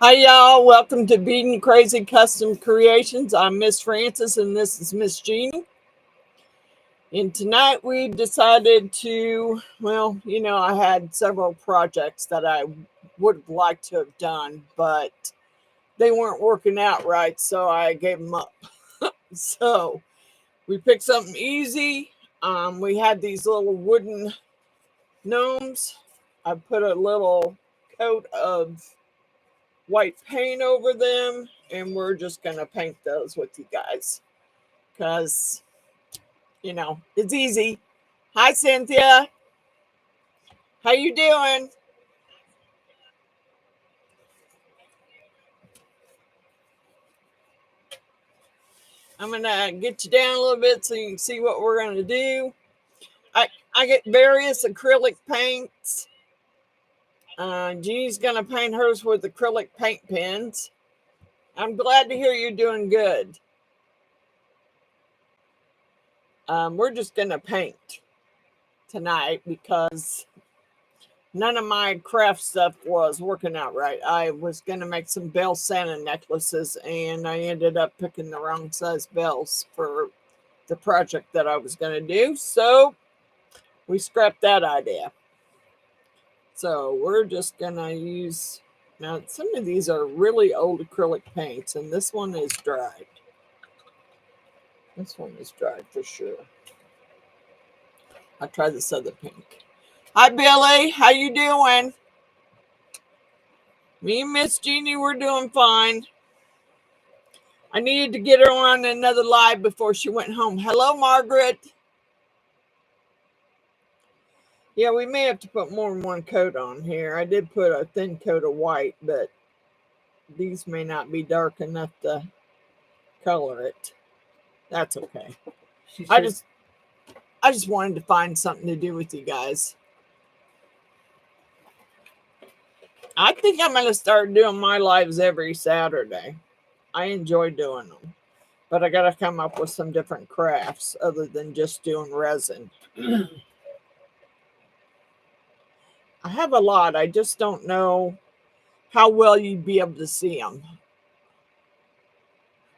Hi, y'all. Welcome to Beating Crazy Custom Creations. I'm Miss Francis, and this is Miss Jeannie. And tonight we decided to, I had several projects that I would have liked to have done, but they weren't working out right, so I gave them up. So we picked something easy. We had these little wooden gnomes. I put a little coat of white paint over them, and we're just gonna paint those with you guys because it's easy. Hi, Cynthia. How you doing? I'm gonna get you down a little bit so you can see what we're gonna do. I get various acrylic paints. Jeannie's gonna paint hers with acrylic paint pens. I'm glad to hear you're doing good. We're just gonna paint tonight because none of my craft stuff was working out right. I was going to make some bell Santa necklaces, and I ended up picking the wrong size bells for the project that I was going to do. So we scrapped that idea. So we're just going to use, now some of these are really old acrylic paints, and this one is dried. This one is dried for sure. I'll try this other pink. Hi, Billy. How you doing? Me and Miss Jeannie, we're doing fine. I needed to get her on another live before she went home. Hello, Margaret. Yeah, we may have to put more than one coat on here. I did put a thin coat of white, but these may not be dark enough to color it. That's okay. I just wanted to find something to do with you guys. I think I'm going to start doing my lives every Saturday. I enjoy doing them. But I got to come up with some different crafts other than just doing resin. I have a lot. I just don't know how well you'd be able to see them.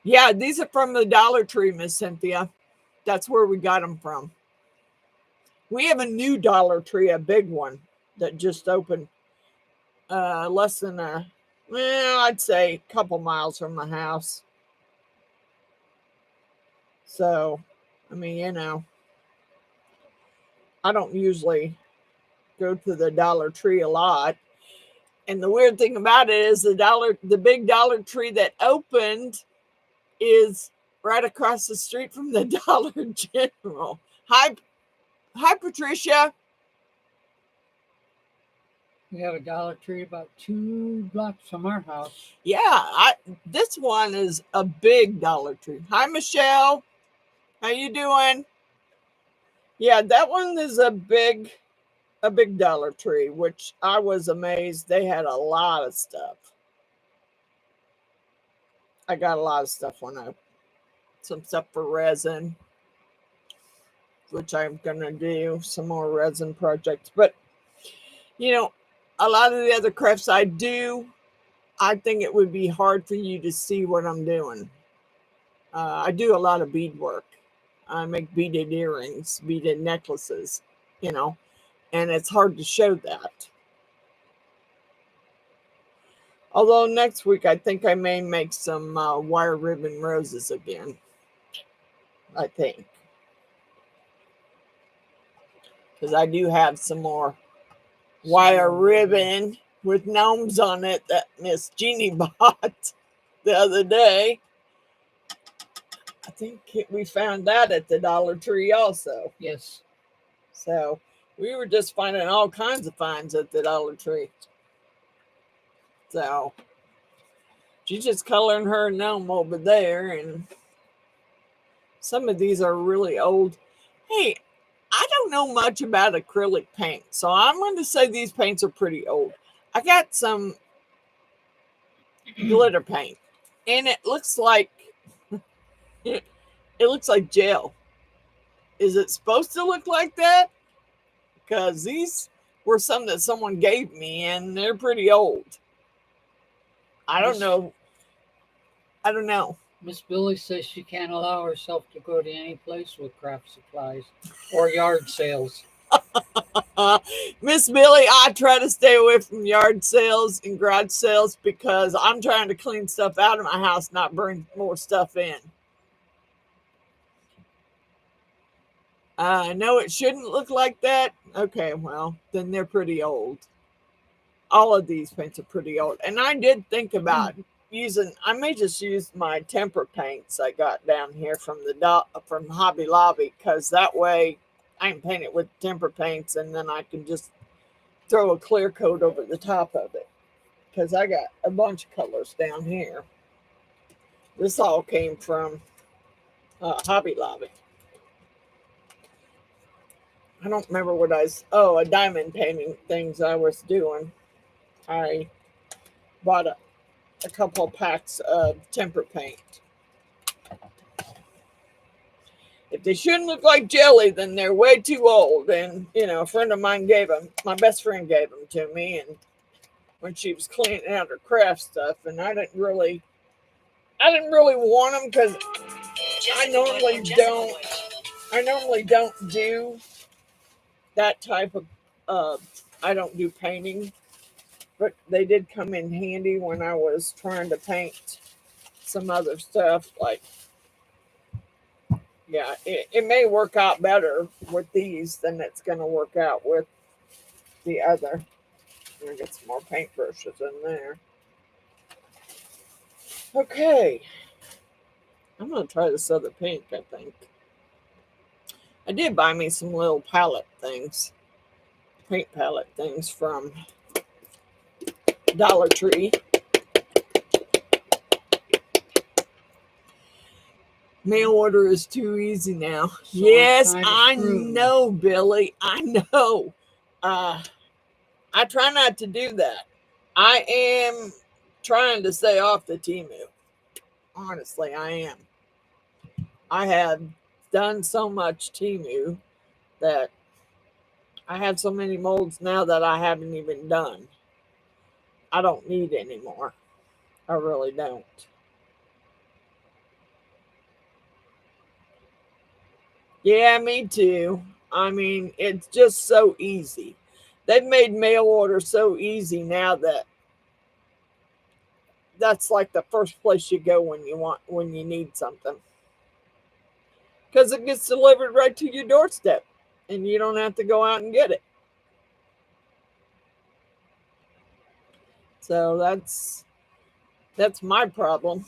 Yeah, these are from the Dollar Tree, Miss Cynthia. That's where we got them from. We have a new Dollar Tree, a big one that just opened less than I'd say a couple miles from my house. So, I mean, I don't usually go to the Dollar Tree a lot. And the weird thing about it is the big Dollar Tree that opened is right across the street from the Dollar General. Hi, Patricia. We have a Dollar Tree about 2 blocks from our house. Yeah, this one is a big Dollar Tree. Hi, Michelle. How you doing? Yeah, that one is a big Dollar Tree, which I was amazed. They had a lot of stuff. I got a lot of stuff some stuff for resin, which I'm gonna do some more resin projects. But a lot of the other crafts I do, I think it would be hard for you to see what I'm doing. I do a lot of beadwork. I make beaded earrings, beaded necklaces, and it's hard to show that. Although next week I think I may make some wire ribbon roses again. I think. Because I do have some more wire ribbon with gnomes on it that Miss Jeannie bought the other day. I think we found that at the Dollar Tree also. Yes. So we were just finding all kinds of finds at the Dollar Tree. So she's just coloring her gnome over there. And some of these are really old. Hey, I don't know much about acrylic paint, so I'm going to say these paints are pretty old. I got some glitter paint, and it looks like gel. Is it supposed to look like that? Because these were some that someone gave me, and they're pretty old. I don't know. I don't know. Miss Billy says she can't allow herself to go to any place with craft supplies or yard sales. Miss Billy, I try to stay away from yard sales and garage sales because I'm trying to clean stuff out of my house, not bring more stuff in. I know it shouldn't look like that. Okay, well, then they're pretty old. All of these paints are pretty old. And I did think about I may just use my temper paints I got down here from from Hobby Lobby, because that way I can paint it with temper paints and then I can just throw a clear coat over the top of it, because I got a bunch of colors down here. This all came from Hobby Lobby. I don't remember what a diamond painting things I was doing. I bought a couple of packs of temper paint. If they shouldn't look like jelly, then they're way too old. And, a friend of mine my best friend gave them to me. And when she was cleaning out her craft stuff, and I didn't really want them because I normally don't do that type of, I don't do painting, but they did come in handy when I was trying to paint some other stuff. Like, yeah, it may work out better with these than it's going to work out with the other. I'm going to get some more paintbrushes in there. Okay. I'm going to try this other pink, I think. I did buy me some little palette things, paint palette things from Dollar Tree. Mail order is too easy now. So yes, I know, Billy. I know. I try not to do that. I am trying to stay off the Temu. Honestly, I am. I have done so much Temu that I have so many molds now that I haven't even done. I don't need any more. I really don't. Yeah, me too. I mean, it's just so easy. They've made mail order so easy now that that's like the first place you go when you need something. Because it gets delivered right to your doorstep and you don't have to go out and get it. So that's my problem.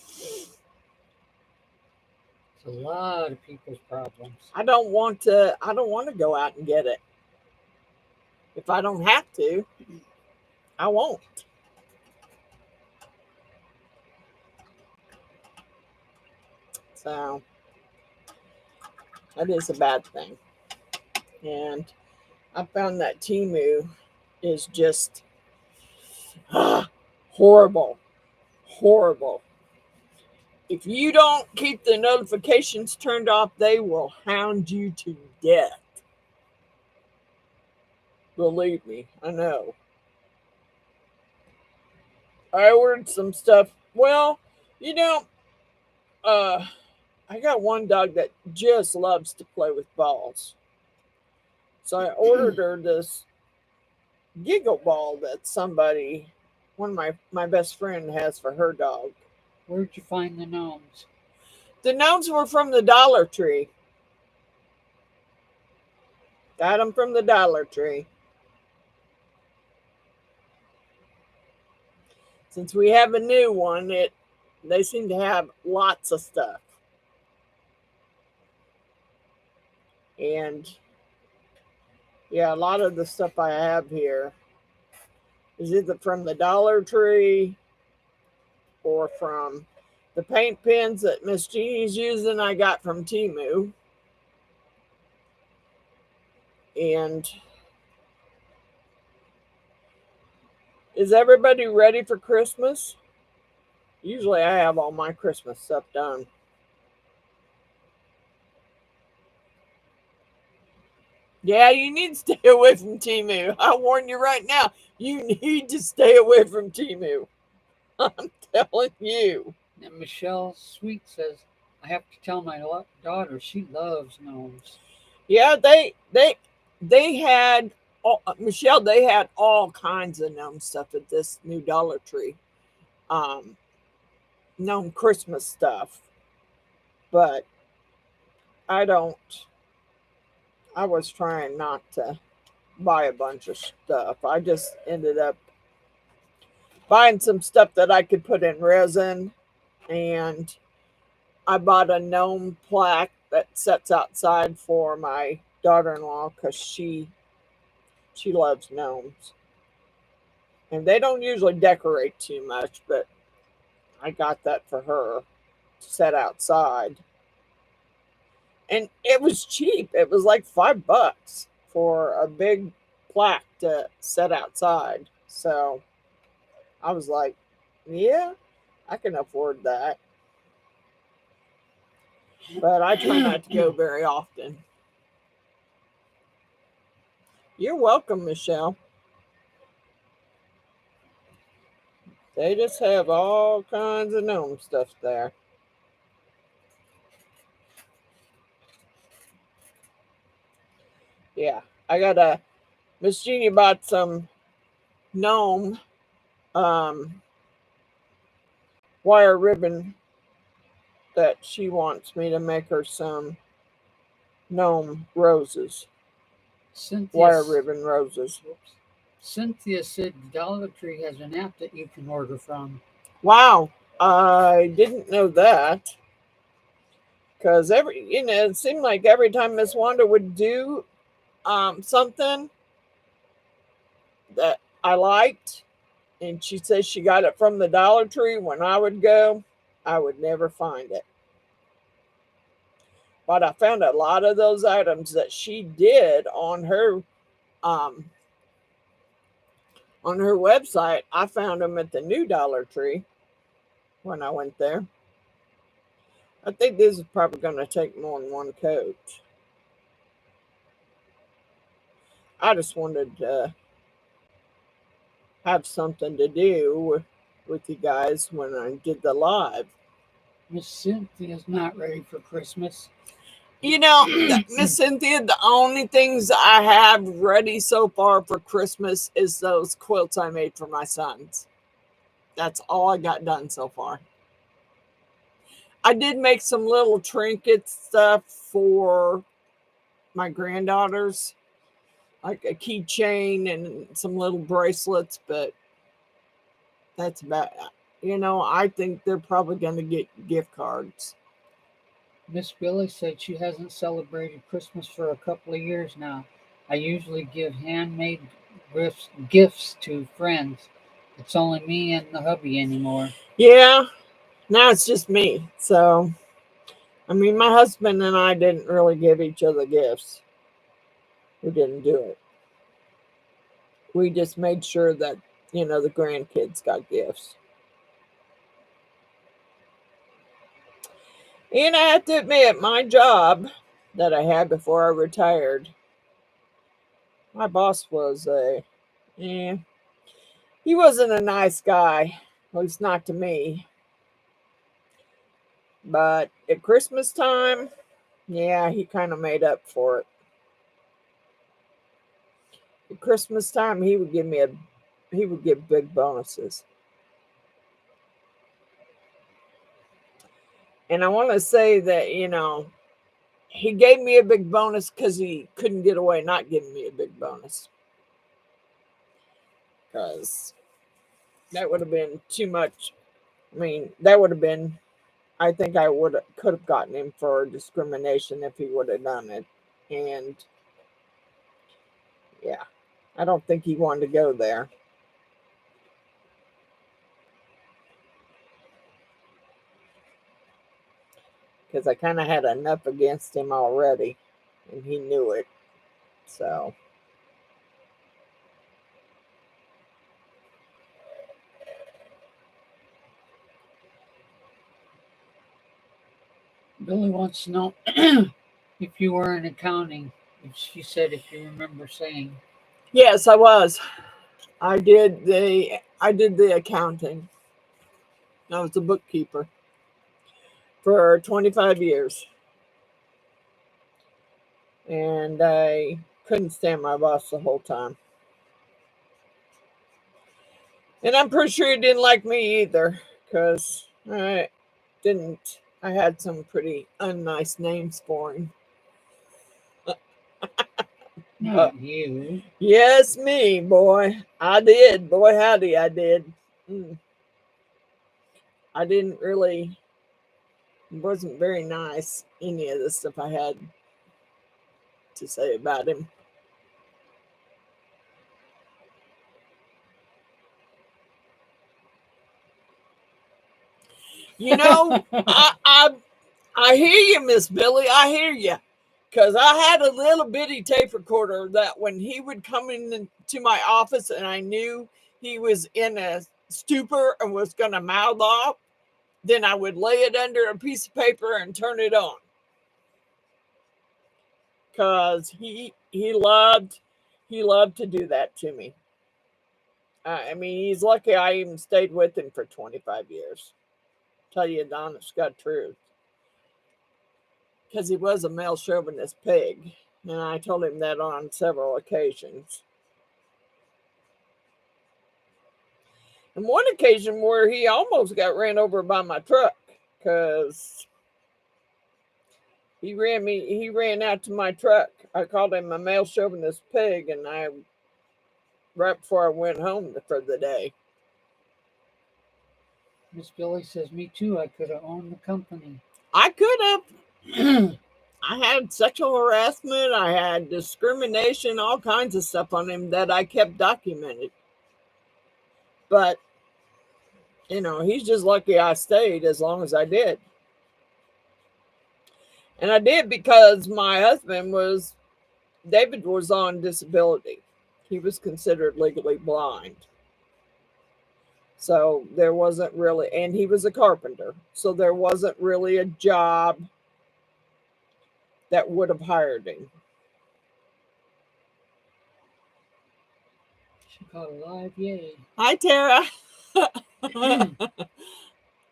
It's a lot of people's problems. I don't want to go out and get it. If I don't have to, I won't. So that is a bad thing. And I found that Temu is just horrible. Horrible. If you don't keep the notifications turned off, they will hound you to death. Believe me, I know. I ordered some stuff. Well, I got one dog that just loves to play with balls. So I ordered her this giggle ball that one of my best friend has for her dog. Where'd you find the gnomes? The gnomes were from the Dollar Tree. Got them from the Dollar Tree. Since we have a new one, they seem to have lots of stuff. And yeah, a lot of the stuff I have here is either from the Dollar Tree or from the paint pens that Miss Jeannie's using I got from Temu. And is everybody ready for Christmas? Usually I have all my Christmas stuff done. Yeah, you need to stay away from Temu. I warn you right now, you need to stay away from Temu. I'm telling you. And Michelle Sweet says, I have to tell my daughter she loves gnomes. Yeah, they had Michelle. They had all kinds of gnome stuff at this new Dollar Tree. Um, Gnome Christmas stuff, but I don't. I was trying not to buy a bunch of stuff. I just ended up buying some stuff that I could put in resin, and I bought a gnome plaque that sits outside for my daughter-in-law because she loves gnomes, and they don't usually decorate too much, but I got that for her to set outside, and it was cheap. It was like $5 for a big plaque to set outside. So I was like, yeah, I can afford that. But I try not to go very often. You're welcome, Michelle. They just have all kinds of gnome stuff there. Yeah, I got a Miss Jeannie bought some gnome um, wire ribbon that she wants me to make her some gnome roses, Cynthia, wire ribbon roses. Cynthia said Dollar Tree has an app that you can order from. Wow, I didn't know that because it seemed like every time Miss Wanda would do something that I liked, and she says she got it from the Dollar Tree. When I would go, I would never find it. But I found a lot of those items that she did um, on her website. I found them at the new Dollar Tree when I went there. I think this is probably going to take more than one coat. I just wanted to have something to do with you guys when I did the live. Miss Cynthia's not ready for Christmas. You know, Miss Cynthia, the only things I have ready so far for Christmas is those quilts I made for my sons. That's all I got done so far. I did make some little trinket stuff for my granddaughters, like a keychain and some little bracelets, but that's about I think they're probably going to get gift cards. Miss Billy said she hasn't celebrated Christmas for a couple of years now. I usually give handmade gifts to friends. It's only me and the hubby anymore. Yeah, now it's just me. So, I mean, my husband and I didn't really give each other gifts. We didn't do it. We just made sure that, the grandkids got gifts. And I have to admit, my job that I had before I retired, my boss was he wasn't a nice guy, at least not to me. But at Christmas time, yeah, he kind of made up for it. At Christmas time, he would give big bonuses. And I want to say that, he gave me a big bonus because he couldn't get away not giving me a big bonus. Because that would have been too much. I mean, that would have been, I think I could have gotten him for discrimination if he would have done it. And yeah, I don't think he wanted to go there. Because I kind of had enough against him already, and he knew it. So, Billy wants to know if you were in accounting. She said if you remember saying. yes, I was. I did the accounting. I was a bookkeeper for 25 years. And I couldn't stand my boss the whole time. And I'm pretty sure he didn't like me either, because I had some pretty unnice names for him. Not you. Yes, me, boy. I did. Boy, howdy, I did. I didn't really, wasn't very nice, any of the stuff I had to say about him. You know, I hear you, Miss Billy. I hear you. Because I had a little bitty tape recorder that when he would come into my office and I knew he was in a stupor and was going to mouth off, then I would lay it under a piece of paper and turn it on. Because he loved to do that to me. I mean, he's lucky I even stayed with him for 25 years. Tell you the honest God truth. Because he was a male chauvinist pig. And I told him that on several occasions. And one occasion where he almost got ran over by my truck because he ran out to my truck. I called him a male chauvinist pig, and right before I went home for the day. Miss Billy says, me too. I could have owned the company. I could have. I had sexual harassment. I had discrimination, all kinds of stuff on him that I kept documented. But, he's just lucky I stayed as long as I did. And I did because my husband David was on disability. He was considered legally blind. So there wasn't really, and he was a carpenter. So there wasn't really a job that would have hired him. She caught a live yay. Hi, Tara.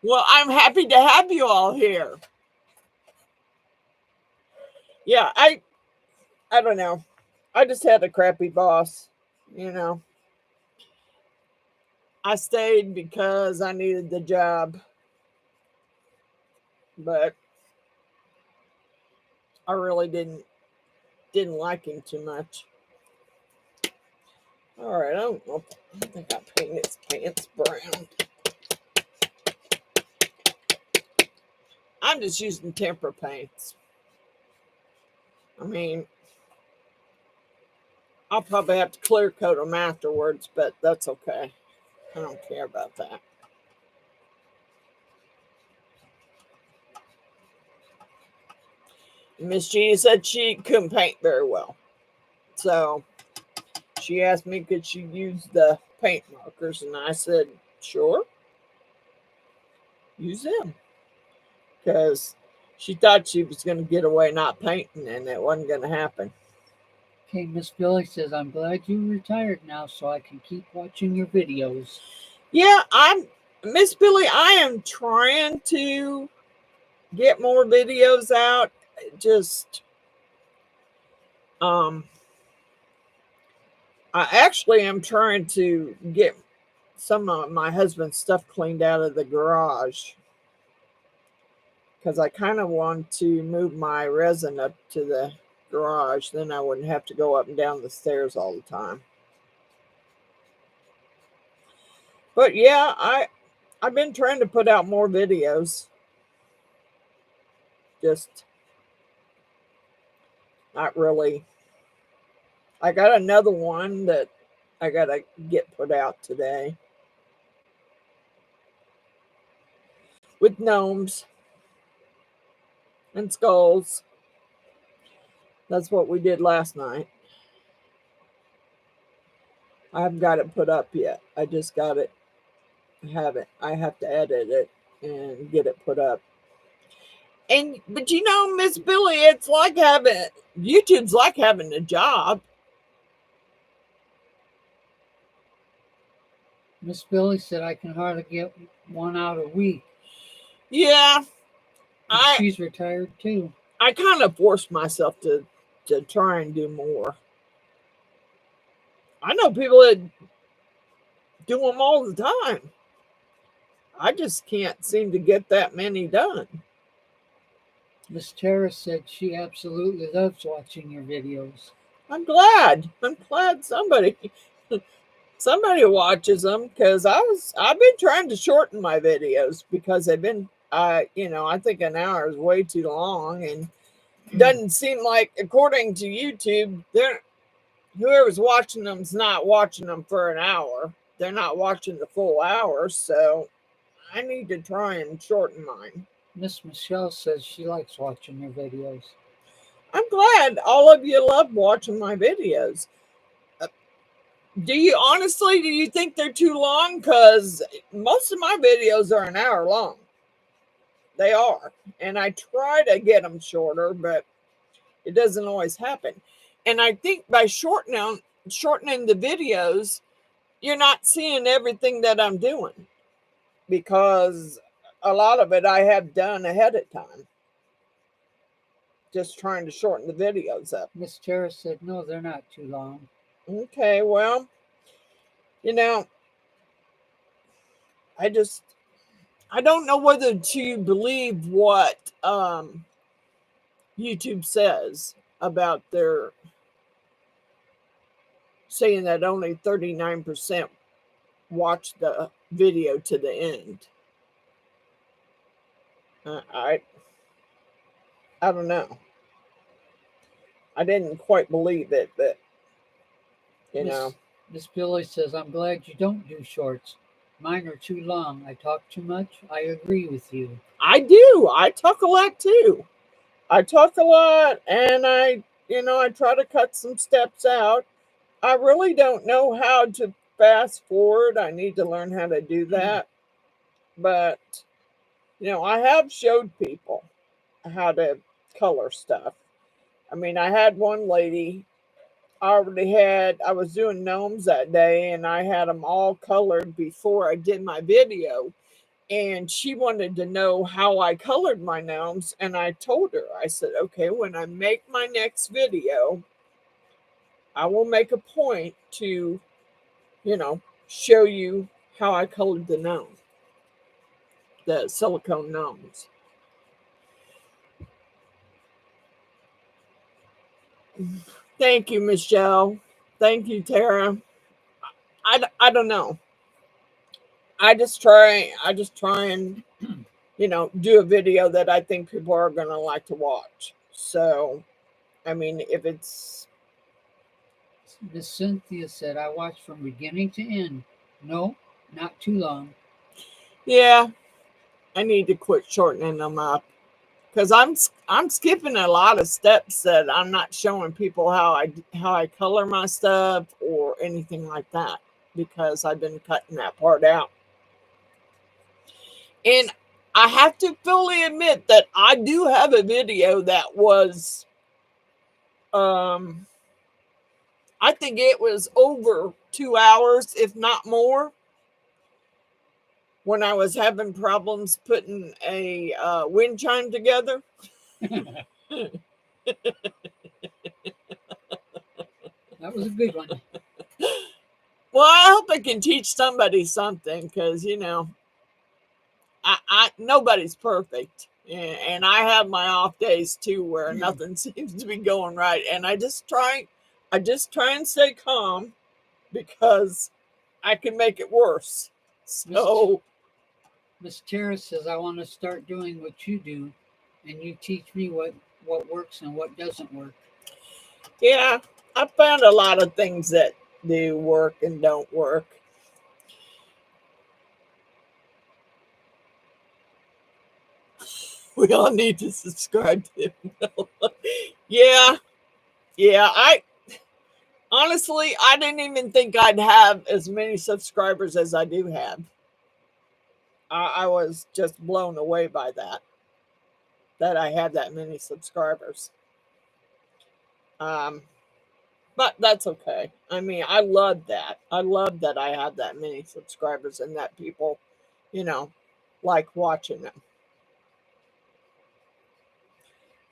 Well, I'm happy to have you all here. Yeah, I don't know. I just had a crappy boss, I stayed because I needed the job. But I really didn't like him too much. All right, I think I painted his pants brown. I'm just using temper paints. I mean, I'll probably have to clear coat them afterwards, but that's okay. I don't care about that. Miss Jeannie said she couldn't paint very well. So she asked me could she use the paint markers, and I said, sure. Use them. Because she thought she was going to get away not painting, and it wasn't going to happen. Okay, Miss Billy says, I'm glad you retired now so I can keep watching your videos. Yeah, Miss Billy, I am trying to get more videos out. Just, I actually am trying to get some of my husband's stuff cleaned out of the garage. Because I kind of want to move my resin up to the garage. Then I wouldn't have to go up and down the stairs all the time. But yeah, I've been trying to put out more videos. Just not really. I got another one that I got to get put out today. With gnomes and skulls. That's what we did last night. I haven't got it put up yet. I just got it. I have to edit it and get it put up. But Miss Billy, it's like YouTube's like having a job. Miss Billy said I can hardly get one out a week. Yeah, And I she's retired too. I kind of forced myself to try and do more. I know people that do them all the time. I just can't seem to get that many done. Miss Tara said she absolutely loves watching your videos. I'm glad. I'm glad somebody watches them because I've been trying to shorten my videos because they've been I think an hour is way too long and doesn't seem like according to YouTube whoever's watching them's not watching them for an hour. They're not watching the full hour, so I need to try and shorten mine. Miss Michelle says she likes watching your videos. I'm glad all of you love watching my videos. Do you think they're too long? Because most of my videos are an hour long. They are. And I try to get them shorter, but it doesn't always happen. And I think by shortening the videos, you're not seeing everything that I'm doing because a lot of it I have done ahead of time. Just trying to shorten the videos up. Miss Tara said no, they're not too long. Okay, well, you know, I don't know whether to believe what YouTube says about their saying that only 39% watch the video to the end. I don't know. I didn't quite believe it, but Miss Billy says I'm glad you don't do shorts. Mine are too long. I talk too much. I agree with you. I do. I talk a lot too. I talk a lot, and I try to cut some steps out. I really don't know how to fast forward. I need to learn how to do that. But, I have showed people how to color stuff. I mean, I had one lady, I was doing gnomes that day, and I had them all colored before I did my video. And she wanted to know how I colored my gnomes. And I told her, I said, okay, when I make my next video, I will make a point to, show you how I colored the silicone gnomes. Thank you, Michelle. Thank you, Tara. I don't know. I just try and do a video that I think people are gonna like to watch. So I mean, if it's Miss Cynthia said I watched from beginning to end. No, not too long. yeah, I need to quit shortening them up because I'm skipping a lot of steps that I'm not showing people how I color my stuff or anything like that because I've been cutting that part out. And I have to fully admit that I do have a video that was um I think it was over 2 hours, if not more, when I was having problems putting a wind chime together. That was a good one. Well, I hope I can teach somebody something because I nobody's perfect, and I have my off days too where nothing seems to be going right, and I just try and stay calm because I can make it worse. So Miss Tara says I want to start doing what you do, and you teach me what works and what doesn't work. yeah, I found a lot of things that do work and don't work. We all need to subscribe to him. Yeah, yeah. I didn't even think I'd have as many subscribers as I do have. I was just blown away by that I had that many subscribers. Um, But that's okay. I mean, I love that. I love that I have that many subscribers and that people, you know, like watching them.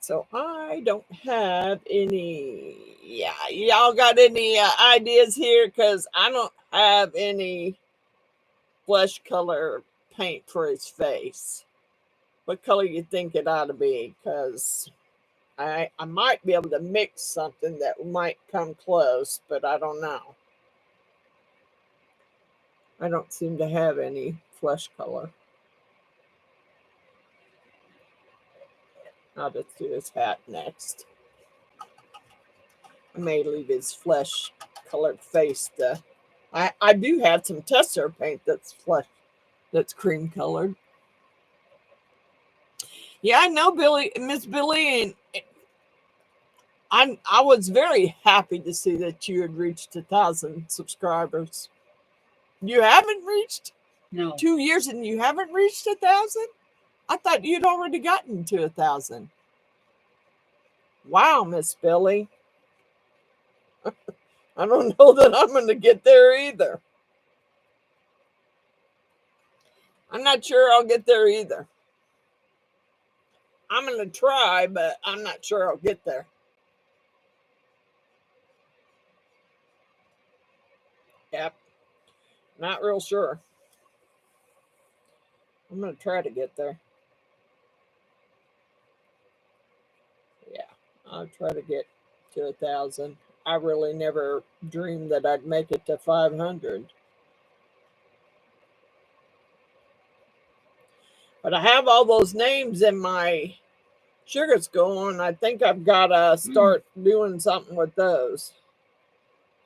So I don't have any. Yeah, y'all got any ideas here? Because I don't have any flesh color paint for his face. What color you think it ought to be? Because I might be able to mix something that might come close, but I don't know. I don't seem to have any flesh color. I'll just do his hat next. I may leave his flesh colored face to. I do have some tester paint that's flesh that's cream colored. Yeah, I know Billy, Miss Billy, and I was very happy to see that you had reached 1,000 subscribers. You haven't reached No, 2 years, and you haven't reached 1,000. I thought you'd already gotten to 1,000. Wow, Miss Billy. I don't know that I'm going to get there either. I'm not sure I'll get there either. I'm going to try, but I'm not sure I'll get there. Yep. Not real sure. I'm going to try to get there. Yeah. I'll try to get to 1,000. I really never dreamed that I'd make it to 500. But I have all those names in my sugar school, and I think I've got to start doing something with those.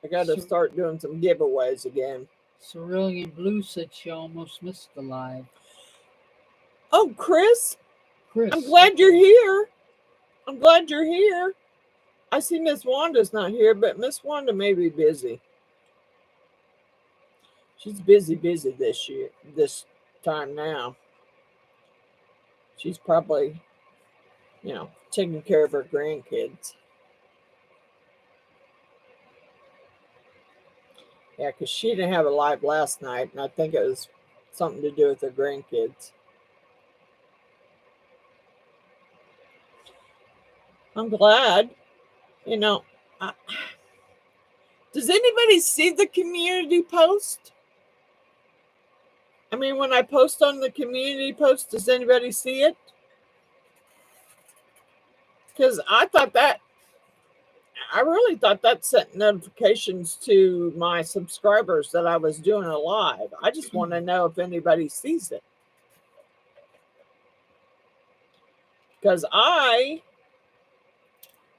I got to start doing some giveaways again. Cerulean Blue said she almost missed the live. Oh, Chris, Chris, I'm glad you're here. I'm glad you're here. I see Miss Wanda's not here, but Miss Wanda may be busy. She's busy this time now. She's probably, taking care of her grandkids. Yeah, because she didn't have a live last night, and I think it was something to do with her grandkids. I'm glad. You know, I, does anybody see the community post? I mean, when I post on the community post, does anybody see it? Because I really thought that sent notifications to my subscribers that I was doing a live. I just want to know if anybody sees it. Because I,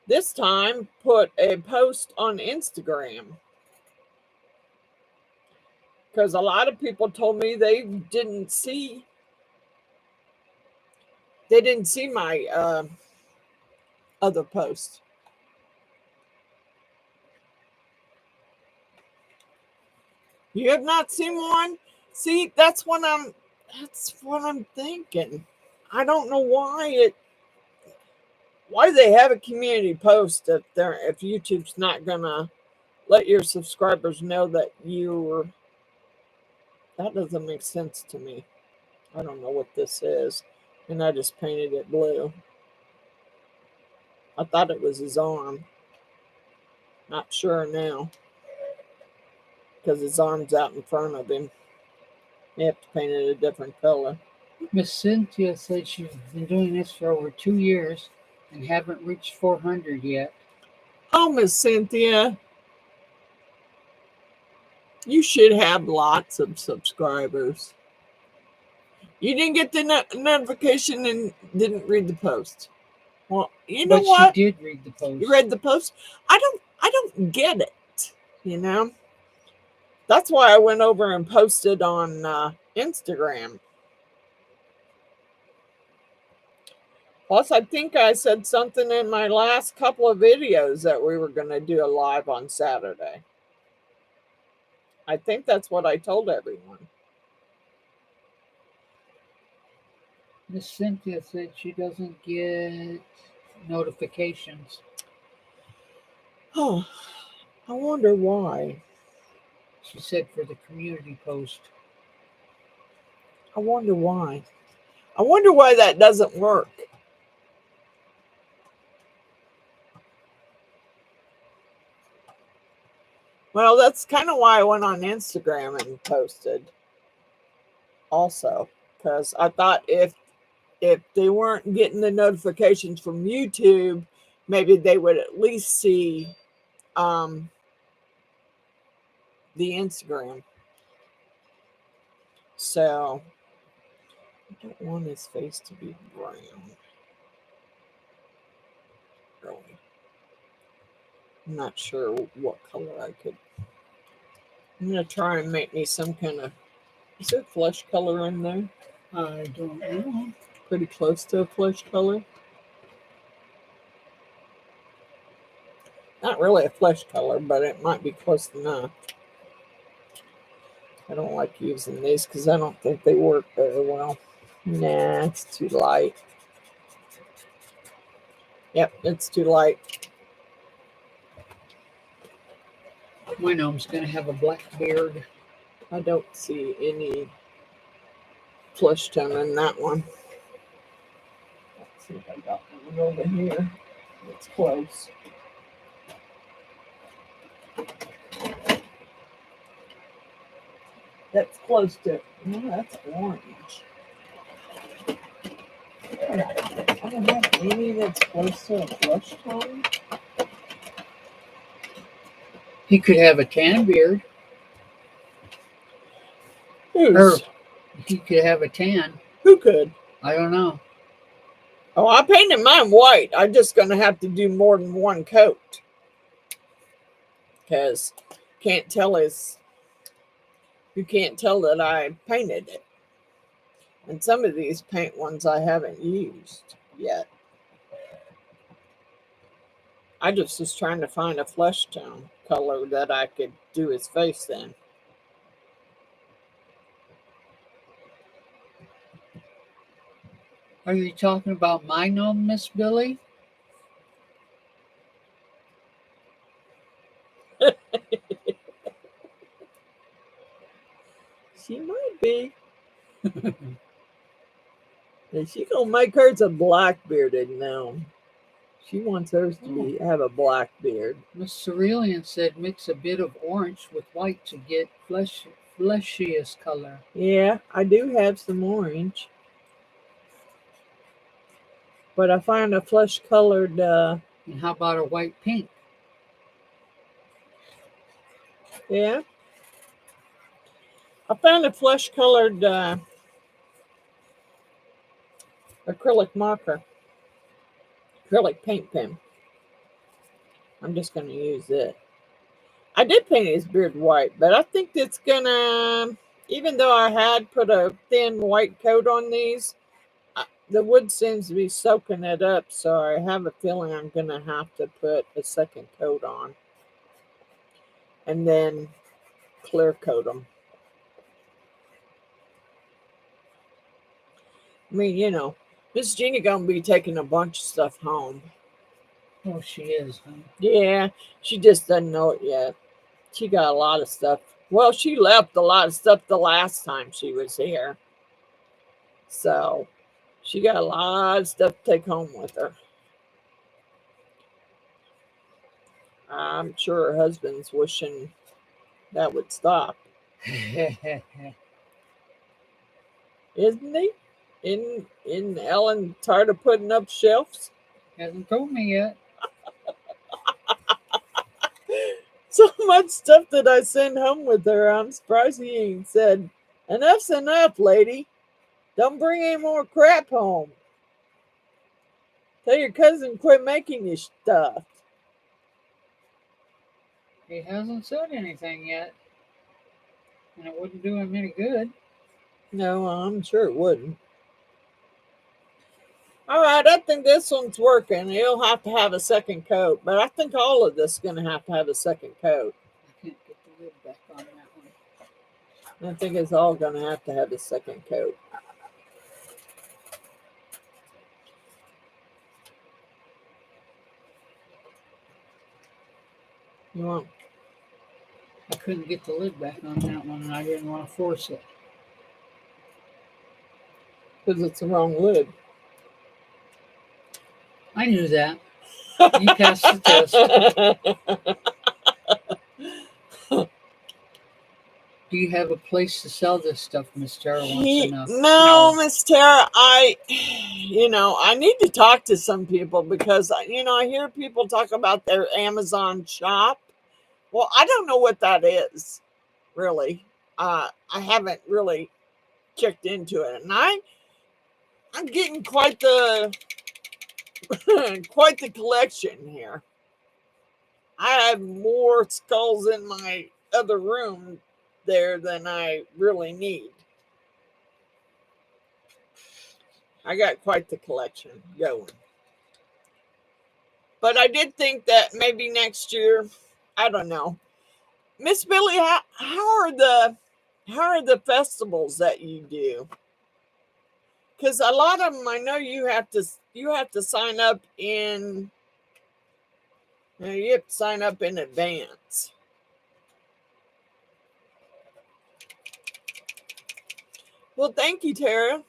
this time, put a post on Instagram. Because a lot of people told me they didn't see my other post. You have not seen one? See, that's what I'm thinking. I don't know why do they have a community post if YouTube's not gonna let your subscribers know that that doesn't make sense to me. I don't know what this is. And I just painted it blue. I thought it was his arm. Not sure now. Because his arm's out in front of him. You have to paint it a different color. Miss Cynthia said she's been doing this for over 2 years and haven't reached 400 yet. Oh, Miss Cynthia, you should have lots of subscribers. You didn't get the notification and didn't read the post. Well, you know what? But she did read the post. You read the post? I don't get it. That's why I went over and posted on Instagram. Plus, I think I said something in my last couple of videos that we were going to do a live on Saturday. I think that's what I told everyone. Miss Cynthia said she doesn't get notifications. Oh, I wonder why. She said for the community post. I wonder why. I wonder why that doesn't work. Well, that's kind of why I went on Instagram and posted also, because I thought if they weren't getting the notifications from YouTube, maybe they would at least see um, the Instagram. So I don't want his face to be brown. Really, I'm not sure what color I could. I'm gonna try and make me some kind of. Is there flesh color in there? I don't know. Pretty close to a flesh color. Not really a flesh color, but it might be close enough. I don't like using these because I don't think they work very well. Nah, it's too light. Yep, it's too light. My gnome's going to have a black beard. I don't see any flesh tone in that one. Let's see if I got one over here. It's close. That's close to. No, that's orange. I don't have any that's close to a flesh tone. He could have a tan beard. Who's? He could have a tan. Who could? I don't know. Oh, I painted mine white. I'm just going to have to do more than one coat. Because you can't tell that I painted it. And some of these paint ones I haven't used yet. I just was trying to find a flesh tone color that I could do his face in. Are you talking about my gnome, Miss Billy? She might be. And she gonna make hers a black bearded gnome. She wants hers to have a black beard. Miss Cerulean said mix a bit of orange with white to get fleshiest color. Yeah, I do have some orange. But I find a flesh colored And how about a white pink? yeah. I found a flesh colored acrylic marker. Acrylic paint pen. I'm just gonna use it. I did paint his beard white, but I think it's gonna, even though I had put a thin white coat on these, the wood seems to be soaking it up, so I have a feeling I'm gonna have to put a second coat on and then clear coat them. I mean, Miss Jeannie gonna be taking a bunch of stuff home. Oh, she is, huh? Yeah, she just doesn't know it yet. She got a lot of stuff. Well, she left a lot of stuff the last time she was here. So she got a lot of stuff to take home with her. I'm sure her husband's wishing that would stop. Isn't he? In Ellen tired of putting up shelves? Hasn't told me yet. So much stuff that I send home with her. I'm surprised he ain't said, enough's enough, lady. Don't bring any more crap home. Tell your cousin quit making you stuff. He hasn't said anything yet. And it wouldn't do him any good. No, I'm sure it wouldn't. All right, I think this one's working. He'll have to have a second coat, but I think all of this is going to have a second coat. I can't get the lid back on that one. I think it's all going to have a second coat. You want I couldn't get the lid back on that one, and I didn't want to force it. Because it's the wrong lid. I knew that. You passed the test. Do you have a place to sell this stuff? Miss Tara wants to know. No, Miss Tara, I need to talk to some people because, I hear people talk about their Amazon shop. Well, I don't know what that is, really. I haven't really checked into it, and I'm getting quite the quite the collection here. I have more skulls in my other room there than I really need. I got quite the collection going. But I did think that maybe next year, I don't know. Miss Billy, how are the festivals that you do? Because a lot of them, I know you have to sign up in you have to sign up in advance. Well, thank you, Tara.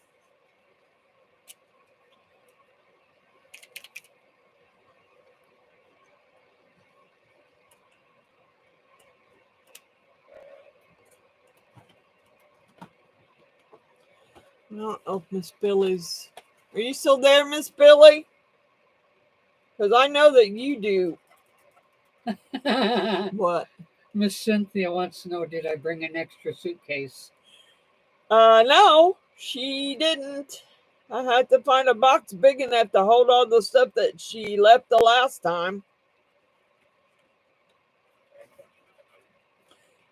I don't know if Miss Billy's. Are you still there, Miss Billy? Because I know that you do. What? Miss Cynthia wants to know, did I bring an extra suitcase? No, she didn't. I had to find a box big enough to hold all the stuff that she left the last time.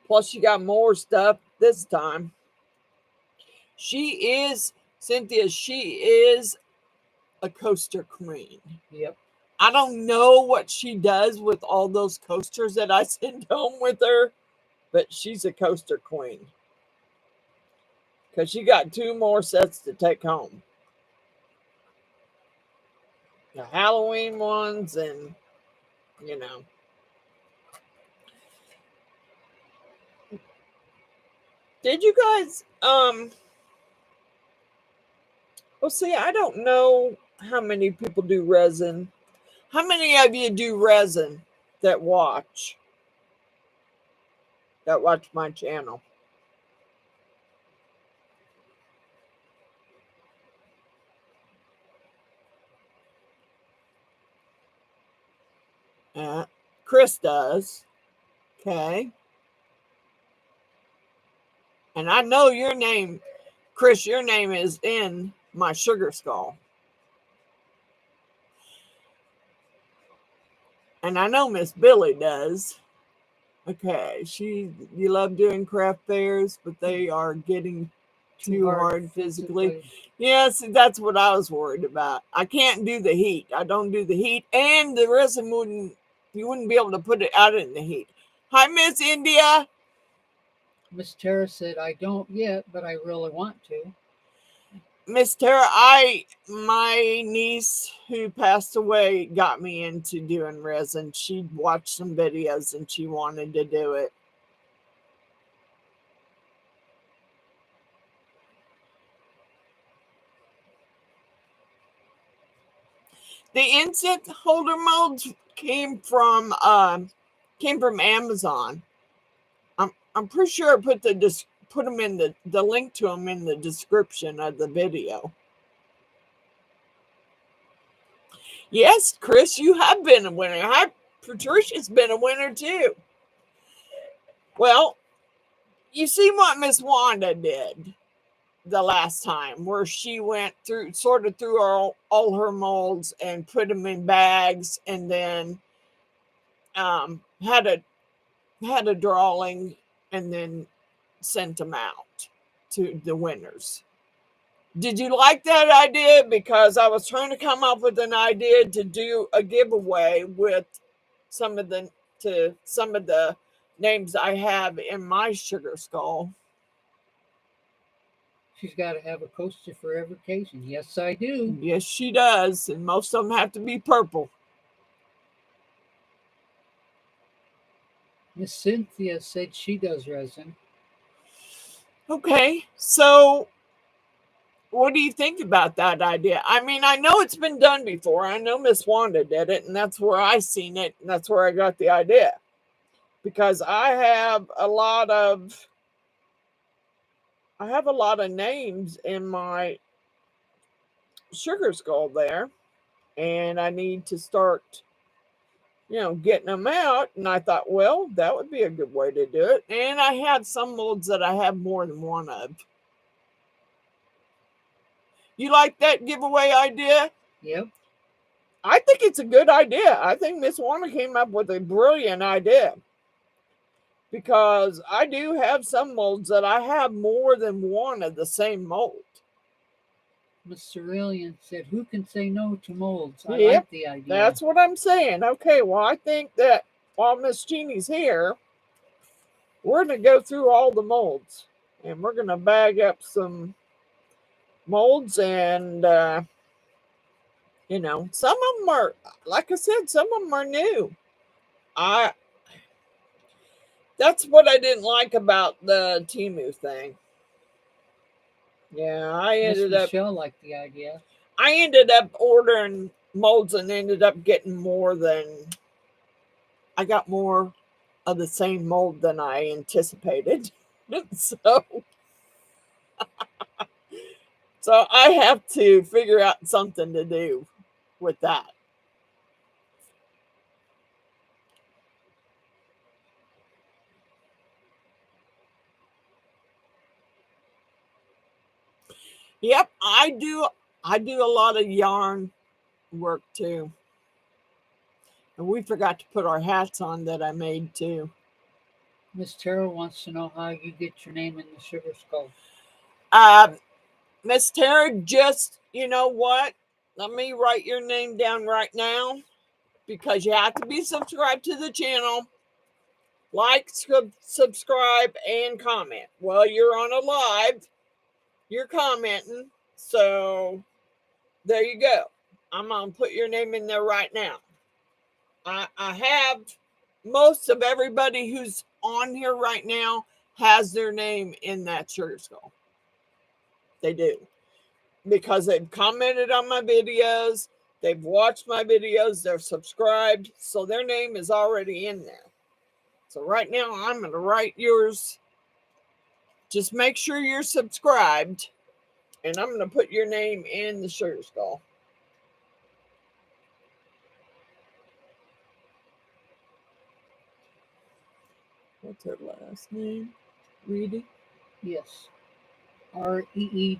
Plus, she got more stuff this time. Cynthia, she is a coaster queen. Yep. I don't know what she does with all those coasters that I send home with her, but she's a coaster queen. Because she got 2 more sets to take home. The Halloween ones and, you know. Did you guys, well, see, I don't know how many people do resin. How many of you do resin that watch my channel? Chris does. Okay. And I know your name, Chris, your name is in my sugar skull. And I know Miss Billy does. Okay, you love doing craft fairs, but they are getting too hard physically. Yes, that's what I was worried about. I can't do the heat. I don't do the heat, and the resin you wouldn't be able to put it out in the heat. Hi, Miss India. Miss Tara said, I don't yet, but I really want to. Miss Tara, my niece who passed away got me into doing resin. She watched some videos and she wanted to do it. The incense holder molds came from Amazon. I'm pretty sure I put them in the link to them in the description of the video. Yes, Chris, you have been a winner. Hi, Patricia's been a winner too. Well, you see what Miss Wanda did the last time, where she went through all her molds and put them in bags, and then had a drawing and then sent them out to the winners. Did you like that idea? Because I was trying to come up with an idea to do a giveaway with some of the names I have in my sugar skull. She's got to have a coaster for every occasion. Yes, I do. Yes, she does. And most of them have to be purple. Miss Cynthia said she does resin. Okay, so what do you think about that idea? I mean, I know it's been done before. I know Miss Wanda did it, and that's where I seen it, and that's where I got the idea. Because I have a lot of names in my sugar skull there, and I need to start, getting them out. And I thought, well, that would be a good way to do it. And I had some molds that I have more than one of. You like that giveaway idea? Yep. I think it's a good idea. I think Miss Wanda came up with a brilliant idea. Because I do have some molds that I have more than one of the same mold. Miss Cerulean said, who can say no to molds? I Yep, like the idea. that's what I'm saying. Okay, well, I think that while Miss Jeannie's here, we're going to go through all the molds. And we're going to bag up some molds. And, some of them are, like I said, some of them are new. That's what I didn't like about the Temu thing. Yeah, Miss Michelle liked the idea. I ended up ordering molds and ended up getting I got more of the same mold than I anticipated. so I have to figure out something to do with that. Yep, I do a lot of yarn work too. And we forgot to put our hats on that I made too. Miss Tara wants to know how you get your name in the sugar skull. Miss Tara, just, you know what? Let me write your name down right now, because you have to be subscribed to the channel. Like, subscribe, and comment. Well, you're on a live. You're commenting. So there you go. I'm going to put your name in there right now. I have most of everybody who's on here right now has their name in that sugar skull. They do. Because they've commented on my videos. They've watched my videos. They're subscribed. So their name is already in there. So right now, I'm going to write yours. Just make sure you're subscribed. And I'm going to put your name in the sugar skull. What's her last name? Reedy? Yes. Reedy.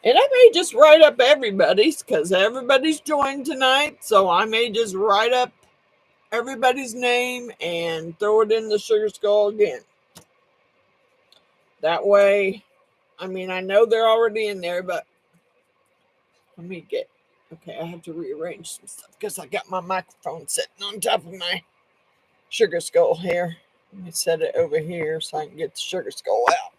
And I may just write up everybody's, because everybody's joined tonight. So I may just write up everybody's name and throw it in the sugar skull again. That way, I mean, I know they're already in there, but let me get, okay, I have to rearrange some stuff because I got my microphone sitting on top of my sugar skull here. Let me set it over here so I can get the sugar skull out.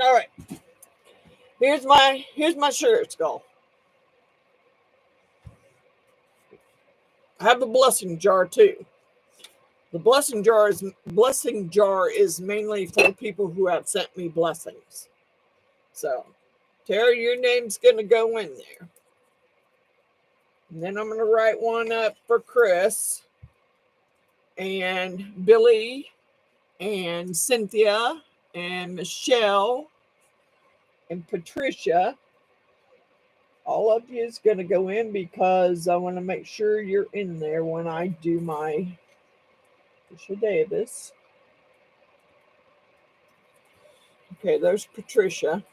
All right. Here's my sugar skull. I have a blessing jar too. The blessing jar is mainly for people who have sent me blessings. So, Tara, your name's going to go in there. And then I'm going to write one up for Chris and Billy and Cynthia and Michelle and Patricia. All of you is going to go in because I want to make sure you're in there when I do my Patricia Davis. Okay, there's Patricia.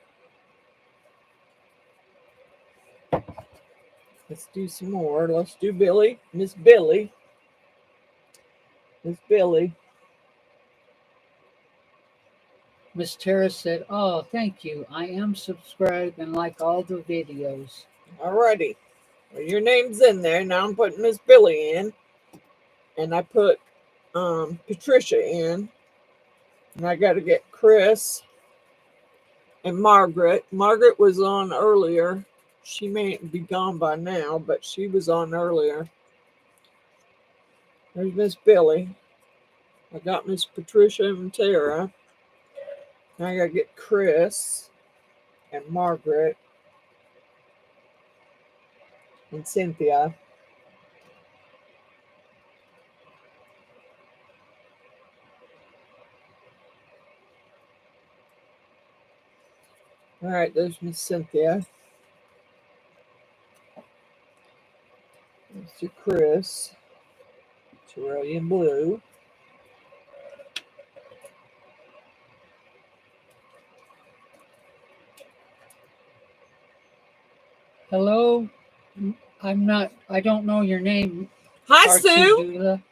Let's do some more. Let's do Billy. Miss Billy. Miss Billy. Miss Tara said, oh, thank you. I am subscribed and like all the videos. Alrighty. Well, your name's in there. Now I'm putting Miss Billy in. And I put Patricia in. And I got to get Chris and Margaret. Margaret was on earlier. She may be gone by now, but she was on earlier. There's Miss Billy. I got Miss Patricia and Tara. Now I gotta get Chris and Margaret and Cynthia. All right, there's Miss Cynthia. Mr. Chris. Cerulean Blue. Hello. I don't know your name. Hi, Archie Sue. Doodle.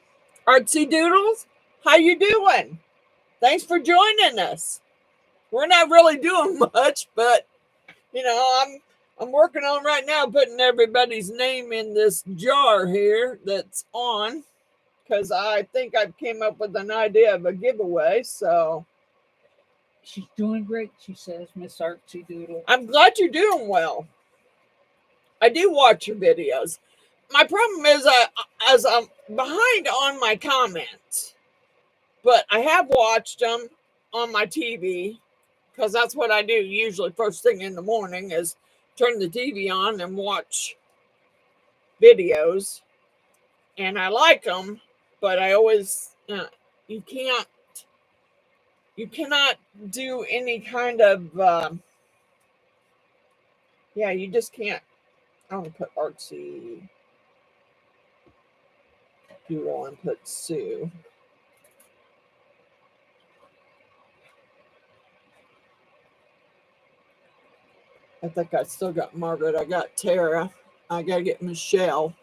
Artsy Doodles. How you doing? Thanks for joining us. We're not really doing much, but I'm working on right now putting everybody's name in this jar here that's on, because I think I came up with an idea of a giveaway. So She's doing great, she says, Miss Archie Doodle. I'm glad you're doing well. I do watch your videos. My problem is as I'm behind on my comments, but I have watched them on my TV, because that's what I do usually first thing in the morning is turn the TV on and watch videos, and I like them, but I always you cannot do any kind of you just can't. I'm gonna put Artsy Doodle and put Sue. I think I still got Margaret. I got Tara. I gotta get Michelle.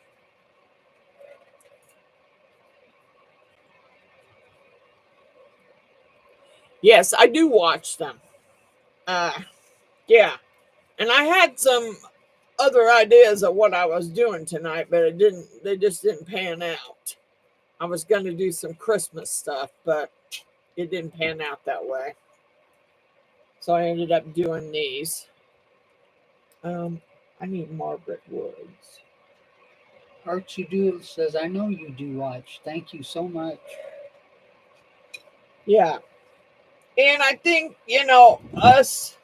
Yes, I do watch them. Yeah. And I had some other ideas of what I was doing tonight, but they just didn't pan out. I was gonna do some Christmas stuff, but it didn't pan out that way. So I ended up doing these. I need Margaret Woods. Archie Doodle says, I know you do watch. Thank you so much. Yeah. And I think, us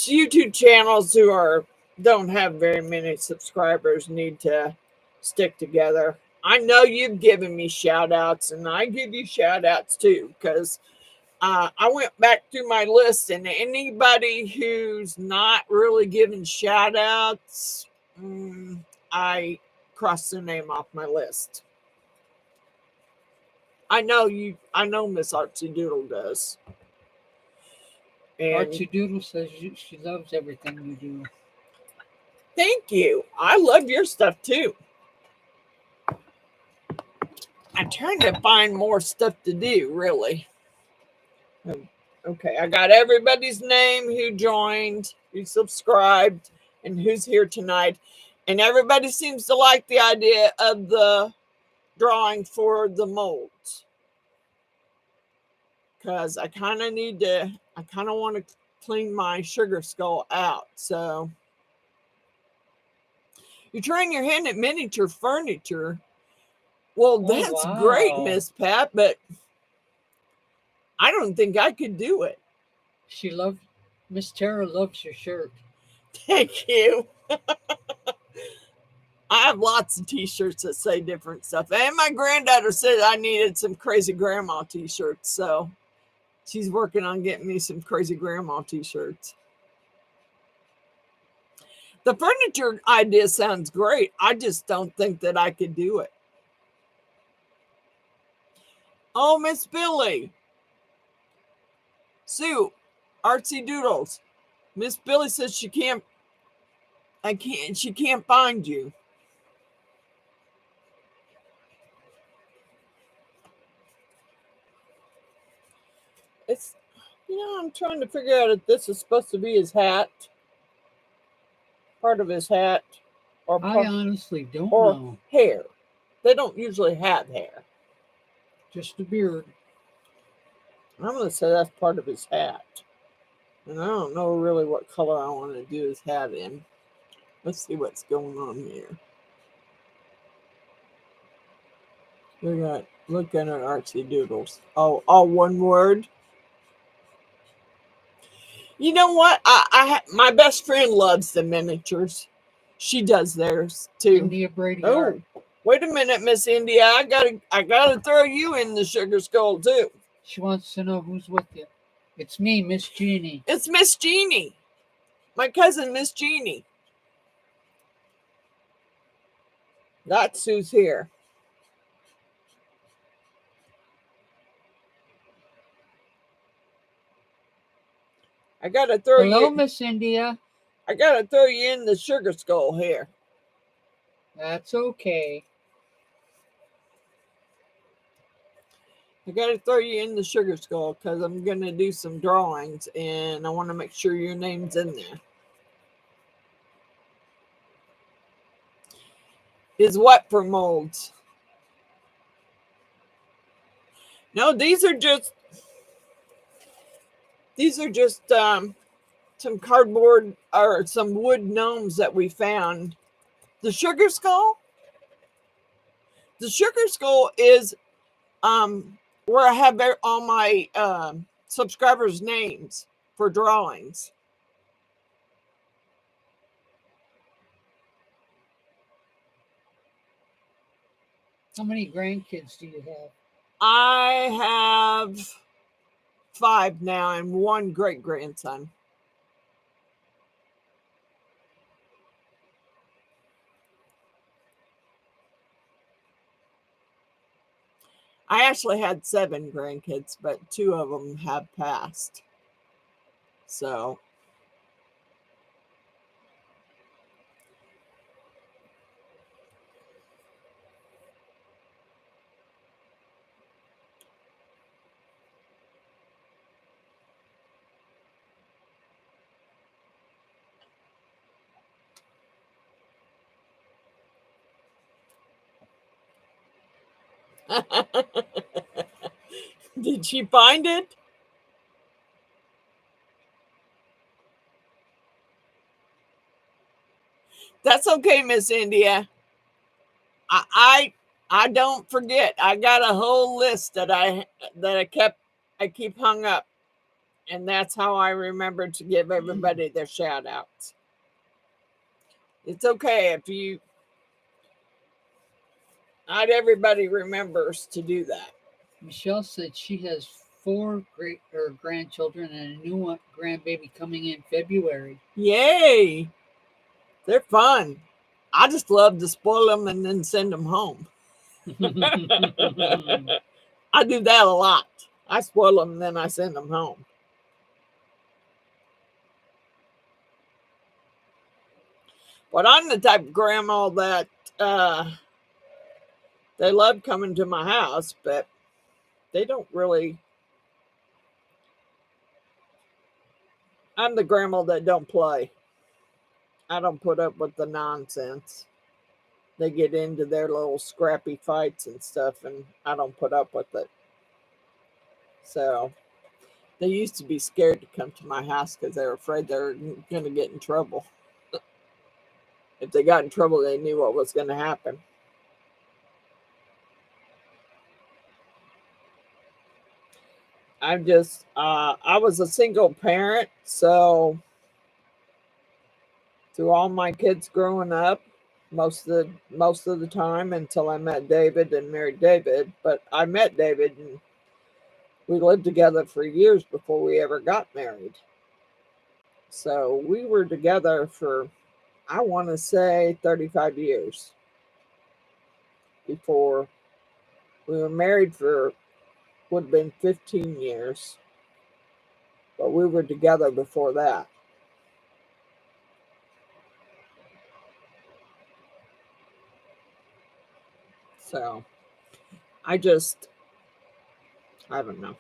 YouTube channels who don't have very many subscribers need to stick together. I know you've given me shout outs, and I give you shout outs too, because I went back through my list, and anybody who's not really giving shout outs, I crossed their name off my list. I know Miss Artsy Doodle does. And Archie Doodle says she loves everything you do. Thank you. I love your stuff too. I'm trying to find more stuff to do, really. Okay, I got everybody's name who joined, who subscribed, and who's here tonight. And everybody seems to like the idea of the drawing for the molds. Because I kind of want to clean my sugar skull out. So you're trying your hand at miniature furniture. Well, that's great, Miss Pat, but I don't think I could do it. Miss Tara loves your shirt. Thank you. I have lots of t-shirts that say different stuff. And my granddaughter said I needed some crazy grandma t-shirts. So she's working on getting me some crazy grandma t-shirts. The furniture idea sounds great. I just don't think that I could do it. Oh, Miss Billy. Sue, Artsy Doodles. Miss Billy says she can't find you. It's, I'm trying to figure out if this is supposed to be his hat, part of his hat, or I honestly don't know. Hair. They don't usually have hair. Just a beard. I'm going to say that's part of his hat. And I don't know really what color I want to do his hat in. Let's see what's going on here. We got looking at artsy doodles. Oh, all one word. You know what? My best friend loves the miniatures. She does theirs too. India Brady Art. Oh, wait a minute, Miss India. I gotta throw you in the sugar skull too. She wants to know who's with you. It's me, Miss Jeannie. It's Miss Jeannie, my cousin, Miss Jeannie. That's who's here. I gotta throw Hello, you. Miss India. I gotta throw you in the sugar skull here. That's okay. I gotta throw you in the sugar skull because I'm gonna do some drawings and I want to make sure your name's in there. Is what for molds? No, these are just some cardboard or some wood gnomes that we found. The sugar skull. The sugar skull is where I have all my subscribers' names for drawings. How many grandkids do you have? I have 5 now and 1 great grandson. I actually had 7 grandkids, but 2 of them have passed. So did she find it? That's okay, Miss India. I don't forget. I got a whole list that I keep hung up, and that's how I remember to give everybody their shout outs. It's okay if you not everybody remembers to do that. Michelle said she has 4 great or grandchildren and a new grandbaby coming in February. Yay! They're fun. I just love to spoil them and then send them home. I do that a lot. I spoil them and then I send them home. But I'm the type of grandma that they love coming to my house, but they don't really. I'm the grandma that don't play. I don't put up with the nonsense. They get into their little scrappy fights and stuff, and I don't put up with it. So they used to be scared to come to my house because they were afraid they were going to get in trouble. If they got in trouble, they knew what was going to happen. I was a single parent, so through all my kids growing up, most of the time until I met David and married David. But I met David and we lived together for years before we ever got married. So we were together for, I want to say, 35 years before we were married for, would have been 15 years. But we were together before that. So I don't know.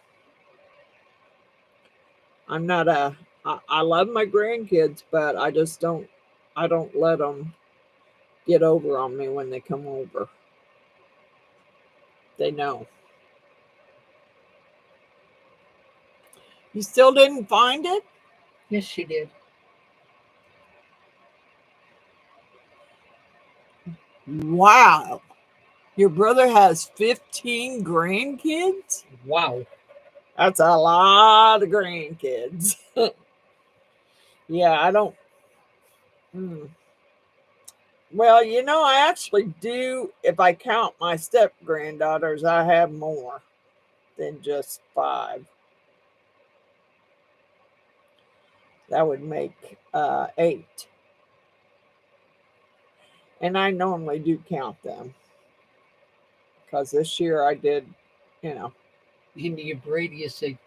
I'm not I love my grandkids, but I don't let them get over on me when they come over. They know. You still didn't find it? Yes, she did. Wow. Your brother has 15 grandkids? Wow. That's a lot of grandkids. Yeah, I don't. Hmm. Well, I actually do. If I count my step granddaughters, I have more than just five. That would make eight. And I normally do count them because this year I did, you know. India Brady said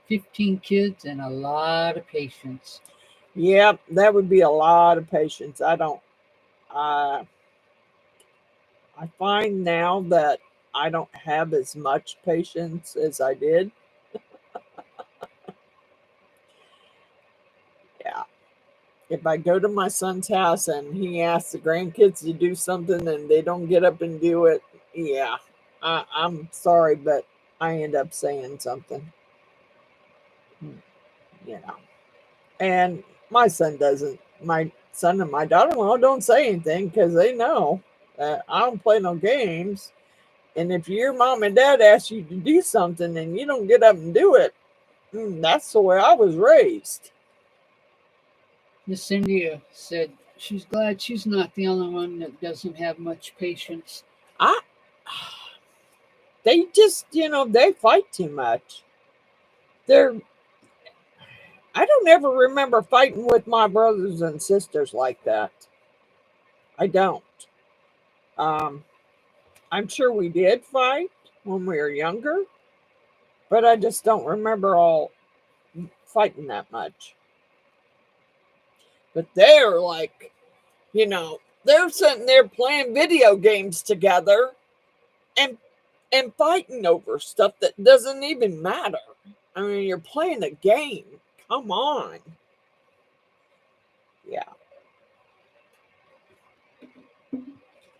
15 kids and a lot of patience. Yep, that would be a lot of patience. I don't. I I find now that I don't have as much patience as I did. Yeah. If I go to my son's house and he asks the grandkids to do something and they don't get up and do it, yeah, I'm sorry, but I end up saying something, you know. And my son doesn't. My son and my daughter-in-law don't say anything because they know that I don't play no games. And if your mom and dad ask you to do something and you don't get up and do it, that's the way I was raised. Miss India said she's glad she's not the only one that doesn't have much patience. I, they just, they fight too much. They're, I don't ever remember fighting with my brothers and sisters like that. I don't. Um, I'm sure we did fight when we were younger, but I just don't remember all fighting that much. But they're like, they're sitting there playing video games together and fighting over stuff that doesn't even matter. I mean, you're playing a game. Come on. Yeah,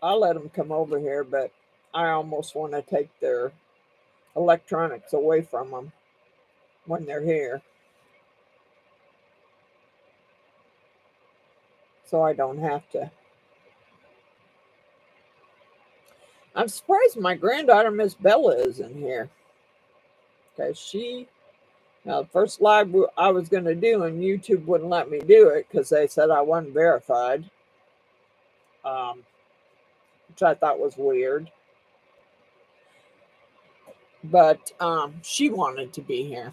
I'll let them come over here, but I almost want to take their electronics away from them when they're here so I don't have to. I'm surprised my granddaughter, Miss Bella, isn't here because the first live I was going to do, and YouTube wouldn't let me do it because they said I wasn't verified, um, which I thought was weird. But she wanted to be here.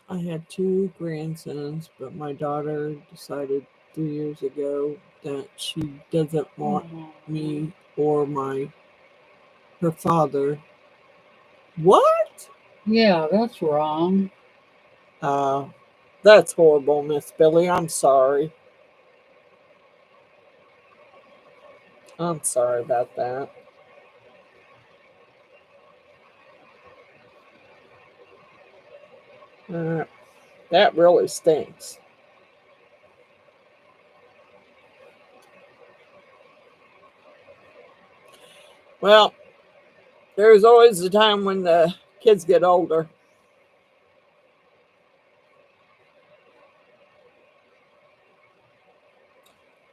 I had two grandsons, but my daughter decided 3 years ago that she doesn't want me or her father. What? Yeah, that's wrong. Uh, that's horrible, Miss Billy. I'm sorry. I'm sorry about that. Uh, that really stinks. Well, there's always a time when the kids get older.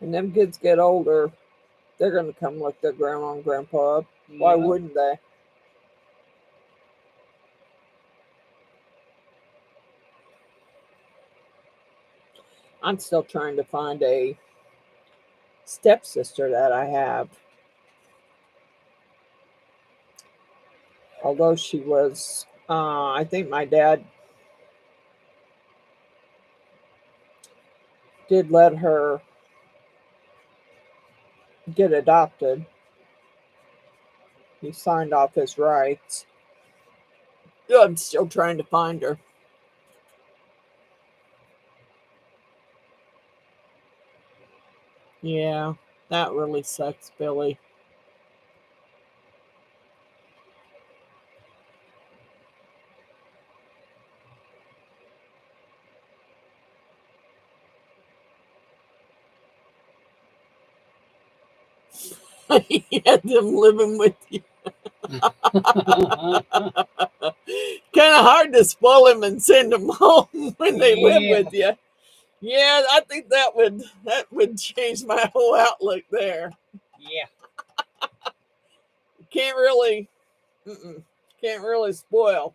When them kids get older, they're going to come look their grandma and grandpa up. Why Yeah. wouldn't they? I'm still trying to find a stepsister that I have. Although she was, I think my dad did let her get adopted. He signed off his rights. Yeah, I'm still trying to find her. Yeah, that really sucks, Billy. You had them living with you. Kind of hard to spoil them and send them home when they live Yeah. with you. Yeah, I think that would change my whole outlook there. Yeah. Can't really, can't really spoil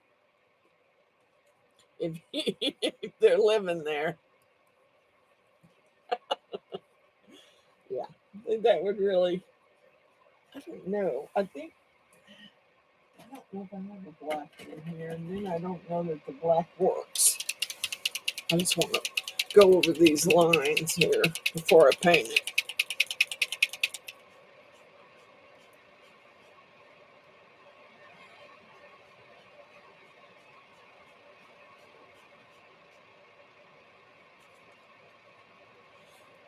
if, if they're living there. Yeah, I think that would really. I don't know. I don't know if I have a black in here, and then I don't know that the black works. I just want to go over these lines here before I paint it.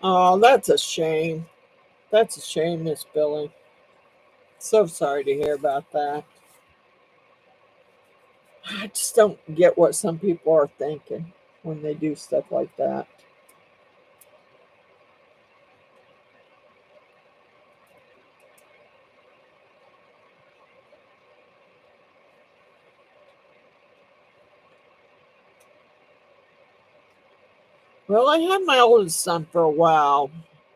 Oh, that's a shame. That's a shame, Miss Billy. So sorry to hear about that. I just don't get what some people are thinking when they do stuff like that. Well, I had my oldest son for a while.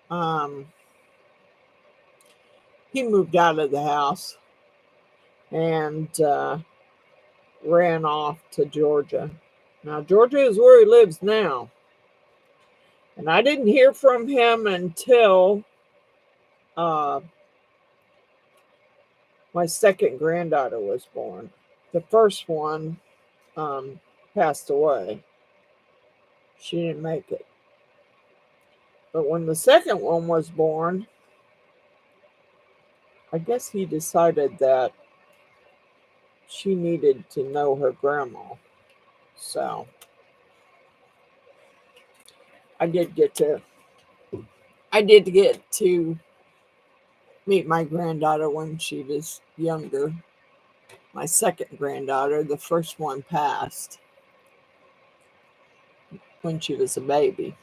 Um, he moved out of the house and ran off to Georgia. Now, Georgia is where he lives now. And I didn't hear from him until uh, my second granddaughter was born. The first one passed away. She didn't make it. But when the second one was born, I guess he decided that she needed to know her grandma. So I did get to meet my granddaughter when she was younger. My second granddaughter, the first one passed when she was a baby.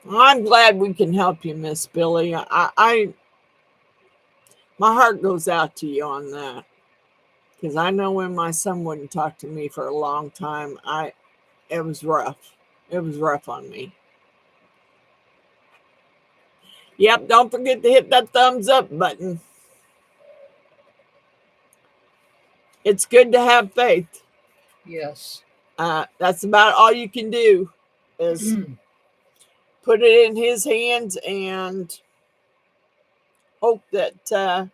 I'm glad we can help you, Miss Billy. My heart goes out to you on that because I know when my son wouldn't talk to me for a long time, it was rough. It was rough on me. Yep, don't forget to hit that thumbs up button. It's good to have faith. Yes. That's about all you can do is put it in his hands and hope that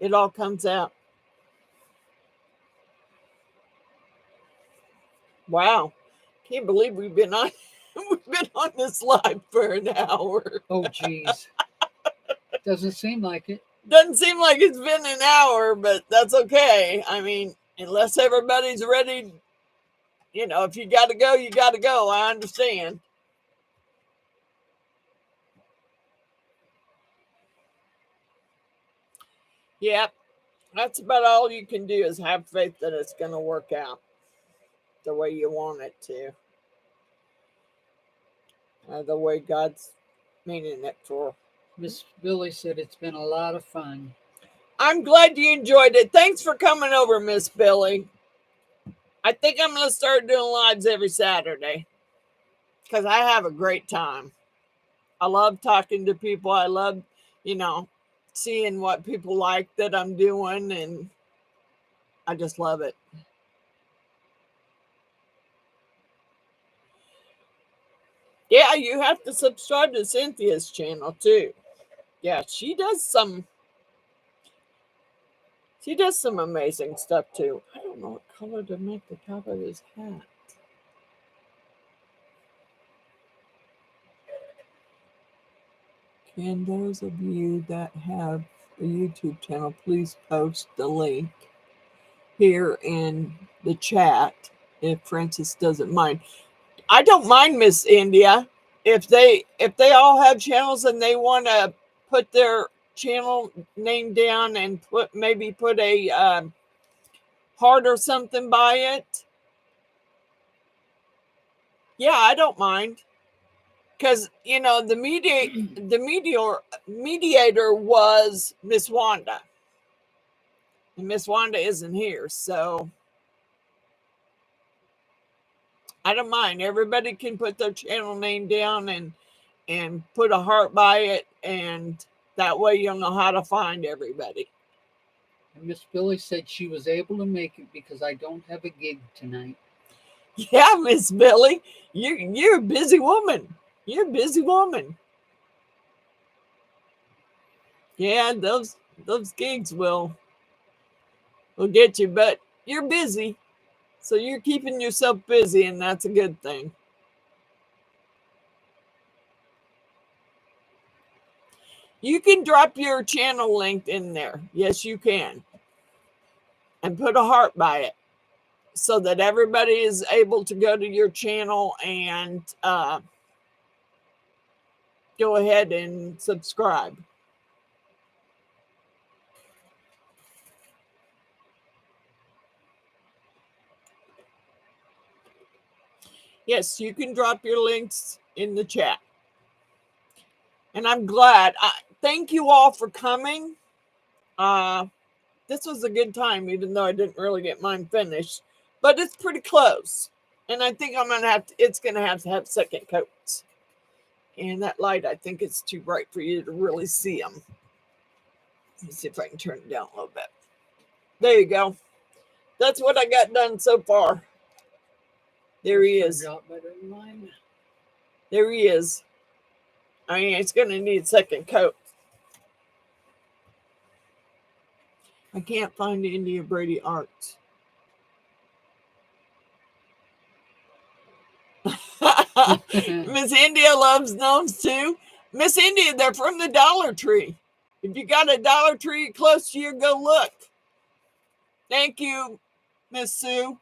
it all comes out. Wow, can't believe we've been on we've been on this live for an hour. Oh, geez. Doesn't seem like it. Doesn't seem like it's been an hour, but that's okay. I mean, unless everybody's ready, if you got to go, you got to go. I understand. Yep, that's about all you can do is have faith that it's going to work out the way you want it to, the way God's meaning it for. Miss Billy said it's been a lot of fun. I'm glad you enjoyed it. Thanks for coming over, Miss Billy. I think I'm going to start doing lives every Saturday because I have a great time. I love talking to people. I love, seeing what people like that I'm doing, and I just love it. Yeah, you have to subscribe to Cynthia's channel too. Yeah, she does some amazing stuff too. I don't know what color to make the top of his hat. Can those of you that have a YouTube channel please post the link here in the chat if Francis doesn't mind? I don't mind, Miss India. If they all have channels and they want to put their channel name down and put a heart or something by it, yeah, I don't mind. because you know the mediator was Miss Wanda, and Miss Wanda isn't here, so I don't mind. Everybody can put their channel name down and put a heart by it, and that way you'll know how to find everybody. And Miss Billy said she was able to make it because I don't have a gig tonight. Yeah, Miss Billy, you're a busy woman. You're a busy woman. Yeah, those gigs will get you, but you're busy. So you're keeping yourself busy, and that's a good thing. You can drop your channel link in there. Yes, you can. And put a heart by it so that everybody is able to go to your channel and go ahead and subscribe. Yes, you can drop your links in the chat. And I'm glad. Thank you all for coming. This was a good time, even though I didn't really get mine finished. But it's pretty close. And I think it's going to have second coats. And that light, I think it's too bright for you to really see them. Let me see if I can turn it down a little bit. There you go. That's what I got done so far. There he is. There he is. I mean, it's going to need second coat. I can't find India Brady art. Miss India loves gnomes too. Miss India, they're from the Dollar Tree. If you got a Dollar Tree close to you, go look. Thank you, Miss Sue.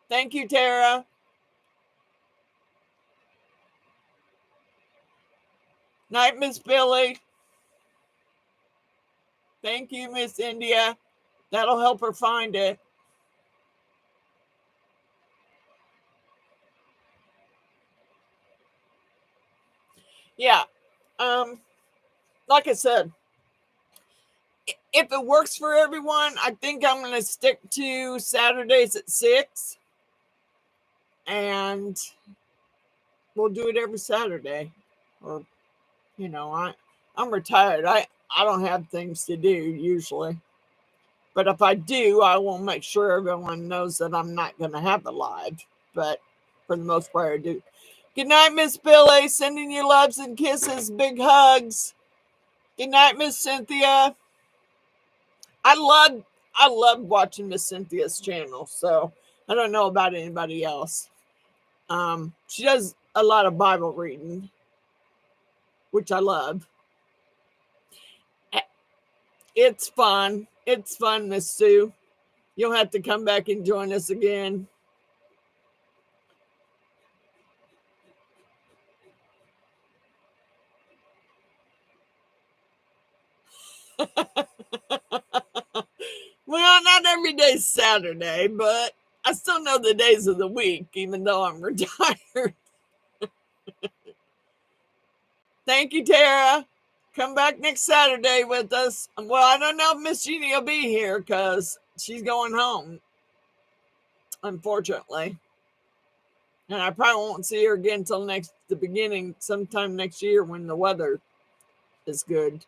Thank you, Tara. Night, Miss Billy. Thank you, Miss India. That'll help her find it. Yeah. Like I said, if it works for everyone, I think I'm going to stick to Saturdays at 6. And we'll do it every Saturday. Or, you know, I'm retired. I don't have things to do usually. But if I do, I will make sure everyone knows that I'm not going to have it live. But for the most part, I do. Good night, Miss Billy. Sending you loves and kisses. Big hugs. Good night, Miss Cynthia. I love watching Miss Cynthia's channel. So I don't know about anybody else. She does a lot of Bible reading, which I love. It's fun. It's fun, Miss Sue. You'll have to come back and join us again. Well, not every day's Saturday, but I still know the days of the week, even though I'm retired. Thank you, Tara. Come back next Saturday with us. Well, I don't know if Miss Jeannie will be here because she's going home, unfortunately. And I probably won't see her again until the beginning, sometime next year when the weather is good.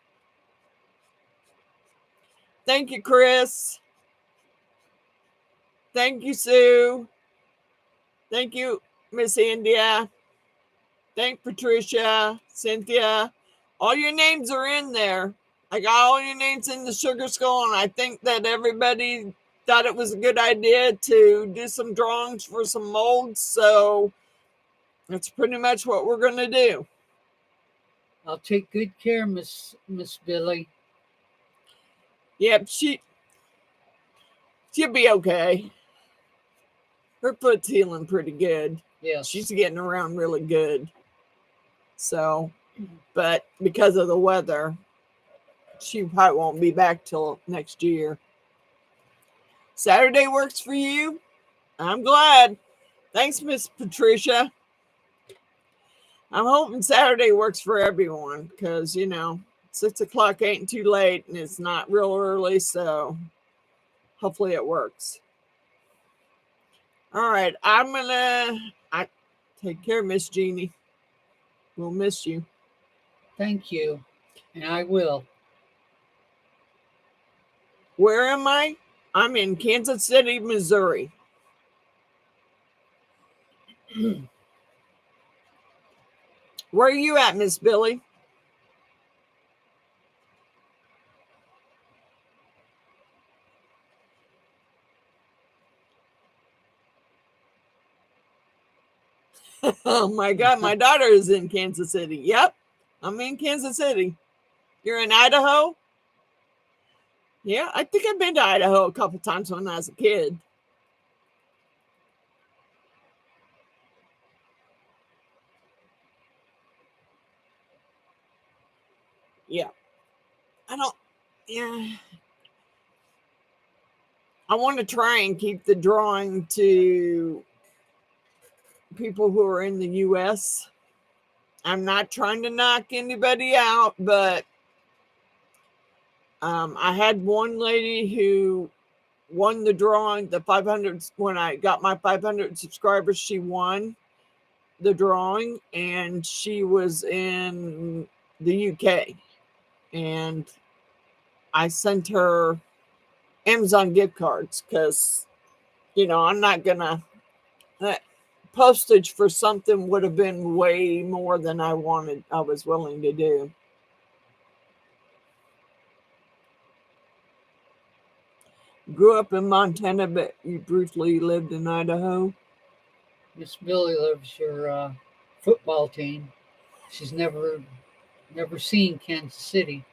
Thank you, Chris. Thank you, Sue. Thank you, Miss India. Thank Patricia, Cynthia. All your names are in there. I got all your names in the sugar skull, and I think that everybody thought it was a good idea to do some drawings for some molds. So that's pretty much what we're going to do. I'll take good care, Miss Billy. Yep, she'll be okay. Her foot's healing pretty good. Yes. She's getting around really good. So, but because of the weather, she probably won't be back till next year. Saturday works for you? I'm glad. Thanks, Miss Patricia. I'm hoping Saturday works for everyone because, 6 o'clock ain't too late and it's not real early. So hopefully it works. All right. I take care, Miss Jeannie. We'll miss you. Thank you, and I will. Where am I? I'm in Kansas City, Missouri. Where are you at, Miss Billy? Oh my God, my daughter is in Kansas City. Yep, I'm in Kansas City. You're in Idaho? Yeah, I think I've been to Idaho a couple times when I was a kid. Yeah, I don't, yeah. I want to try and keep the drawing to people who are in the US. I'm not trying to knock anybody out, but I had one lady who won the drawing, the 500, when I got my 500 subscribers, she won the drawing and she was in the UK. And I sent her Amazon gift cards because, I'm not going to, postage for something would have been way more than I was willing to do. Grew up in Montana, but you briefly lived in Idaho. Miss Billy loves your football team. She's never seen Kansas City.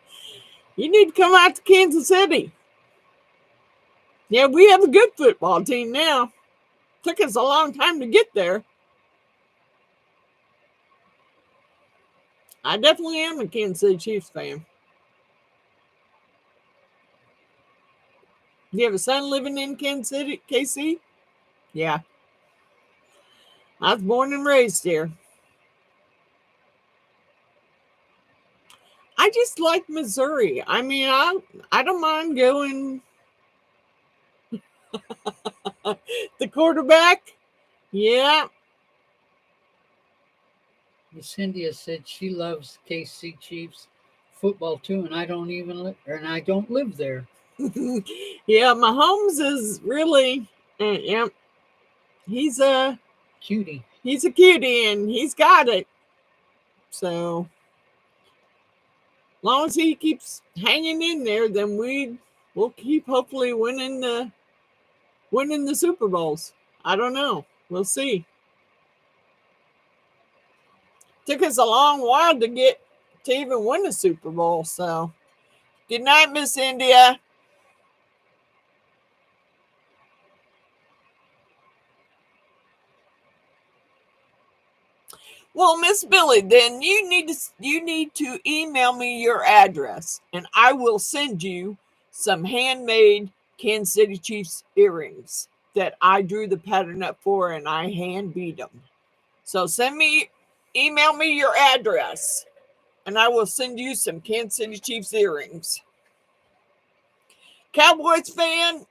You need to come out to Kansas City. Yeah, we have a good football team now. Took us a long time to get there. I definitely am a Kansas City Chiefs fan. Do you have a son living in Kansas City, KC? Yeah. I was born and raised here. I just like Missouri. I mean, I don't mind going. The quarterback? Yeah. Miss India said she loves KC Chiefs football too, and I don't live there. Yeah, Mahomes is really, yeah, he's a Cutie. He's a cutie and he's got it. So, as long as he keeps hanging in there, then we'll keep hopefully winning the Super Bowls. I don't know. We'll see. Took us a long while to get to even win the Super Bowl. So, good night, Miss India. Well, Miss Billy, then you need to email me your address, and I will send you some handmade Kansas City Chiefs earrings that I drew the pattern up for, and I hand beat them. So email me your address, and I will send you some Kansas City Chiefs earrings. Cowboys fan?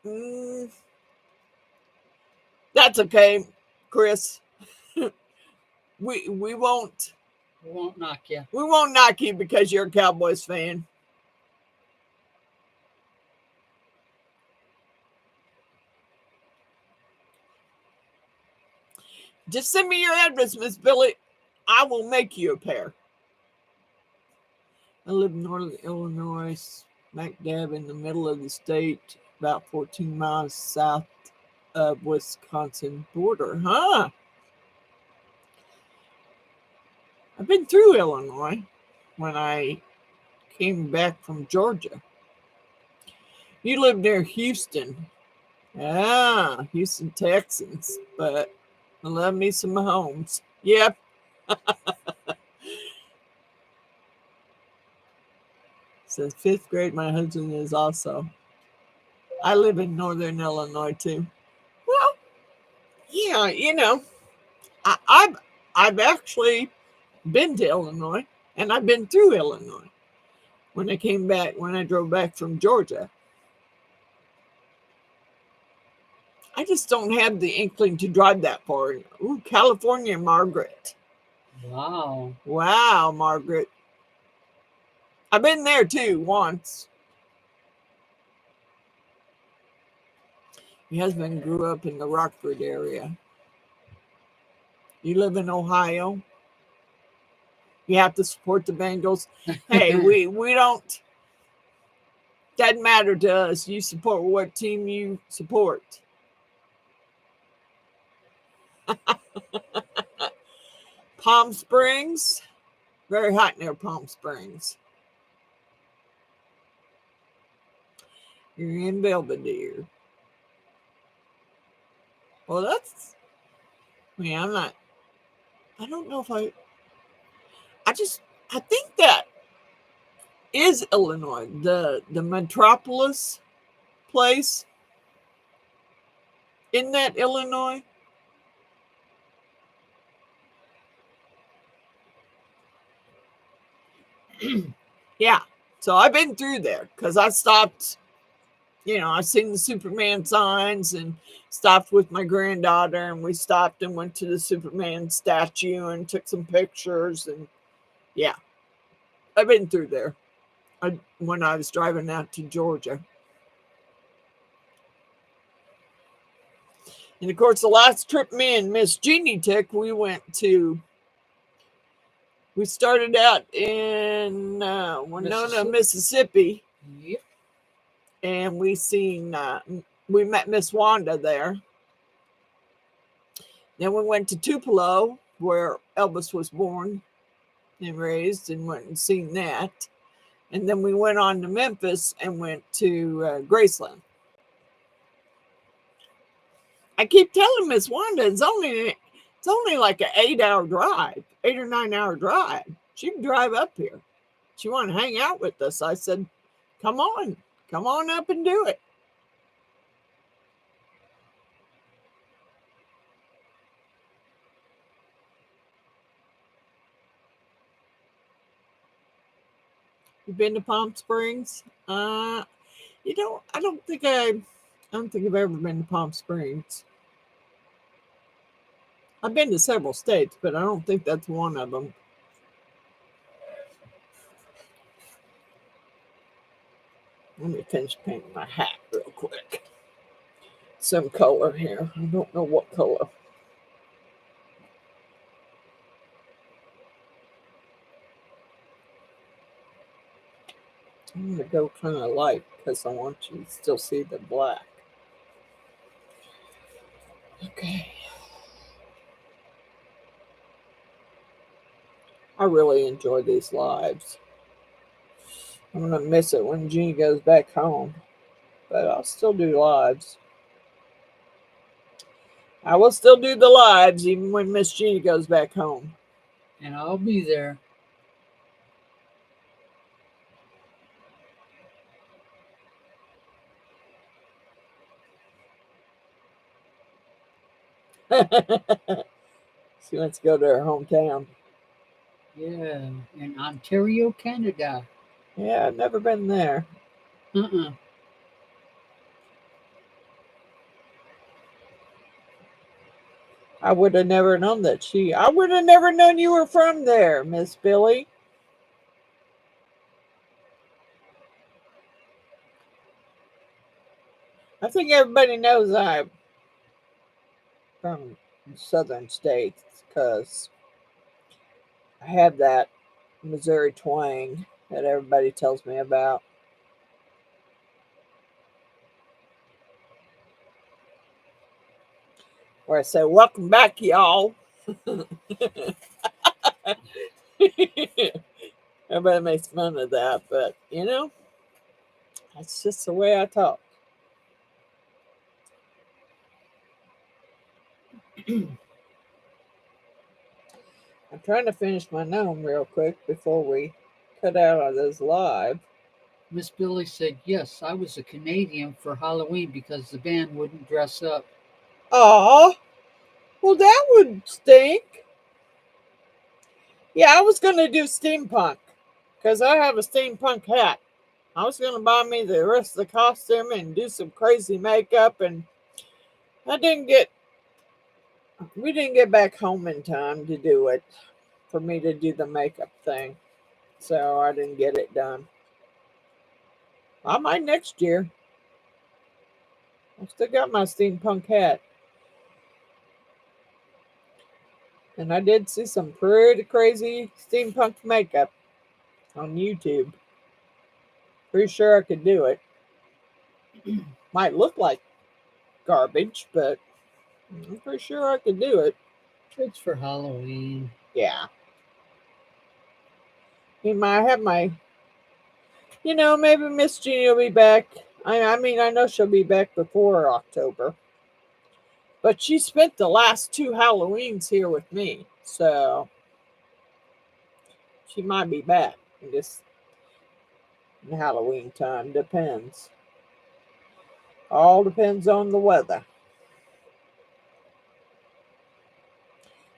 That's okay, Chris. We won't. We won't knock you. We won't knock you because you're a Cowboys fan. Just send me your address, Miss Billy. I will make you a pair. I live in northern Illinois, smack dab in the middle of the state, about 14 miles south of Wisconsin border. Huh? I've been through Illinois when I came back from Georgia. You live near Houston. Ah, Houston Texans. But I love me some Mahomes. Yep. Since fifth grade, my husband is also. I live in northern Illinois too. Well, yeah, I've actually been to Illinois, and I've been through Illinois when I drove back from Georgia. I just don't have the inkling to drive that far. Ooh, California, Margaret. Wow. Wow, Margaret. I've been there too once. My husband grew up in the Rockford area. You live in Ohio. You have to support the Bengals. Hey, we don't. Doesn't matter to us. You support what team you support. Palm Springs, very hot near Palm Springs. You're in Belvedere. Well, that's. I'm not. I don't know if I think that is Illinois, the metropolis place. Isn't that Illinois? Yeah. So I've been through there because I stopped, I've seen the Superman signs and stopped with my granddaughter, and we stopped and went to the Superman statue and took some pictures. And yeah, I've been through there when I was driving out to Georgia. And of course, the last trip me and Miss Jeannie took, we started out in Winona, Mississippi. Yep. And we met Miss Wanda there. Then we went to Tupelo, where Elvis was born and raised, and went and seen that. And then we went on to Memphis and went to Graceland. I keep telling Miss Wanda it's only like an 8-hour drive, 8 or 9 hour drive. She can drive up here. She wanted to hang out with us. I said, come on up and do it. You've been to Palm Springs? I don't think I've ever been to Palm Springs. I've been to several states, but I don't think that's one of them. Let me finish painting my hat real quick. Some color here. I don't know what color. I'm going to go kind of light because I want you to still see the black. Okay. I really enjoy these lives. I'm going to miss it when Jeannie goes back home, but I'll still do lives. I will still do the lives even when Miss Jeannie goes back home. And I'll be there. She wants to go to her hometown. Yeah, in Ontario, Canada. Yeah, I've never been there. I would have never known that I would have never known you were from there, Miss Billy. I think everybody knows I'm from southern states because I have that Missouri twang that everybody tells me about. Where I say, welcome back, y'all. Everybody makes fun of that, but that's just the way I talk. I'm trying to finish my gnome real quick before we cut out of this live. Miss Billy said, yes, I was a Canadian for Halloween because the band wouldn't dress up. Aw, well, that would stink. Yeah, I was going to do steampunk because I have a steampunk hat. I was going to buy me the rest of the costume and do some crazy makeup, and I didn't get, we didn't get back home in time to do it, for me to do the makeup thing. So I didn't get it done. I might next year. I still got my steampunk hat. And I did see some pretty crazy steampunk makeup on YouTube. Pretty sure I could do it. Might look like garbage, but I'm pretty sure I could do it. It's for Halloween. Yeah. I have my, maybe Miss Jeannie will be back. I mean, I know she'll be back before October. But she spent the last 2 Halloweens here with me. So she might be back this Halloween time. Depends. All depends on the weather.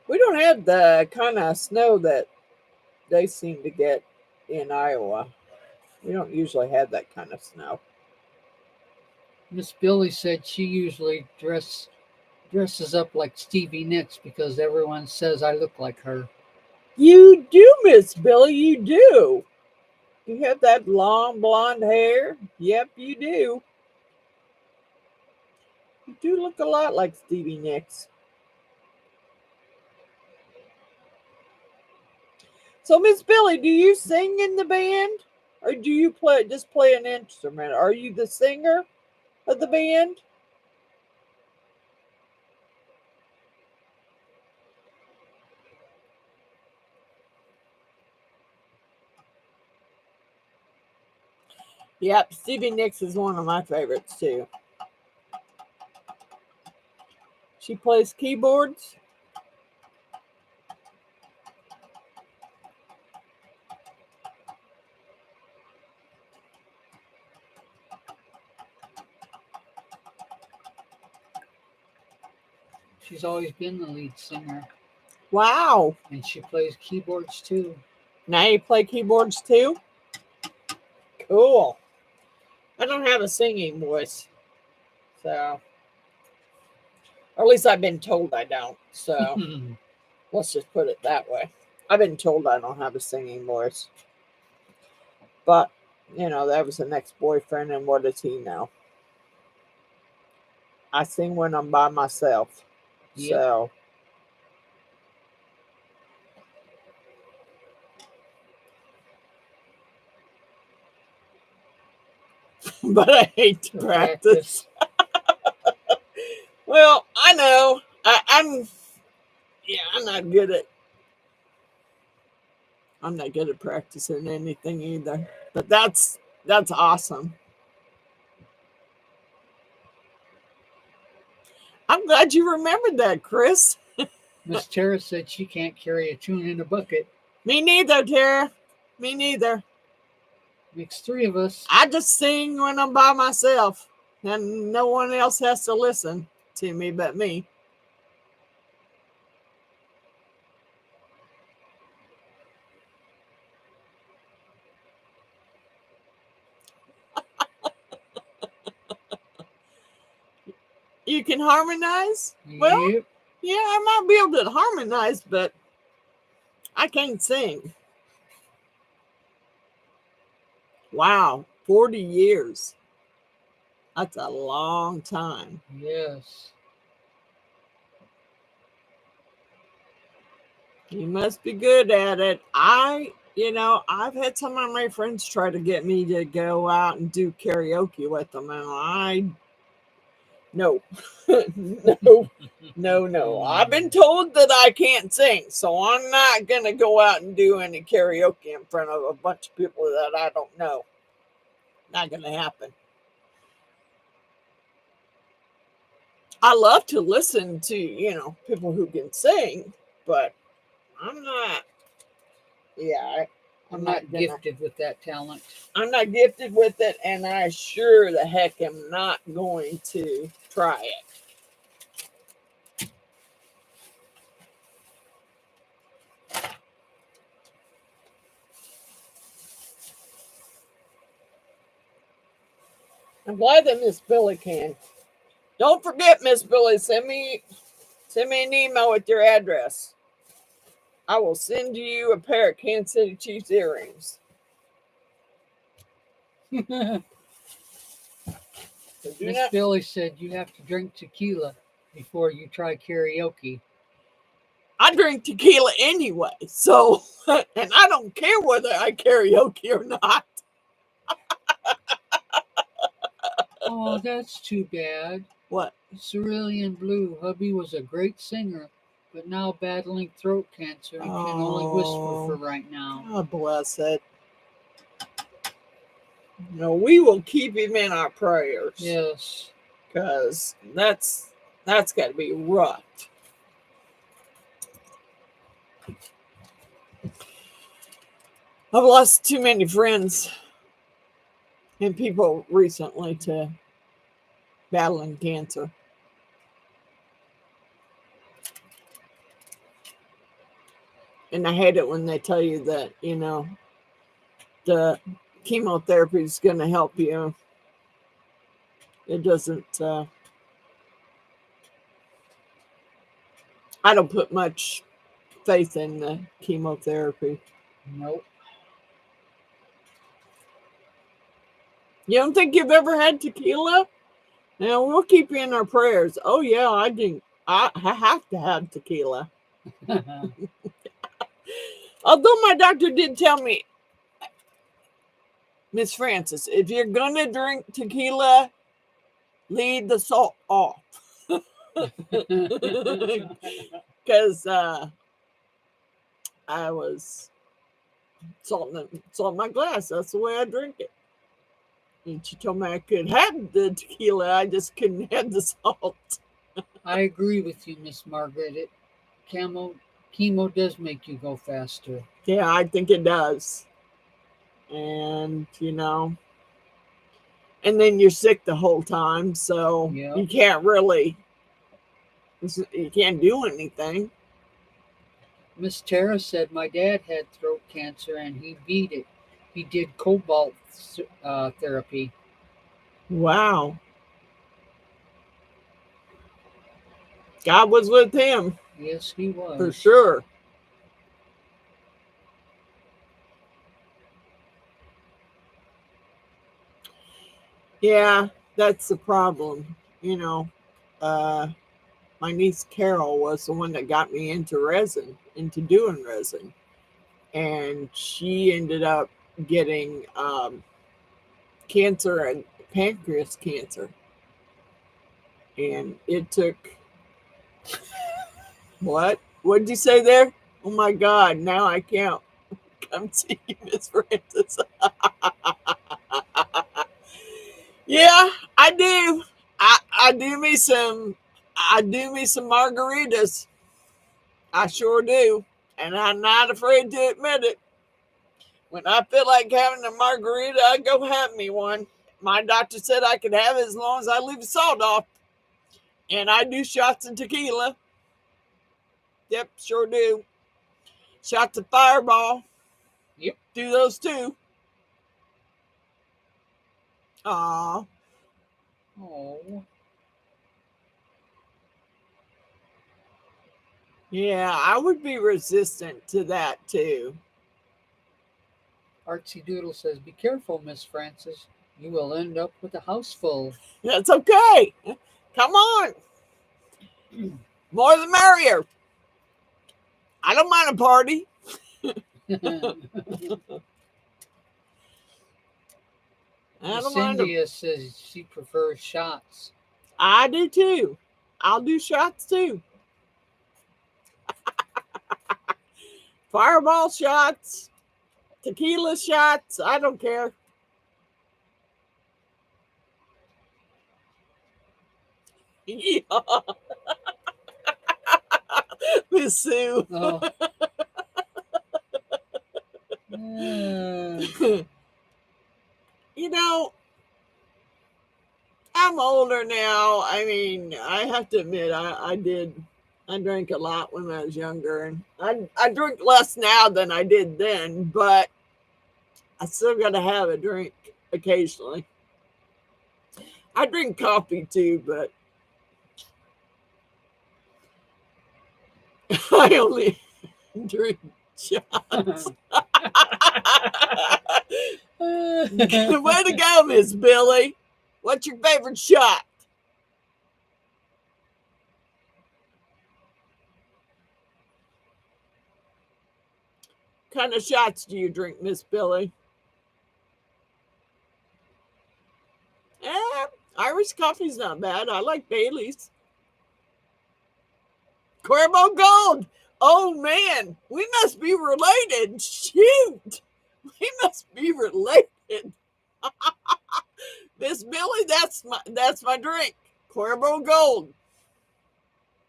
We don't have the kind of snow that they seem to get in Iowa. We don't usually have that kind of snow. Miss Billy said she usually dresses up like Stevie Nicks because everyone says I look like her. You do, Miss Billy, you do. You have that long blonde hair. Yep, you do. You do look a lot like Stevie Nicks. So, Miss Billy, do you sing in the band? Or do you play an instrument? Are you the singer of the band? Yep, Stevie Nicks is one of my favorites too. She plays keyboards. She's always been the lead singer. Wow. And she plays keyboards too. Now you play keyboards too? Cool. I don't have a singing voice. So, or at least I've been told I don't. So, let's just put it that way. I've been told I don't have a singing voice. But, that was an ex-boyfriend, and what does he know? I sing when I'm by myself. Yep. So, but I hate to practice. Well, I know. I'm not good at practicing anything either. But that's awesome. I'm glad you remembered that, Chris. Miss Tara said she can't carry a tune in a bucket. Me neither, Tara. Me neither. Makes 3 of us. I just sing when I'm by myself, and no one else has to listen to me but me. You can harmonize? Yep. Well, yeah, I might be able to harmonize, but I can't sing. Wow, 40 years. That's a long time. Yes. You must be good at it. I've had some of my friends try to get me to go out and do karaoke with them, and no, no. I've been told that I can't sing, so I'm not going to go out and do any karaoke in front of a bunch of people that I don't know. Not going to happen. I love to listen to, people who can sing, but I'm not, I'm not gifted with that talent. I'm not gifted with it, and I sure the heck am not going to try it. I'm glad that Miss Billy can. Don't forget, Miss Billy, send me an email with your address. I will send you a pair of Kansas City Chiefs earrings. Miss Billy said you have to drink tequila before you try karaoke. I drink tequila anyway, so, and I don't care whether I karaoke or not. Oh, that's too bad. What? Cerulean Blue, hubby was a great singer, but now battling throat cancer and can only whisper for right now. God bless it. No, we will keep him in our prayers. Yes. Because that's got to be rough. I've lost too many friends and people recently to battling cancer. And I hate it when they tell you that, the chemotherapy is going to help you. It doesn't. I don't put much faith in the chemotherapy. Nope. You don't think you've ever had tequila? Now we'll keep you in our prayers. Oh yeah, I do. I have to have tequila. Although my doctor did tell me, Miss Francis, if you're gonna drink tequila, leave the salt off. Because I was salting my glass. That's the way I drink it. And she told me I could have the tequila, I just couldn't have the salt. I agree with you, Miss Margaret. Chemo does make you go faster. Yeah, I think it does. And, and then you're sick the whole time, so you can't do anything. Miss Tara said my dad had throat cancer and he beat it. He did cobalt therapy. Wow. God was with him. Yes, he was. For sure. Yeah, that's the problem. My niece Carol was the one that got me into doing resin. And she ended up getting cancer and pancreas cancer. And it took, what? What did you say there? Oh my God, now I can't come see you, Miss Francis. Yeah, I do. I do me some margaritas. I sure do. And I'm not afraid to admit it. When I feel like having a margarita, I go have me one. My doctor said I could have it as long as I leave the salt off. And I do shots of tequila. Yep, sure do. Shots of Fireball. Yep. Do those too. Aw. Oh. Yeah, I would be resistant to that too. Artsy Doodle says, be careful, Miss Francis. You will end up with a house full. That's okay. Come on. More the merrier. I don't mind a party. Cynthia says she prefers shots. I do too. I'll do shots too. Fireball shots, tequila shots. I don't care. Yeah. Miss Sue. Oh. I'm older now. I mean, I have to admit, I drank a lot when I was younger, and I drink less now than I did then, but I still got to have a drink occasionally. I drink coffee too, but I only drink shots. Way to go, Miss Billy. What's your favorite shot? What kind of shots do you drink, Miss Billy? Irish coffee's not bad. I like Bailey's. Cuervo Gold. Oh man, we must be related. Shoot, we must be related. Miss Billy, that's my drink. Cuervo Gold.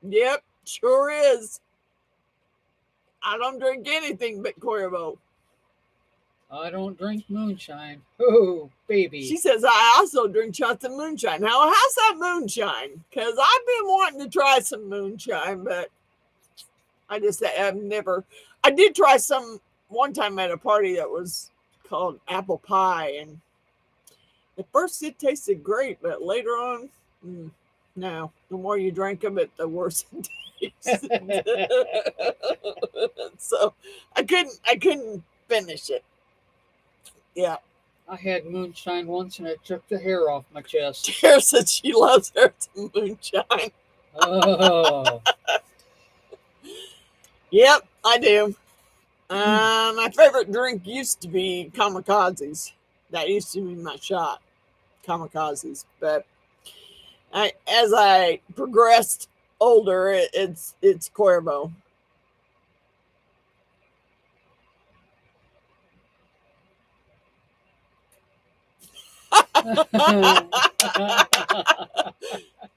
Yep, sure is. I don't drink anything but Cuervo. I don't drink moonshine. Oh, baby. She says I also drink shots of moonshine. Now, how's that moonshine? Because I've been wanting to try some moonshine, but I've never. I did try some one time at a party that was called apple pie, and at first it tasted great, but later on, no. The more you drank of it, the worse it tasted. So I couldn't finish it. Yeah. I had moonshine once and it took the hair off my chest. Tara said she loves her some moonshine. Oh. Yep, I do. My favorite drink used to be kamikazes. That used to be my shot, kamikazes. But as I progressed older, it's Cuervo.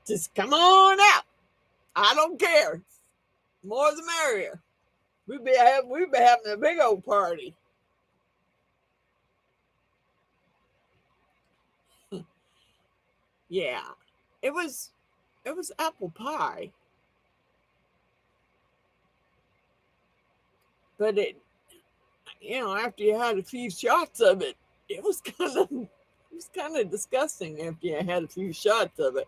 Just come on out. I don't care. More the merrier. We'd be having a big old party. Yeah. It was apple pie. But after you had a few shots of it, it was kind of disgusting after you had a few shots of it.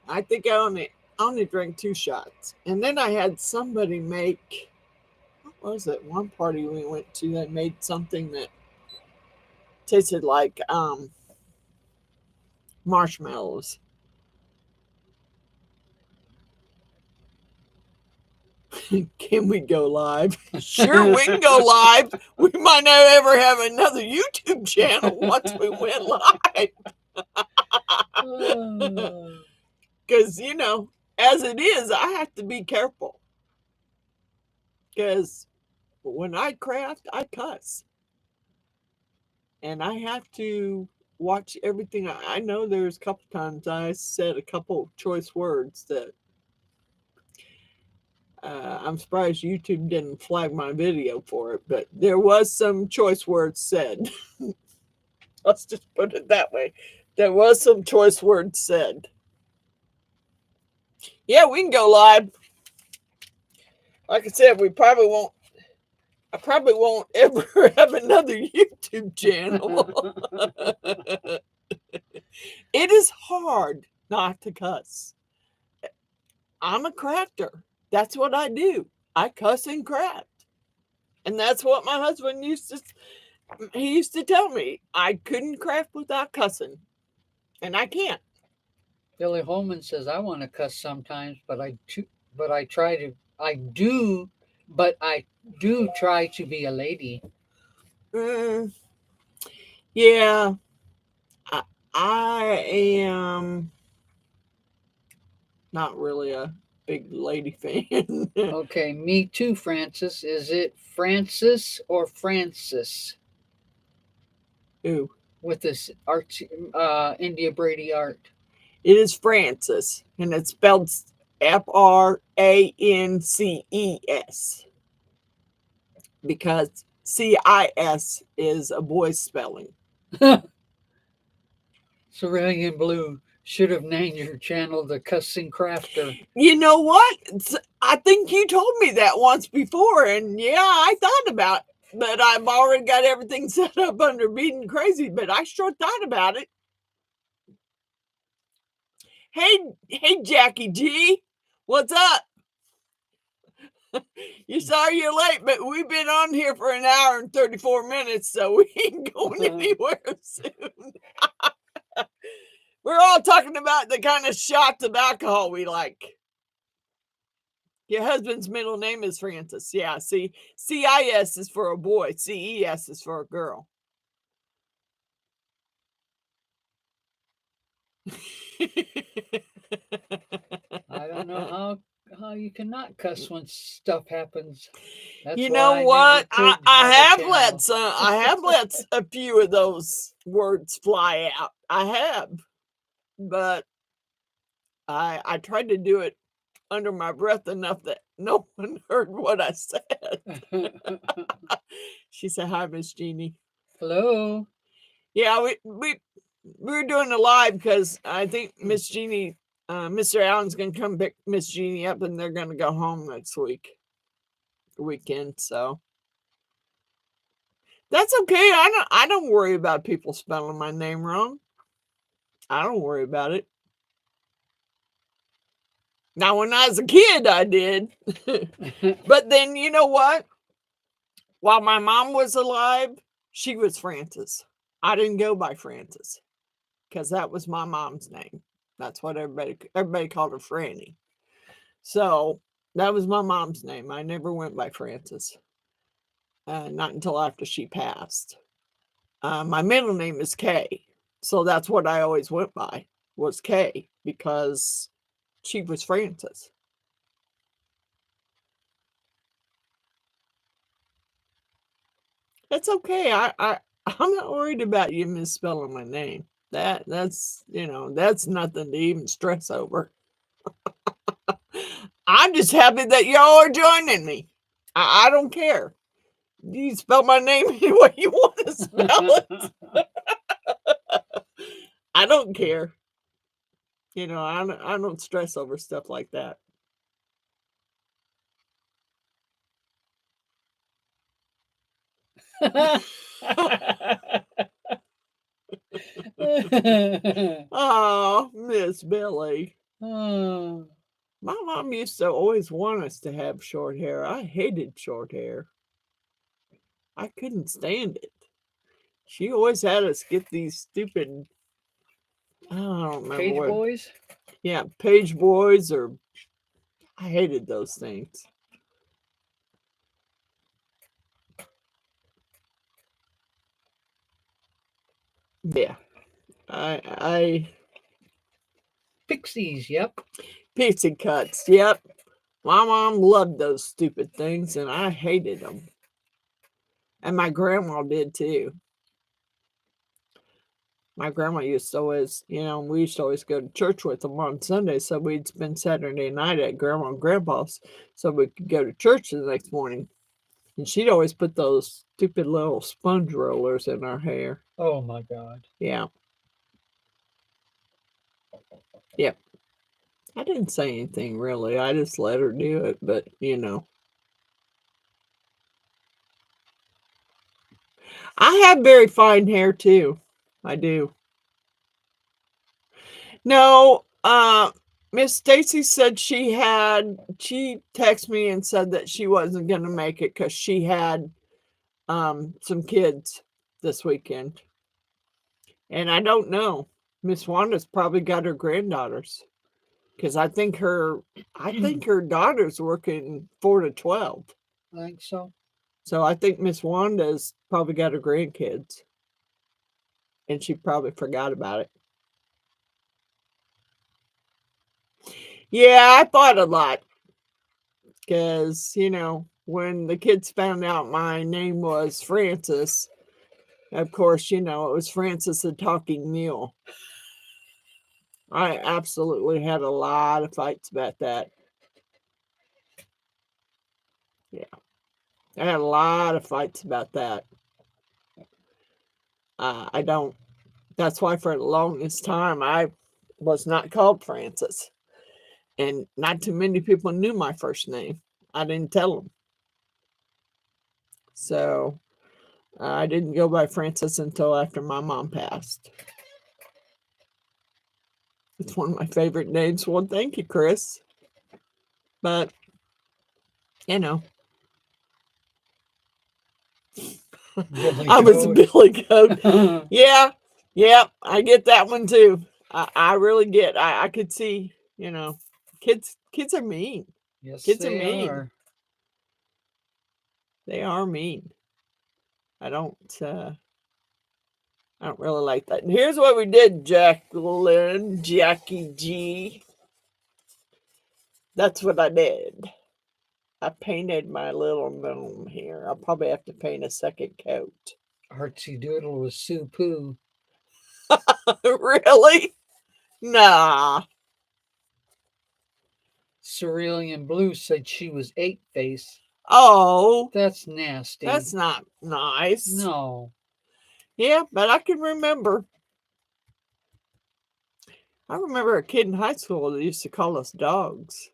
I think I only drank 2 shots. And then I had somebody make, what was it? One party we went to that made something that tasted like marshmallows. Can we go live? Sure, we can go live. We might not ever have another YouTube channel once we went live. Because, as it is, I have to be careful. Because when I craft, I cuss. And I have to watch everything. I know there's a couple times I said a couple choice words that I'm surprised YouTube didn't flag my video for it, but there was some choice words said. Let's just put it that way. There was some choice words said. Yeah, we can go live. Like I said, I probably won't ever have another YouTube channel. It is hard not to cuss. I'm a crafter. That's what I do. I cuss and craft. And that's what my husband used to tell me. I couldn't craft without cussing. And I can't. Billy Holman says, I want to cuss sometimes, but I do try to be a lady. Yeah. I am not really a big lady fan. Okay, me too, Francis. Is it Francis or Francis? Who? With this art, India Brady art. It is Francis, and it's spelled Frances, because CIS is a boy's spelling. Cerulean Blue should have named your channel the Cussing Crafter. You know what? I think you told me that once before, and yeah, I thought about but I've already got everything set up under Being Crazy, but I sure thought about it. Hey, Jackie G, what's up? You sorry you're late, but we've been on here for an hour and 34 minutes, so we ain't going anywhere soon. We're all talking about the kind of shots of alcohol we like. Your husband's middle name is Francis. Yeah, see, CIS is for a boy, CES is for a girl. I don't know how you cannot cuss when stuff happens. That's you know what? I have let a few of those words fly out. I have, but I tried to do it under my breath enough that no one heard what I said. She said, "Hi, Miss Jeannie." Hello. Yeah, we were doing a live because I think Miss Jeannie, Mr. Allen's gonna come pick Miss Jeannie up, and they're gonna go home next weekend. So that's okay. I don't worry about people spelling my name wrong. I don't worry about it. Now, when I was a kid, I did. But then, you know what? While my mom was alive, she was Frances. I didn't go by Frances because that was my mom's name. That's what everybody called her, Franny. So that was my mom's name. I never went by Frances. Not until after she passed. My middle name is Kay. So that's what I always went by, was Kay, because she was Frances. That's okay. I'm not worried about you misspelling my name. That's that's nothing to even stress over. I'm just happy that y'all are joining me. I don't care. You spell my name any way you want to spell it. I don't care. I don't stress over stuff like that. Oh, Miss Billy. Oh. My mom used to always want us to have short hair. I hated short hair. I couldn't stand it. She always had us get these stupid, I don't remember Page boys? Yeah, page boys, or I hated those things. Yeah. I Pixies, yep. Pixie cuts, yep. My mom loved those stupid things, and I hated them. And my grandma did too. My grandma used to always, we used to always go to church with them on Sunday, so we'd spend Saturday night at Grandma and Grandpa's so we could go to church the next morning. And she'd always put those stupid little sponge rollers in our hair. Oh my God. Yeah. Yep. I didn't say anything really. I just let her do it, but I have very fine hair too. I do. No, Miss Stacy said she texted me and said that she wasn't gonna make it because she had some kids this weekend. And I don't know. Miss Wanda's probably got her granddaughters. Because I think her daughter's working 4 to 12. I think so. So I think Miss Wanda's probably got her grandkids. And she probably forgot about it. Yeah, I thought a lot. Because, when the kids found out my name was Francis, of course, it was Francis the Talking Mule. I absolutely had a lot of fights about that. Yeah. I had a lot of fights about that. That's why for the longest time I was not called Francis. And not too many people knew my first name. I didn't tell them. So I didn't go by Francis until after my mom passed. It's one of my favorite names. Well, thank you, Chris. But, you know, Billy I was a Goat. Billy Goat. Yeah, I get that one too. I really get. I could see, you know, kids are mean. Yes, Kids are they mean. are. They are mean. I don't really like that. And here's what we did, Jackie G. That's what I did. I painted my little gnome here. I'll probably have to paint a second coat. Artsy Doodle was Sue Poo. Really? Nah. Cerulean Blue said she was Eight Face. Oh, That's nasty. that's not nice. No. Yeah, but I can remember. I remember a kid in high school that used to call us dogs.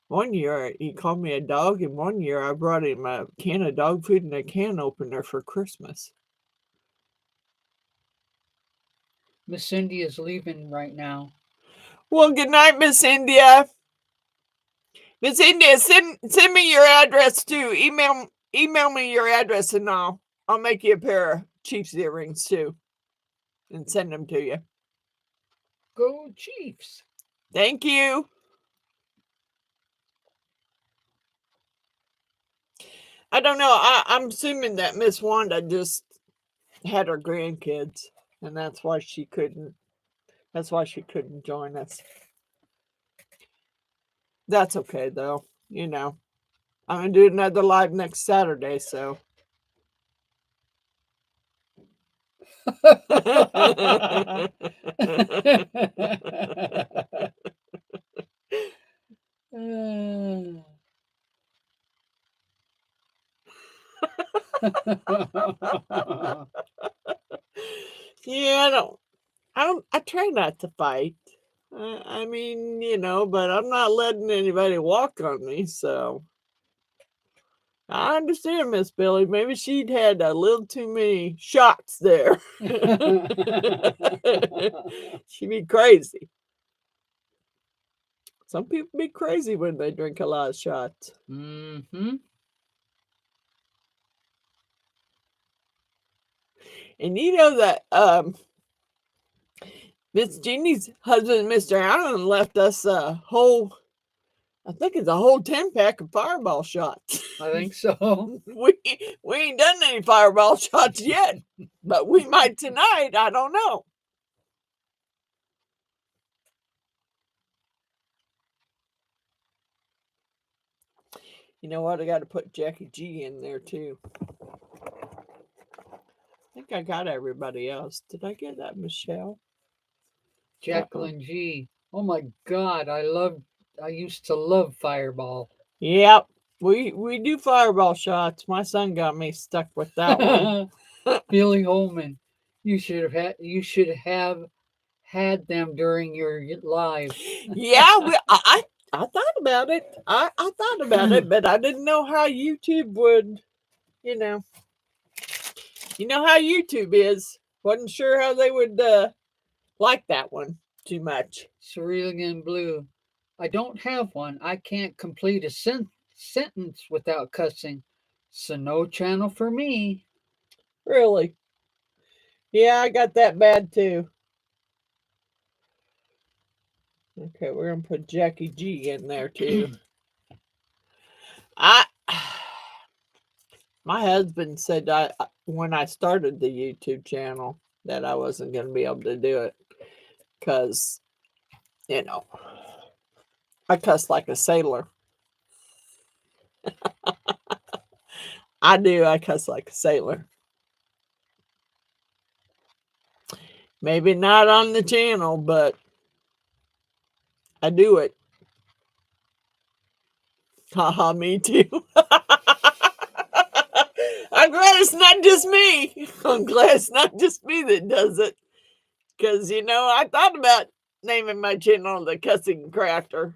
One year he called me a dog, and one year I brought him a can of dog food and a can opener for Christmas. Miss India's leaving right now. Well, good night, Miss India. Miss India, send me your address too. Email me your address, and I'll make you a pair of Chiefs earrings too, and send them to you. Go Chiefs. Thank you. I don't know. I'm assuming that Miss Wanda just had her grandkids, and that's why she couldn't. That's why she couldn't join us. That's okay though. You know, I'm gonna do another live next Saturday, so. Yeah, I try not to fight. I mean, you know, but I'm not letting anybody walk on me, so. I understand, Miss Billy. Maybe she'd had a little too many shots there. She'd be crazy. Some people be crazy when they drink a lot of shots. Mm-hmm. And you know that Miss Jeannie's husband, Mr. Allen, left us a whole, I think it's a whole 10-pack of fireball shots. I think so. We ain't done any fireball shots yet, but we might tonight. I don't know. You know what? I got to put Jackie G in there too. I think I got everybody else. Did I get that, Michelle? Jacqueline G. Oh my God, I used to love Fireball. Yep. We do fireball shots. My son got me stuck with that one. Billy Holman, you should have had them during your live. Yeah, I thought about it. I thought about it, but I didn't know how YouTube would, you know. You know how YouTube is. Wasn't sure how they would like that one too much. Cerulean Blue. I don't have one. I can't complete a sentence without cussing. So no channel for me. Really? Yeah, I got that bad too. Okay, we're gonna put Jackie G in there too. I My husband said when I started the YouTube channel that I wasn't gonna be able to do it because, you know, I cuss like a sailor. I do. I cuss like a sailor. Maybe not on the channel, but I do it. Haha, me too. I'm glad it's not just me. I'm glad it's not just me that does it. Because, you know, I thought about naming my channel The Cussing Crafter.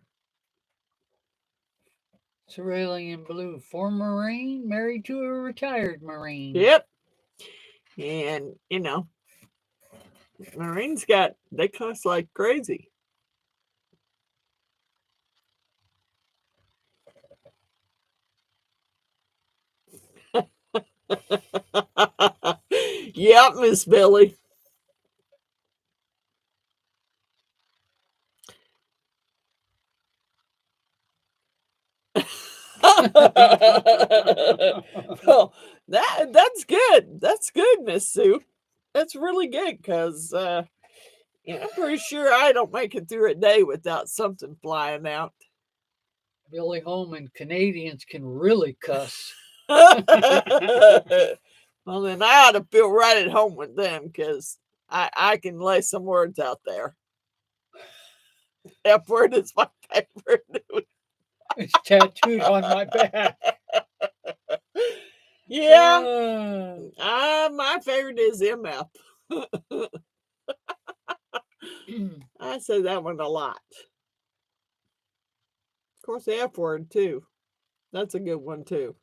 Cerulean Blue, former Marine, married to a retired Marine. Yep. And, you know, Marines they cost like crazy. Yep, Miss Billy. Well, that's good. That's good, Miss Sue. That's really good because I'm pretty sure I don't make it through a day without something flying out. Billy Holman, Canadians can really cuss. Well, then I ought to feel right at home with them because I can lay some words out there. F word is my favorite. It's tattooed on my back. Yeah. My favorite is MF. I say that one a lot. Of course, the F word, too. That's a good one, too.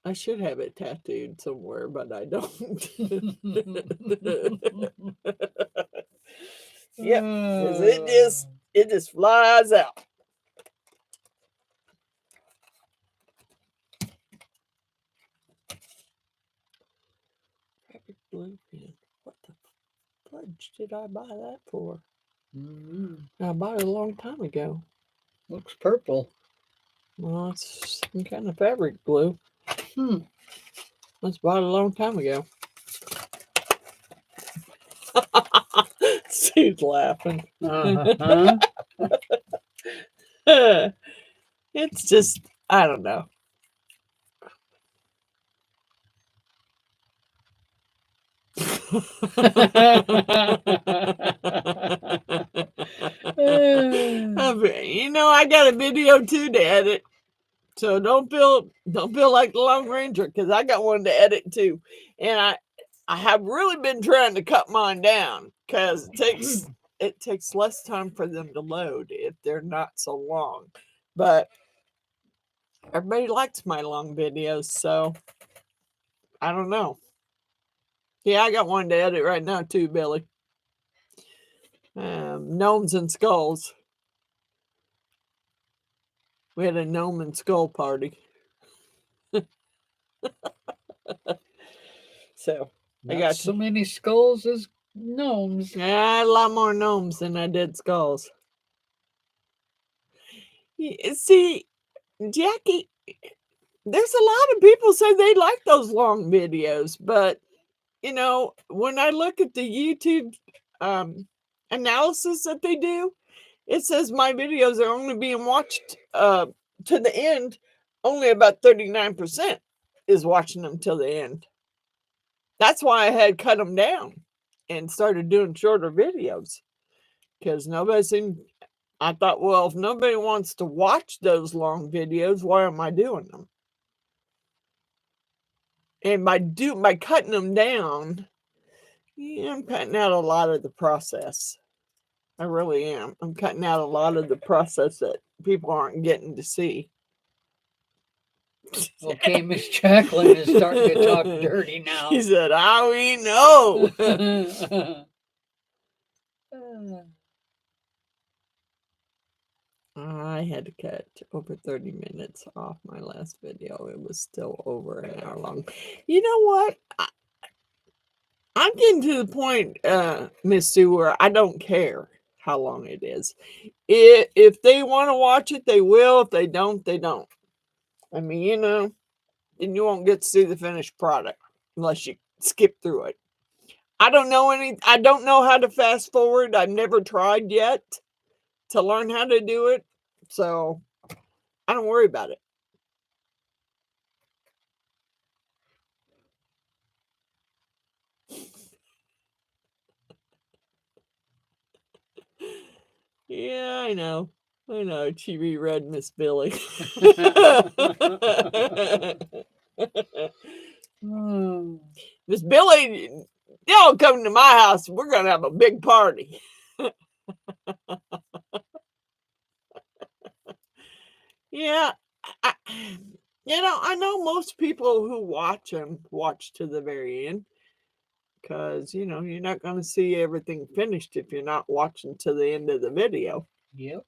I should have it tattooed somewhere, but I don't. Yep, because it just flies out. Perfect blue pen. What the fudge did I buy that for? I bought it a long time ago. Looks purple. Well, it's some kind of fabric glue. Let's bought it a long time ago. Sue's laughing. It's just, I don't know. I got a video too to edit. So don't feel like the Lone Ranger because I got one to edit too. And I have really been trying to cut mine down because it takes less time for them to load if they're not so long. But everybody likes my long videos, so I don't know. Yeah, I got one to edit right now too, Billy. Gnomes and skulls. We had a gnome and skull party. So I got so many skulls as gnomes. Yeah, I had a lot more gnomes than I did skulls. See, Jackie, there's a lot of people say they like those long videos, but when I look at the YouTube analysis that they do, it says my videos are only being watched to the end. Only about 39% is watching them till the end. That's why I had cut them down and started doing shorter videos because nobody seemed. I thought, well, if nobody wants to watch those long videos, why am I doing them? And by cutting them down, I'm cutting out a lot of the process. I really am. I'm cutting out a lot of the process that people aren't getting to see. Okay, Miss Jacqueline is starting to talk dirty now. She said, "How we know?" I had to cut over 30 minutes off my last video. It was still over an hour long. You know what? I'm getting to the point, Miss Sue, where I don't care how long it is. If they want to watch it, they will. If they don't, they don't. I mean, then you won't get to see the finished product unless you skip through it. I don't know how to fast forward. I've never tried yet to learn how to do it. So I don't worry about it. Yeah, I know. She reread Miss Billy. Miss Billy, y'all come to my house. We're going to have a big party. Yeah. I know most people who watch them watch to the very end because, you're not going to see everything finished if you're not watching to the end of the video. Yep.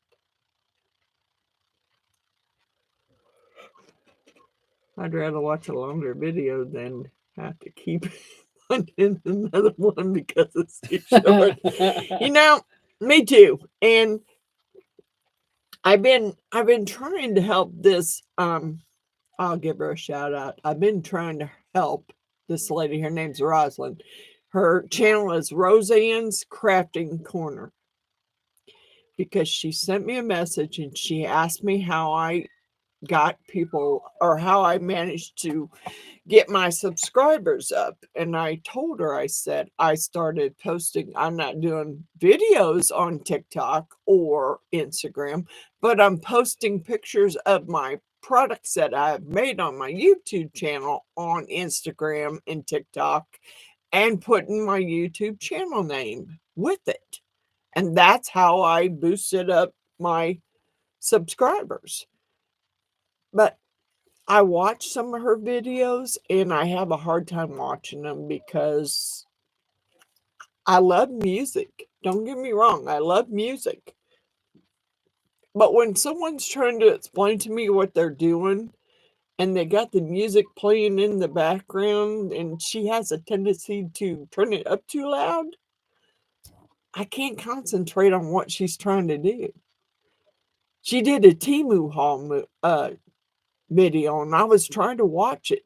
I'd rather watch a longer video than have to keep in another one because it's too short. Me too. And I've been trying to help this I'll give her a shout out. I've been trying to help this lady. Her name's Rosalind. Her channel is Roseanne's Crafting Corner because she sent me a message and she asked me how I got people or how I managed to get my subscribers up. And I told her, I said, I started posting. I'm not doing videos on TikTok or Instagram, but I'm posting pictures of my products that I've made on my YouTube channel on Instagram and TikTok and putting my YouTube channel name with it. And that's how I boosted up my subscribers. But I watch some of her videos and I have a hard time watching them because I love music. Don't get me wrong, I love music. But when someone's trying to explain to me what they're doing and they got the music playing in the background and she has a tendency to turn it up too loud, I can't concentrate on what she's trying to do. She did a Temu haul video and I was trying to watch it.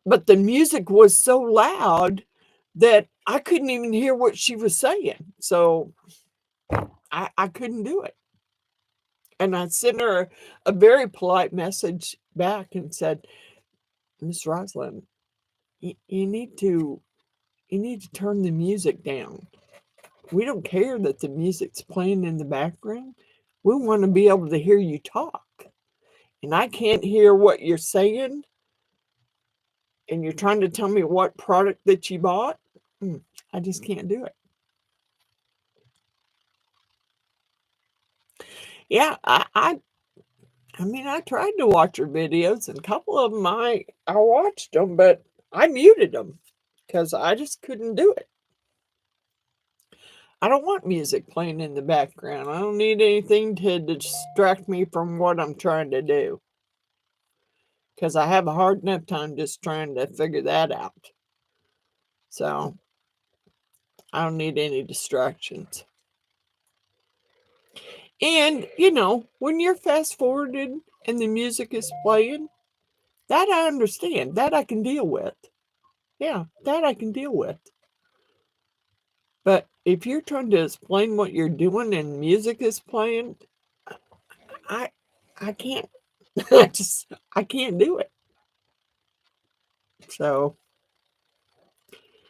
But the music was so loud that I couldn't even hear what she was saying. So I couldn't do it. And I sent her a very polite message back and said, Miss Rosalind, you need to turn the music down. We don't care that the music's playing in the background. We want to be able to hear you talk. And I can't hear what you're saying. And you're trying to tell me what product that you bought. I just can't do it. Yeah, I tried to watch her videos, and a couple of them I watched them, but I muted them because I just couldn't do it. I don't want music playing in the background. I don't need anything to distract me from what I'm trying to do because I have a hard enough time just trying to figure that out. So I don't need any distractions. And, when you're fast forwarded and the music is playing, that I understand. That I can deal with. Yeah, that I can deal with. But if you're trying to explain what you're doing and music is playing, I I can't. I can't do it. So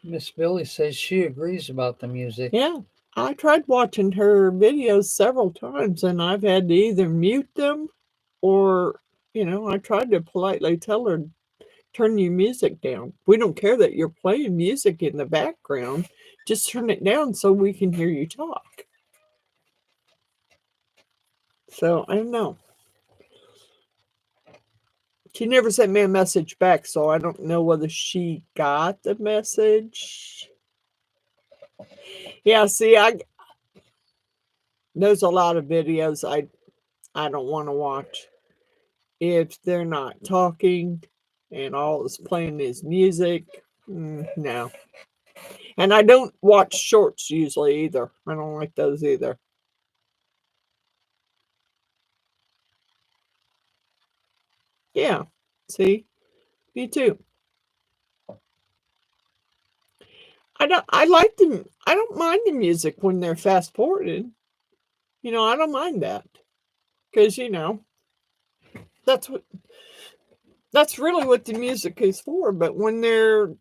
Miss Billy says she agrees about the music. yeah, I tried watching her videos several times and I've had to either mute them or, I tried to politely tell her, turn your music down. We don't care that you're playing music in the background. Just turn it down so we can hear you talk. So I don't know. She never sent me a message back, so I don't know whether she got the message. Yeah, see, there's a lot of videos I don't want to watch if they're not talking and all is playing is music. No. And I don't watch shorts usually either. I don't like those either. Yeah. See? Me too. I like them. I don't mind the music when they're fast forwarded. I don't mind that. Because, that's what that's really what the music is for. But when they're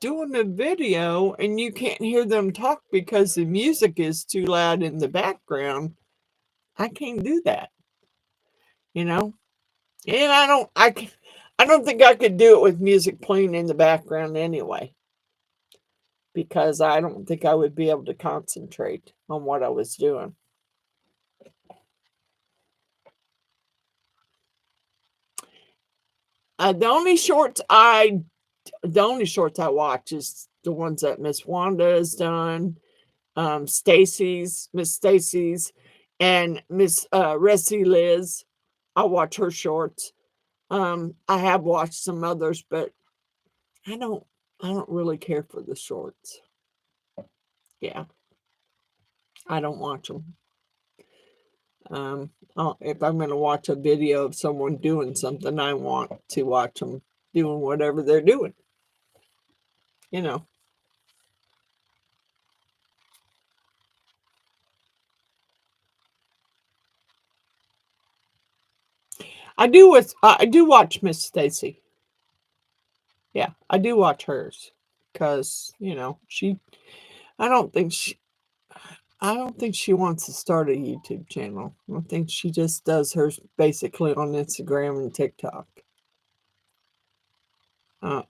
doing a video and you can't hear them talk because the music is too loud in the background, I can't do that. And I don't think I could do it with music playing in the background anyway. Because I don't think I would be able to concentrate on what I was doing. The only shorts I watch is the ones that Miss Wanda has done, Miss Stacy's, and Miss Resi Liz. I watch her shorts. I have watched some others, but I don't really care for the shorts. Yeah, I don't watch them. If I'm going to watch a video of someone doing something, I want to watch them doing whatever they're doing. You know. I do watch Miss Stacy. Yeah, I do watch hers because, I don't think she I don't think she wants to start a YouTube channel. I think she just does hers basically on Instagram and TikTok. Uh,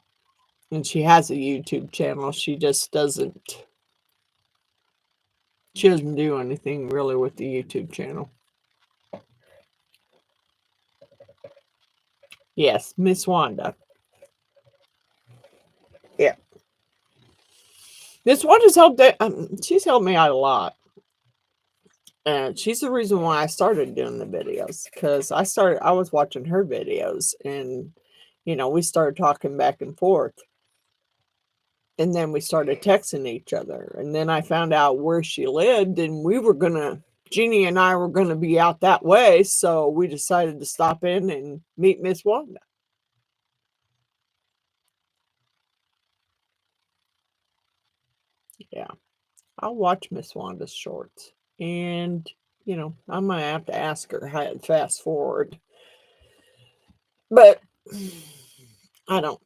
and she has a YouTube channel. She doesn't do anything really with the YouTube channel. Yes, Miss Wanda. Yeah. Miss Wanda's she's helped me out a lot. And she's the reason why I started doing the videos, because I was watching her videos, and we started talking back and forth, and then we started texting each other, and then I found out where she lived, and Jeannie and I were gonna be out that way, so we decided to stop in and meet Miss Wanda. Yeah, I'll watch Miss Wanda's shorts, and I might have to ask her how to fast forward, but I don't.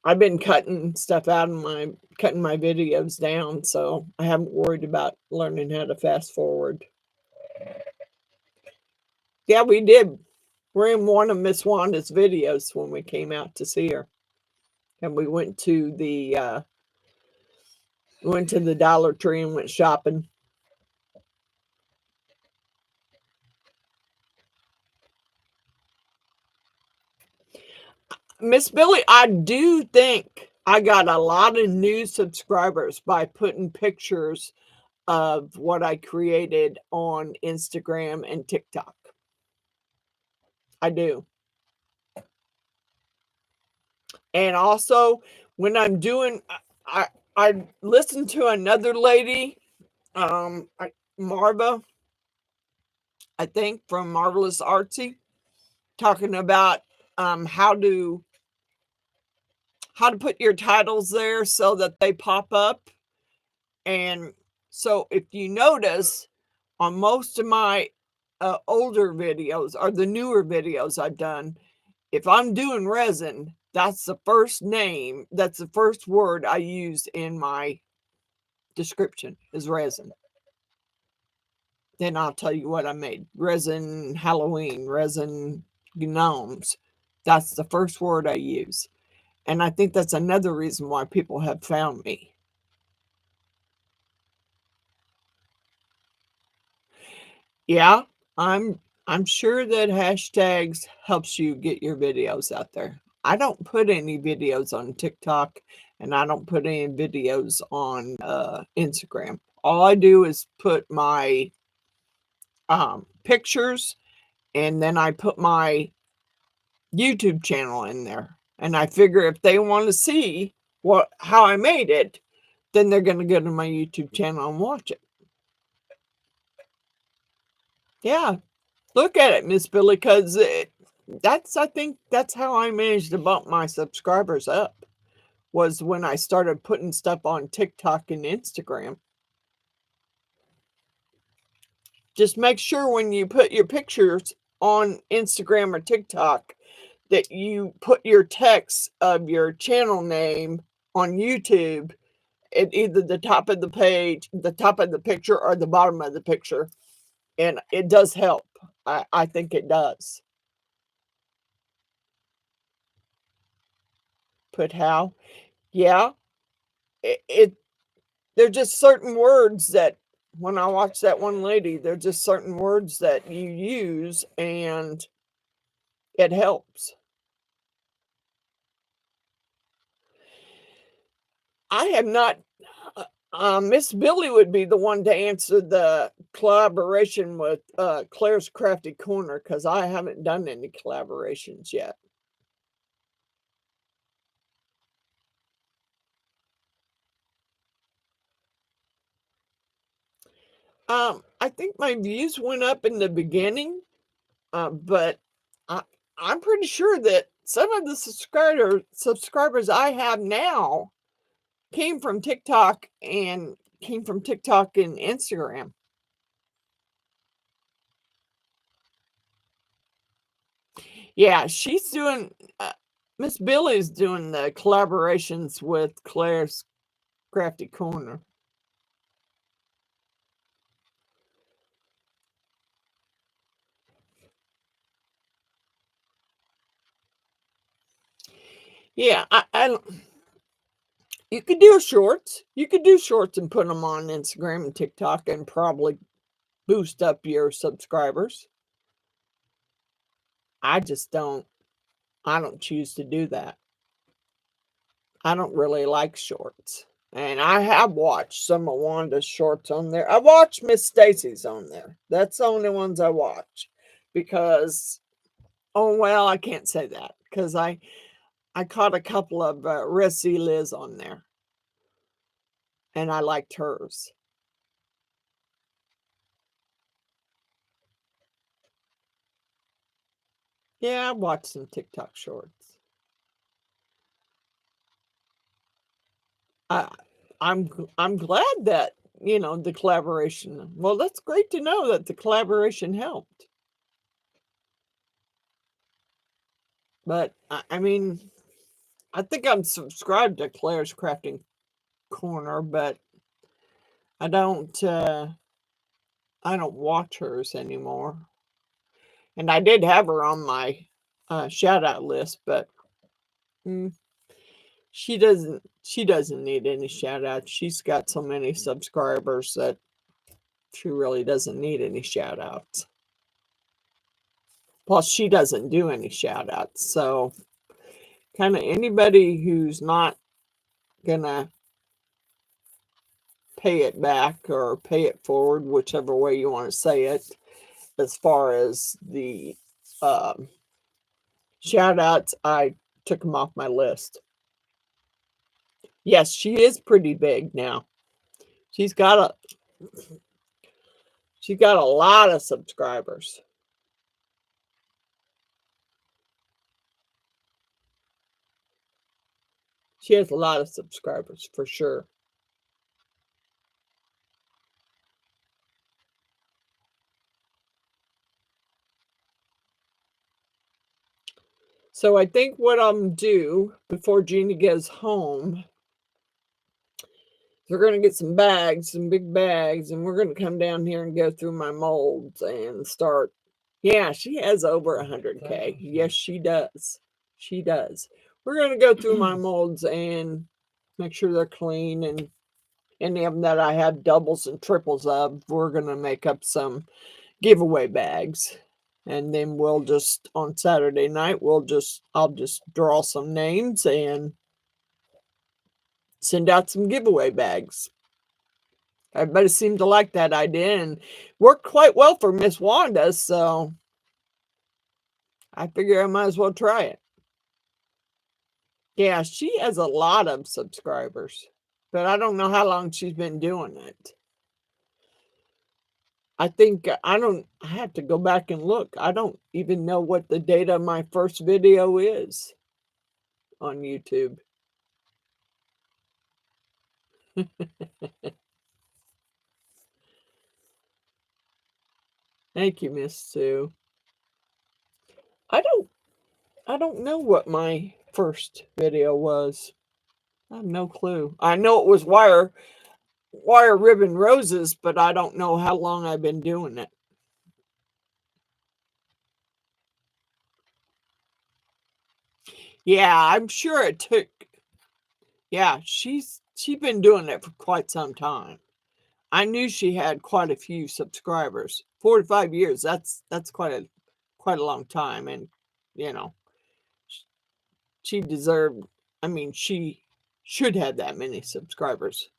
I've been cutting my videos down, so I haven't worried about learning how to fast forward. Yeah, we did. We're in one of Miss Wanda's videos when we came out to see her, and we went to the Dollar Tree and went shopping. Miss Billy, I do think I got a lot of new subscribers by putting pictures of what I created on Instagram and TikTok. I do. And also, when I'm doing, I listened to another lady, Marva, I think from Marvelous Artsy, talking about how to put your titles there so that they pop up. And so, if you notice, on most of my older videos or the newer videos I've done, if I'm doing resin, that's the first word I use in my description is resin. Then I'll tell you what I made. Resin Halloween, resin gnomes. That's the first word I use. And I think that's another reason why people have found me. Yeah, I'm sure that hashtags helps you get your videos out there. I don't put any videos on TikTok, and I don't put any videos on Instagram. All I do is put my pictures, and then I put my YouTube channel in there. And I figure if they want to see how I made it, then they're going to go to my YouTube channel and watch it. Yeah, look at it, Miss Billy, because I think that's how I managed to bump my subscribers up, was when I started putting stuff on TikTok and Instagram. Just make sure when you put your pictures on Instagram or TikTok that you put your text of your channel name on YouTube at either the top of the page, the top of the picture, or the bottom of the picture. And it does help. I think it does. Put how? Yeah. It There're just certain words that when I watch that one lady, there're just certain words that you use and it helps. I have not. Miss Billy would be the one to answer the collaboration with Claire's Crafty Corner because I haven't done any collaborations yet. I think my views went up in the beginning, but I, I'm pretty sure that some of the subscribers I have now came from TikTok and Instagram. Yeah, she's doing. Miss Billy's doing the collaborations with Claire's Crafty Corner. Yeah, you could do shorts. You could do shorts and put them on Instagram and TikTok and probably boost up your subscribers. I just don't. I don't choose to do that. I don't really like shorts. And I have watched some of Wanda's shorts on there. I watched Miss Stacy's on there. That's the only ones I watch. Because, oh, well, I can't say that. Because I caught a couple of Rissy Liz on there. And I liked hers. Yeah, I watched some TikTok shorts. I, I'm glad that, the collaboration. Well, that's great to know that the collaboration helped. But I mean, I think I'm subscribed to Claire's Crafting Corner, but I don't uh I don't watch hers anymore. And I did have her on my shout out list, but mm, she doesn't need any shout outs. She's got so many subscribers that she really doesn't need any shout outs. Plus she doesn't do any shout outs. So kind of anybody who's not gonna pay it back or pay it forward, whichever way you want to say it, as far as the um, shout outs, I took them off my list. Yes, she is pretty big now. She's got a she's got a lot of subscribers. She has a lot of subscribers for sure. So I think what I'm do before Jeannie goes home, we're gonna get some bags, some big bags, and we're gonna come down here and go through my molds and start. Yeah, she has over 100K. Yes, she does. She does. We're gonna go through my molds and make sure they're clean, and any of them that I have doubles and triples of, we're gonna make up some giveaway bags. And then we'll just on Saturday night, I'll just draw some names and send out some giveaway bags. Everybody seemed to like that idea and worked quite well for Miss Wanda, so I figure I might as well try it. Yeah, she has a lot of subscribers, but I don't know how long she's been doing it. I think I have to go back and look. I don't even know what the date of my first video is on YouTube. Thank you, Miss Sue. I don't I don't know what my first video was. I have no clue. I know it was wire ribbon roses, but I don't know how long I've been doing it. Yeah, I'm sure it took. Yeah, she's been doing it for quite some time. I knew she had quite a few subscribers. 4 to 5 years. That's quite a long time, and you know she deserved. I mean, should have that many subscribers.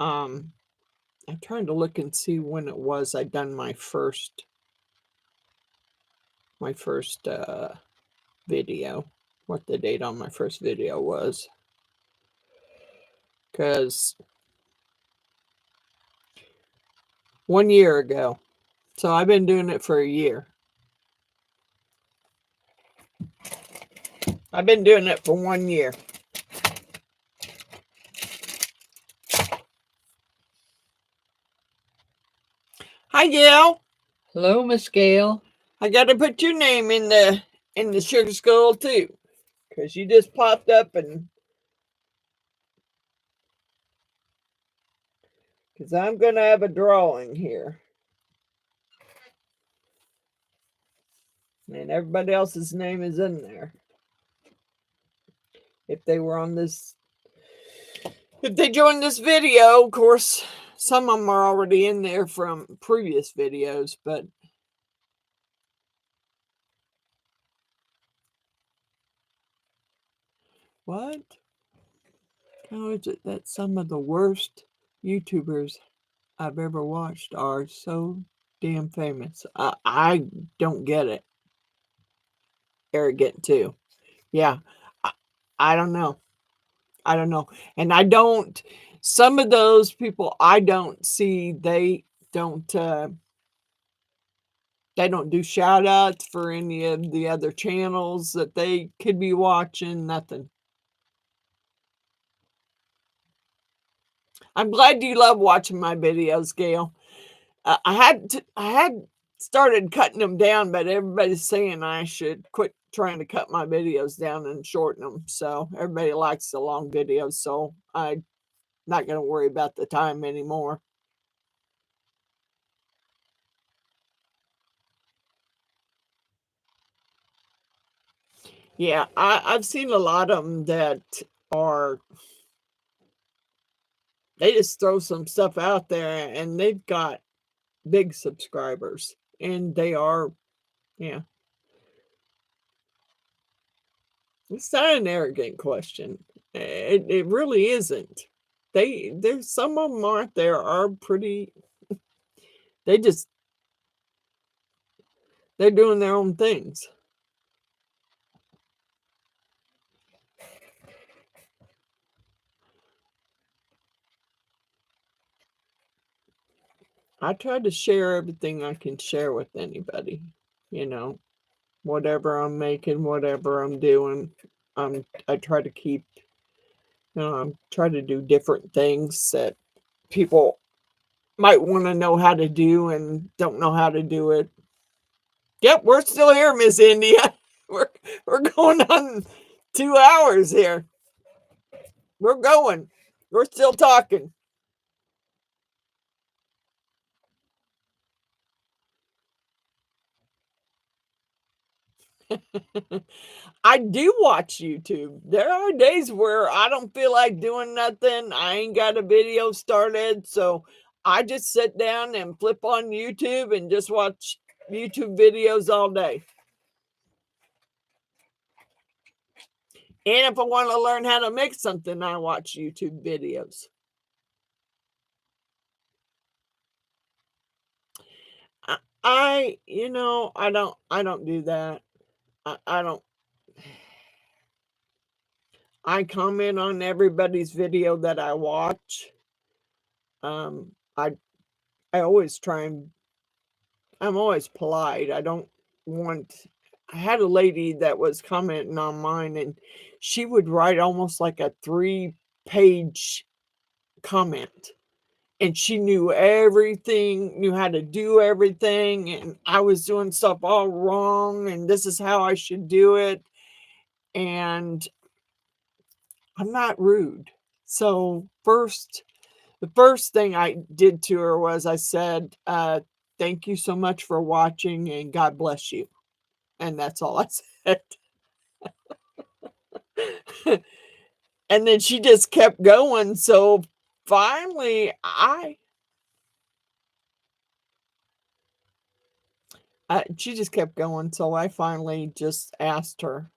I'm trying to look and see when it was I done my first video, what the date on my first video was, because 1 year ago. So I've been doing it for a year. I've been doing it for 1 year. Hi, Gail. Hello, Miss Gail. I got to put your name in the sugar skull too, because you just popped up, and because I'm going to have a drawing here. And everybody else's name is in there. If they were on this, if they joined this video, of course, some of them are already in there from previous videos, but what? How is it that some of the worst YouTubers I've ever watched are so damn famous? I don't get it. Arrogant too. Yeah. I don't know. I don't know. And I don't, some of those people I don't see, they don't do shout outs for any of the other channels that they could be watching, nothing. I'm glad you love watching my videos, Gail. I had started cutting them down, but everybody's saying I should quit trying to cut my videos down and shorten them. So everybody likes the long videos, so I'm not going to worry about the time anymore. Yeah, I've seen a lot of them that are, they just throw some stuff out there and they've got big subscribers, and they are, yeah. It's not an arrogant question. It really isn't. There's some of them aren't there are pretty, they just, they're doing their own things. I try to share everything I can share with anybody, you know, whatever I'm making, whatever I'm doing. I try to keep, I'm trying to do different things that people might want to know how to do and don't know how to do it. Yep, we're still here, Miss India. We're going on 2 hours here. We're going. We're still talking. I do watch YouTube. There are days where I don't feel like doing nothing. I ain't got a video started, so I just sit down and flip on YouTube and just watch YouTube videos all day. And if I want to learn how to make something, I watch YouTube videos. I I don't do that. I don't. I comment on everybody's video that I watch. Um, I I always try and I'm always polite. I don't want. I had a lady that was commenting on mine, and she would write almost like a 3-page comment, and she knew everything, knew how to do everything, and I was doing stuff all wrong, and this is how I should do it. And I'm not rude. So the first thing I did to her was I said, thank you so much for watching and God bless you. And that's all I said. And then she just kept going. So finally, she just kept going. So I finally just asked her,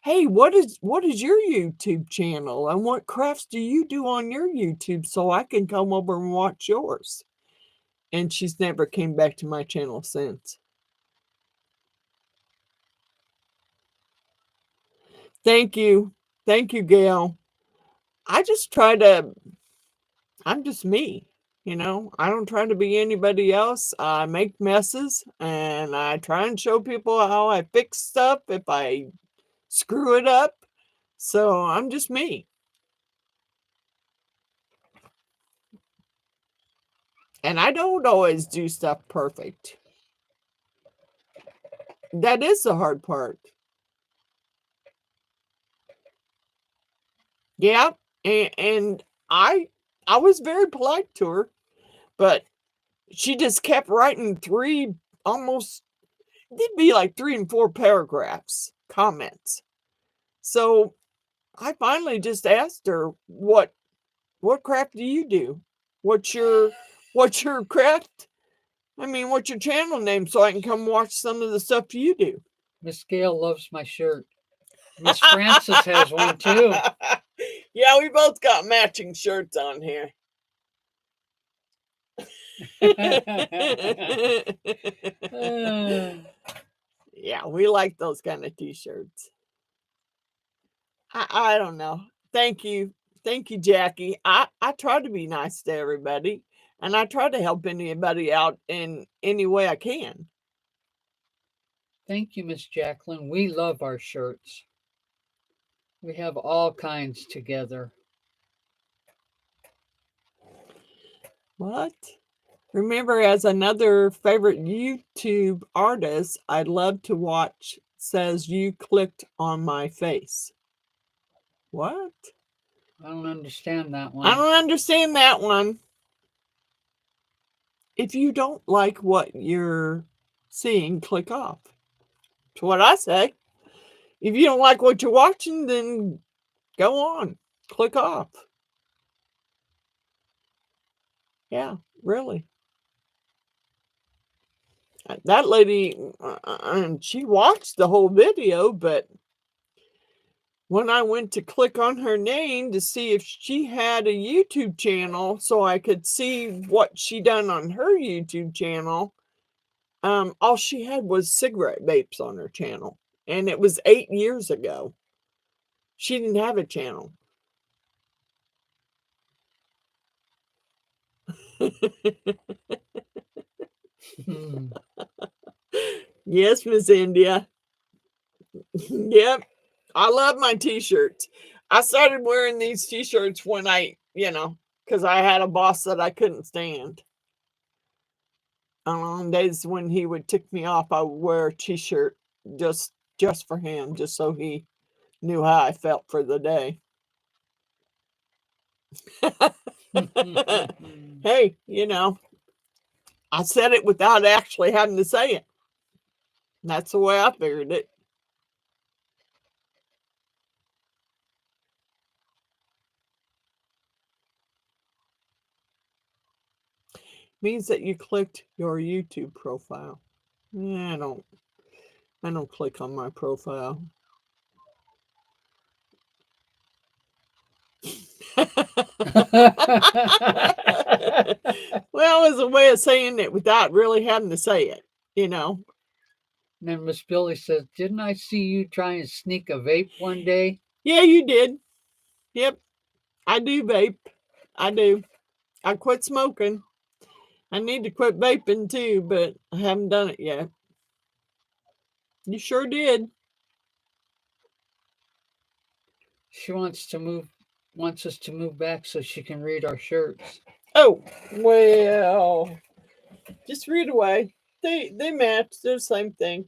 Hey, what is your YouTube channel and what crafts do you do on your YouTube so I can come over and watch yours? And she's never came back to my channel since. Thank you. Thank you, Gail. I just try to, I'm just me. I don't try to be anybody else. I make messes and I try and show people how I fix stuff if I screw it up. So I'm just me. And I don't always do stuff perfect. That is the hard part. Yeah. And I was very polite to her, but she just kept writing almost, it'd be like 3 and 4 paragraphs, comments. So I finally just asked her, what craft do you do? What's your craft? I mean, what's your channel name so I can come watch some of the stuff you do? Miss Gail loves my shirt. Miss Frances has one too. Yeah, we both got matching shirts on here. Yeah, we like those kind of t-shirts. I don't know. Thank you. Thank you, Jackie. I try to be nice to everybody and I try to help anybody out in any way I can. Thank you, Miss Jacqueline. We love our shirts. We have all kinds together. What? Remember, as another favorite YouTube artist I'd love to watch says you clicked on my face. What? I don't understand that one. I don't understand that one. If you don't like what you're seeing, click off. That's what I say. If you don't like what you're watching, then go on. Click off. Yeah, really. That lady, she watched the whole video, but when I went to click on her name to see if she had a YouTube channel so I could see what she done on her YouTube channel, all she had was cigarette vapes on her channel. And it was 8 years ago. She didn't have a channel. Yes, Miss India. Yep. I love my t-shirts. I started wearing these t-shirts when because I had a boss that I couldn't stand. On days when he would tick me off, I would wear a t-shirt just for him, just so he knew how I felt for the day. Hey, I said it without actually having to say it. That's the way I figured it. Means that you clicked your YouTube profile. I don't click on my profile. Well, it was a way of saying it without really having to say it, And then Miss Billy says, "Didn't I see you try and sneak a vape one day?" Yeah, you did. Yep. I do vape. I do. I quit smoking. I need to quit vaping too, but I haven't done it yet. You sure did. She wants us to move back so she can read our shirts. Oh, well, just read away. They match. They're the same thing.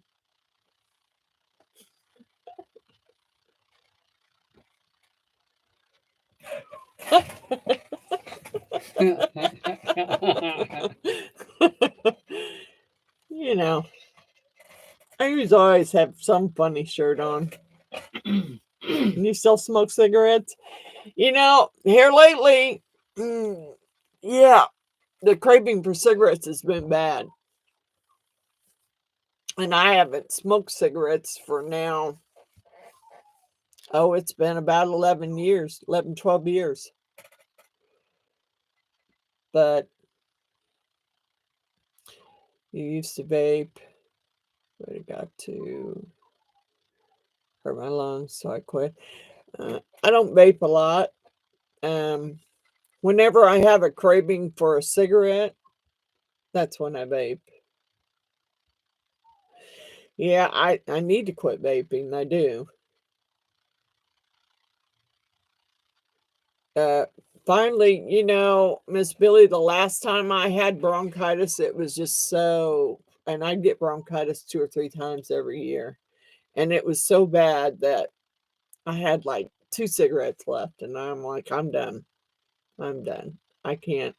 I always have some funny shirt on. You still smoke cigarettes? Here lately, yeah, the craving for cigarettes has been bad. And I haven't smoked cigarettes for now Oh, it's been about 11 years, 11, 12 years. But you used to vape, but it got to hurt my lungs, so I quit. I don't vape a lot. Whenever I have a craving for a cigarette, that's when I vape. Yeah, I need to quit vaping. I do. Uh, Finally, Miss Billy, the last time I had bronchitis, it was just so, and I get bronchitis 2 or 3 times every year. And it was so bad that I had like 2 cigarettes left, and I'm like, I'm done. I'm done. I can't.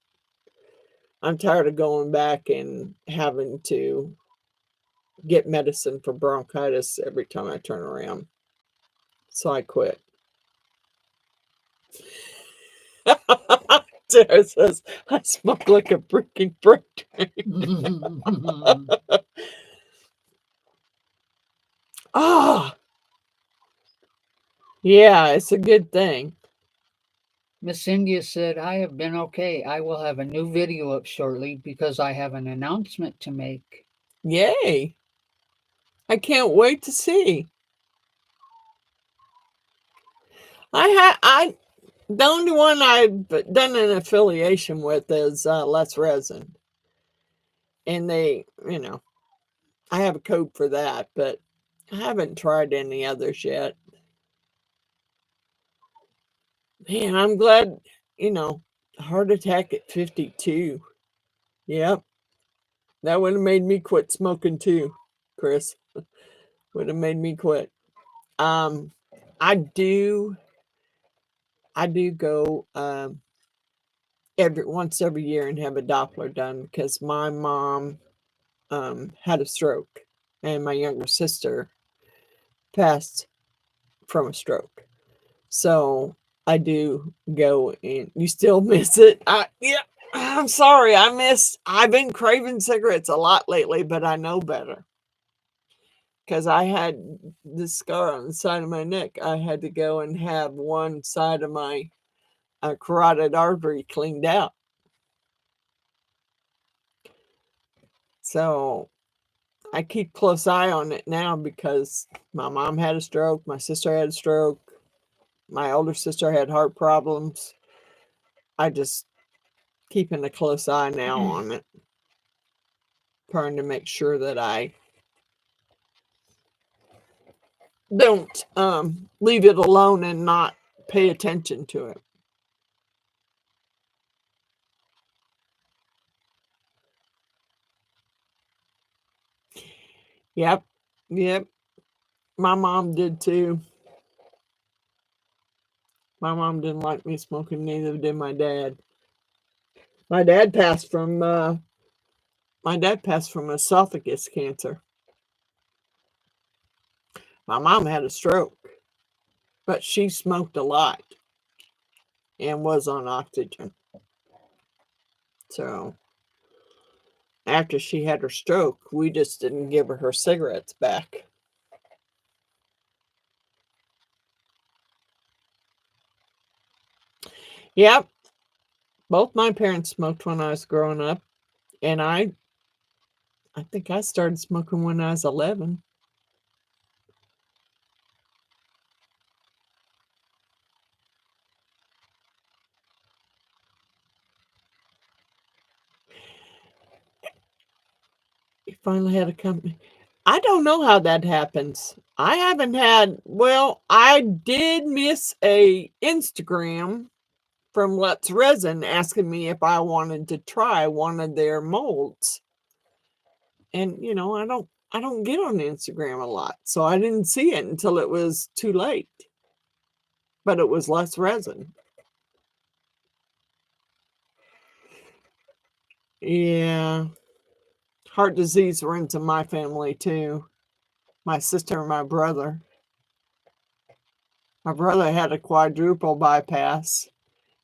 I'm tired of going back and having to get medicine for bronchitis every time I turn around. So I quit. Sarah says, I smoke like a freaking freight train. Ah, yeah, it's a good thing. Miss India said, I have been okay. I will have a new video up shortly because I have an announcement to make. Yay. I can't wait to see. The only one I've done an affiliation with is Less Resin. And I have a code for that, but I haven't tried any others yet. Man, I'm glad, heart attack at 52. Yep. That would have made me quit smoking too, Chris. Would have made me quit. Um, I do go every year and have a Doppler done because my mom had a stroke and my younger sister passed from a stroke. So I do go, and you still miss it. Yeah, I'm sorry. I've been craving cigarettes a lot lately, but I know better. Because I had this scar on the side of my neck. I had to go and have one side of my carotid artery cleaned out. So I keep close eye on it now because my mom had a stroke, my sister had a stroke, my older sister had heart problems. I just keeping a close eye now on it, trying to make sure that I don't leave it alone and not pay attention to it. Yep, yep. My mom did too. My mom didn't like me smoking, neither did my dad. My dad passed from esophagus cancer. My mom had a stroke, but she smoked a lot and was on oxygen. So after she had her stroke, we just didn't give her cigarettes back. Yep. Both my parents smoked when I was growing up, and I think I started smoking when I was 11. You finally had a company. I don't know how that happens. I haven't had, well, I did miss a Instagram from Let's Resin asking me if I wanted to try one of their molds. And I don't get on Instagram a lot, so I didn't see it until it was too late. But it was Less Resin. Yeah. Heart disease runs in my family too. My sister and my brother. My brother had a quadruple bypass,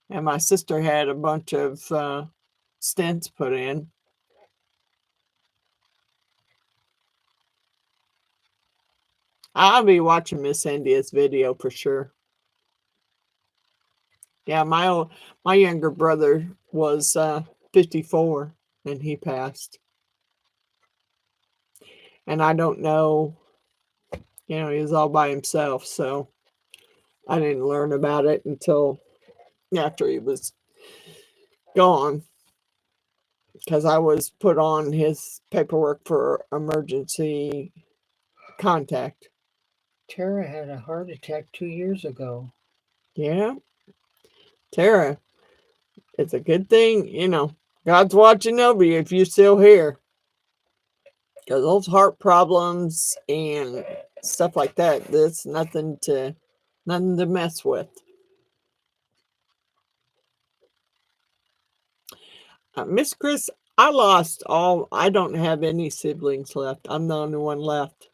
and my sister had a bunch of stents put in. I'll be watching Miss India's video for sure. Yeah, my younger brother was 54 and he passed. And I don't know, he was all by himself, so I didn't learn about it until after he was gone, because I was put on his paperwork for emergency contact. Tara had a heart attack 2 years ago. Yeah, Tara, it's a good thing, God's watching over you if you're still here. Because those heart problems and stuff like that, that's nothing to mess with. Miss Chris, I don't have any siblings left. I'm the only one left.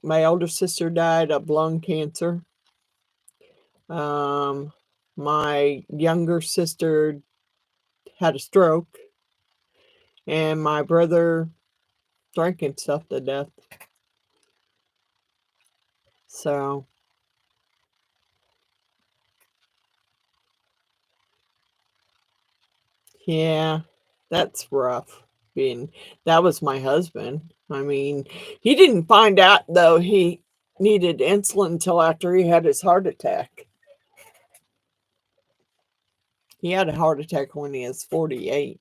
My older sister died of lung cancer. Um, my younger sister had a stroke, and my brother drank himself to death. So, yeah, that's rough. That was my husband. I mean, he didn't find out though he needed insulin until after he had his heart attack. He had a heart attack when he was 48,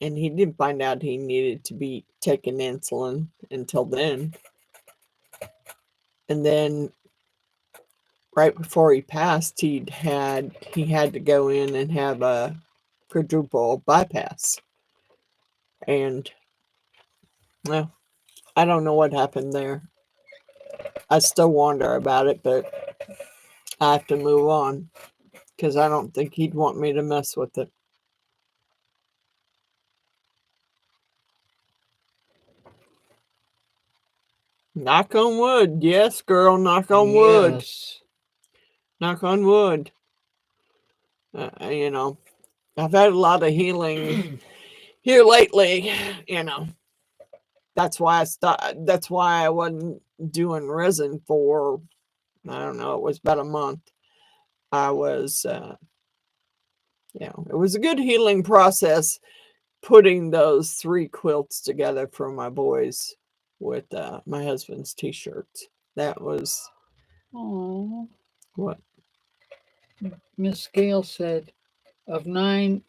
and he didn't find out he needed to be taking insulin until then. And then right before he passed, he had to go in and have a quadruple bypass. And well, I don't know what happened there. I still wonder about it, but I have to move on because I don't think he'd want me to mess with it. Knock on wood. Yes, girl, knock on wood. Yes. Knock on wood. I've had a lot of healing here lately, That's why I wasn't doing resin for, I don't know, it was about a month. I was it was a good healing process putting those 3 quilts together for my boys with my husband's t-shirts. That was Oh. what? Miss Gale said, of nine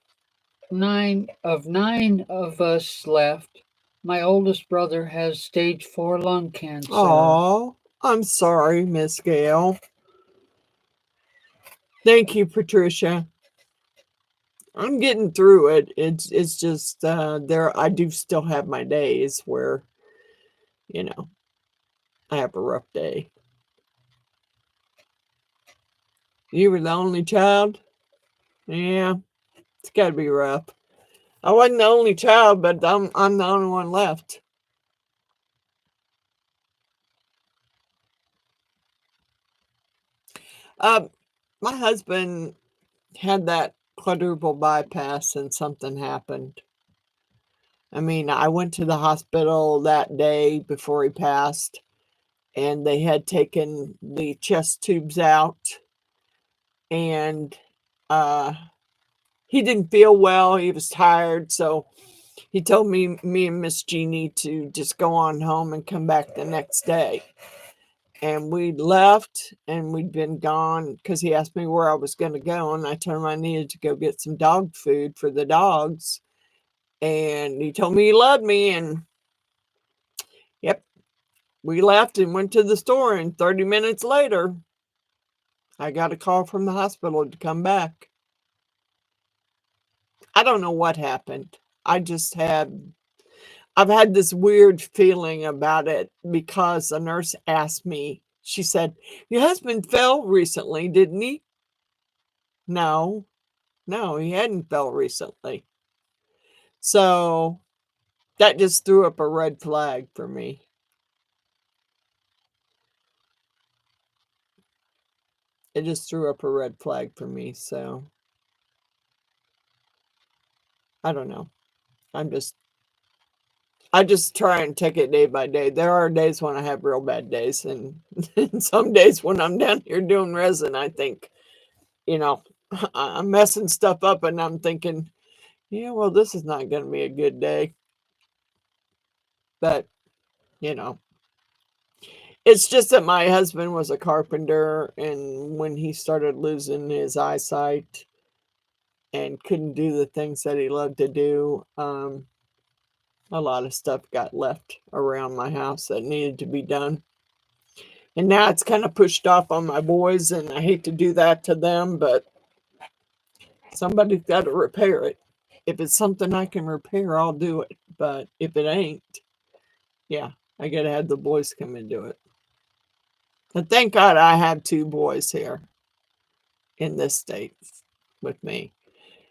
of us left, my oldest brother has stage 4 lung cancer. Oh, I'm sorry, Miss Gale. Thank you, Patricia. I'm getting through it. It's just I do still have my days where, I have a rough day. You were the only child? Yeah, it's got to be rough. I wasn't the only child, but I'm the only one left. My husband had that quadruple bypass and something happened. I mean, I went to the hospital that day before he passed, and they had taken the chest tubes out, and he didn't feel well. He was tired, so he told me and Miss Jeannie to just go on home and come back the next day. And we left, and we'd been gone because he asked me where I was going to go, and I told him I needed to go get some dog food for the dogs. And he told me he loved me, and yep, we left and went to the store, and 30 minutes later, I got a call from the hospital to come back. I don't know what happened. I've had this weird feeling about it because the nurse asked me, she said, "Your husband fell recently, didn't he?" No, he hadn't fell recently. So that just threw up a red flag for me. It just threw up a red flag for me. So I don't know. I'm just I just try and take it day by day. There are days when I have real bad days, and, and some days when I'm down here doing resin, I think, you know, I'm messing stuff up, and I'm thinking, yeah, well, this is not going to be a good day. But, you know, it's just that my husband was a carpenter, and when he started losing his eyesight and couldn't do the things that he loved to do, a lot of stuff got left around my house that needed to be done. And now it's kind of pushed off on my boys, and I hate to do that to them, but somebody's got to repair it. If it's something I can repair, I'll do it. But if it ain't, yeah, I got to have the boys come and do it. But thank God I have two boys here in this state with me.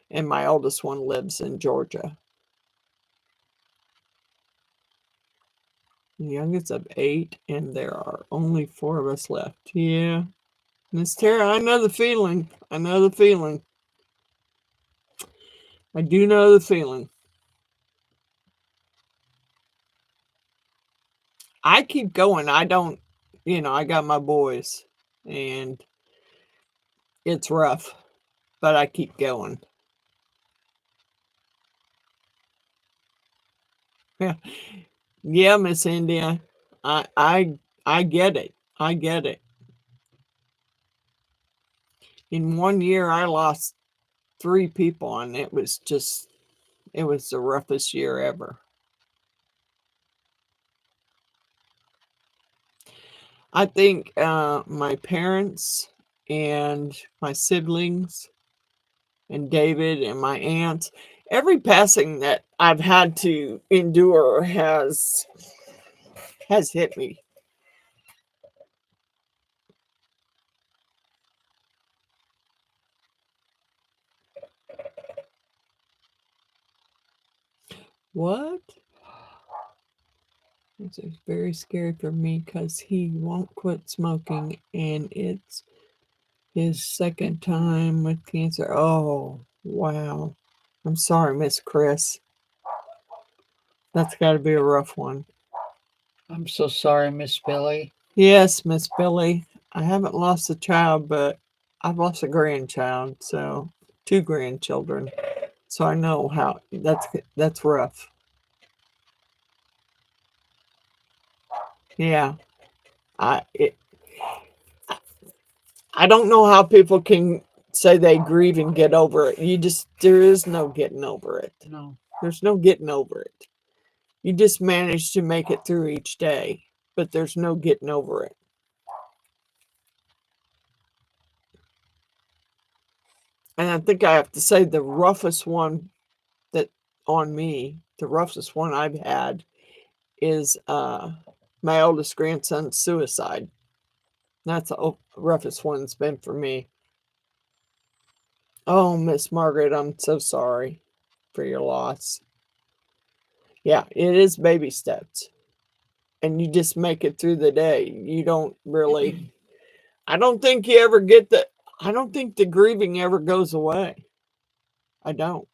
And my oldest one lives in Georgia. The youngest of 8, and there are only 4 of us left. Yeah. Miss Tara, I know the feeling. I know the feeling. I do know the feeling. I keep going. I don't, I got my boys, and it's rough, but I keep going. Yeah. Yeah, Miss India. I get it. I get it. In 1 year I lost 3 people, and it was the roughest year ever. I think my parents and my siblings and David and my aunts, every passing that I've had to endure has hit me. What? This is very scary for me because he won't quit smoking, and it's his second time with cancer. Oh, wow. I'm sorry, Miss Chris. That's got to be a rough one. I'm so sorry, Miss Billy. Yes, Miss Billy. I haven't lost a child, but I've lost a grandchild, so 2 grandchildren. So I know how that's rough. Yeah. I it, I don't know how people can say they grieve and get over it. There is no getting over it. No. There's no getting over it. You just manage to make it through each day, but there's no getting over it. And I think I have to say the roughest one that on me, the roughest one I've had is my oldest grandson's suicide. That's the roughest one it's been for me. Oh, Miss Margaret, I'm so sorry for your loss. Yeah, it is baby steps. And you just make it through the day. You don't really, I don't think you ever get I don't think the grieving ever goes away. I don't.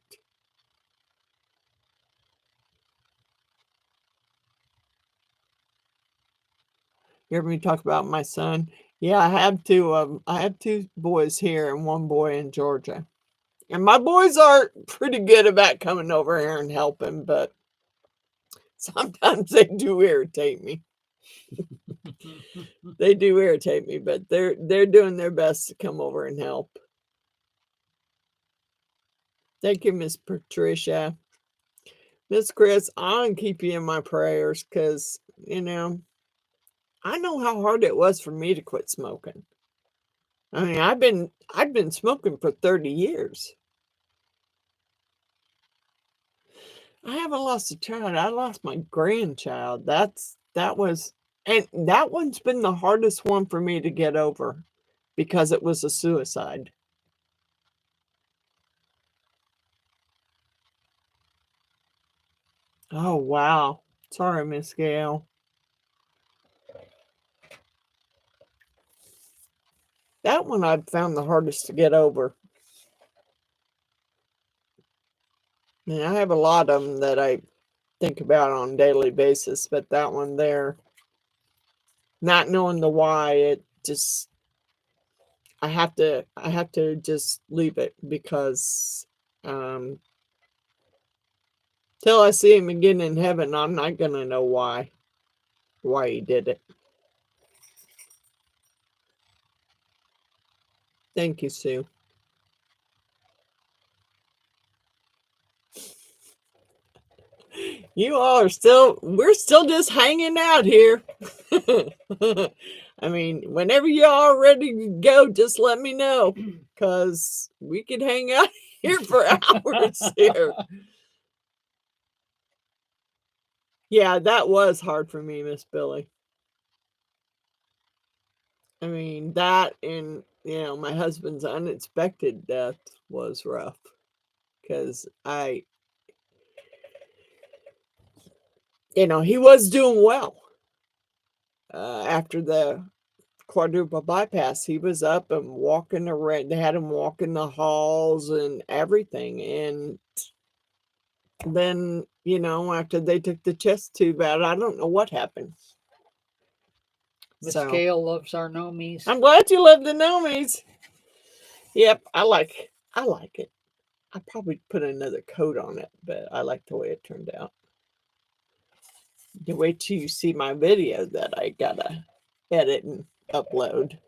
You heard me talk about my son? Yeah, I have two. I have 2 boys here and 1 boy in Georgia. And my boys are pretty good about coming over here and helping, but sometimes they do irritate me. They do irritate me, but they're doing their best to come over and help. Thank you, Miss Patricia. Miss Chris, I'll keep you in my prayers because, I know how hard it was for me to quit smoking. I mean, I've been smoking for 30 years. I haven't lost a child. I lost my grandchild. That was and that one's been the hardest one for me to get over because it was a suicide. Oh wow. Sorry, Miss Gail. That one I've found the hardest to get over. And I have a lot of them that think about on a daily basis. But that one there, not knowing the why, it just I have to just leave it because till I see him again in heaven, I'm not gonna know why he did it. Thank you, Sue. You all are we're still just hanging out here. I mean, whenever y'all ready to go, just let me know, because we could hang out here for hours here. Yeah, that was hard for me, Miss Billy. I mean, that and, my husband's unexpected death was rough because he was doing well after the quadruple bypass. He was up and walking around. They had him walking the halls and everything. And then, after they took the chest tube out, I don't know what happened. Miss Gail loves our gnomies. I'm glad you love the gnomies. Yep, I like it. I probably put another coat on it, but I like the way it turned out. You wait till you see my video that I gotta edit and upload.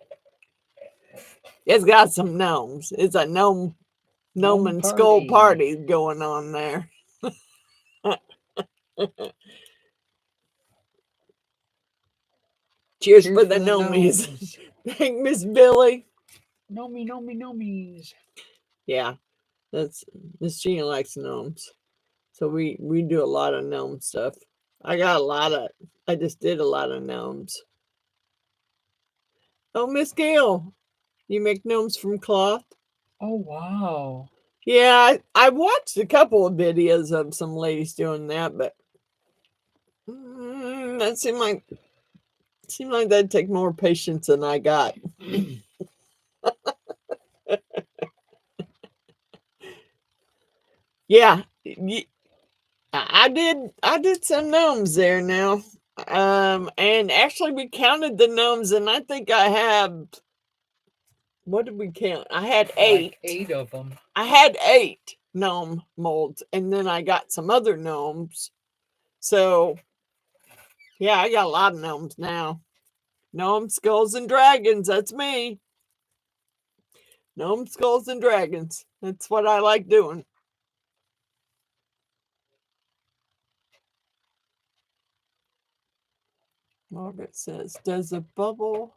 It's got some gnomes. It's a gnome and skull party going on there. Cheers for the gnomies. Thank Miss Billy. Gnomies. Yeah, that's Miss Gina likes gnomes. So we do a lot of gnome stuff. I just did a lot of gnomes. Oh, Miss Gail, you make gnomes from cloth? Oh, wow. Yeah, I watched a couple of videos of some ladies doing that, but that seemed like that'd take more patience than I got. Yeah, I did some gnomes there now. And actually we counted the gnomes, and I think I have, what did we count? I had 8. Like 8 of them. I had 8 gnome molds, and then I got some other gnomes. So yeah, I got a lot of gnomes now. Gnome skulls and dragons, that's me. Gnome skulls and dragons. That's what I like doing. Margaret says, does a bubble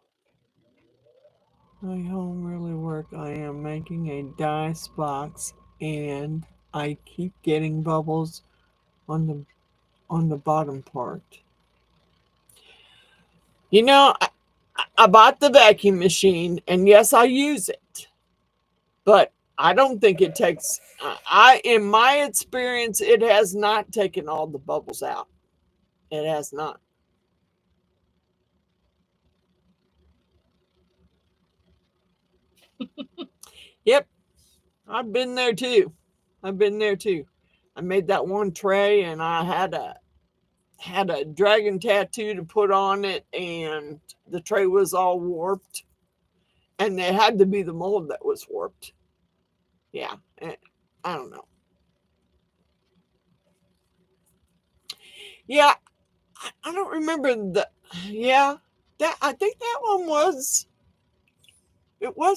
my home really work? I am making a dice box and I keep getting bubbles on the bottom part. I bought the vacuum machine, and yes, I use it, but I don't think it takes, in my experience, it has not taken all the bubbles out. It has not. Yep, I've been there too. I made that one tray, and I had a dragon tattoo to put on it, and the tray was all warped, and it had to be the mold that was warped. Yeah, I don't know. Yeah, I don't remember yeah, I think that one was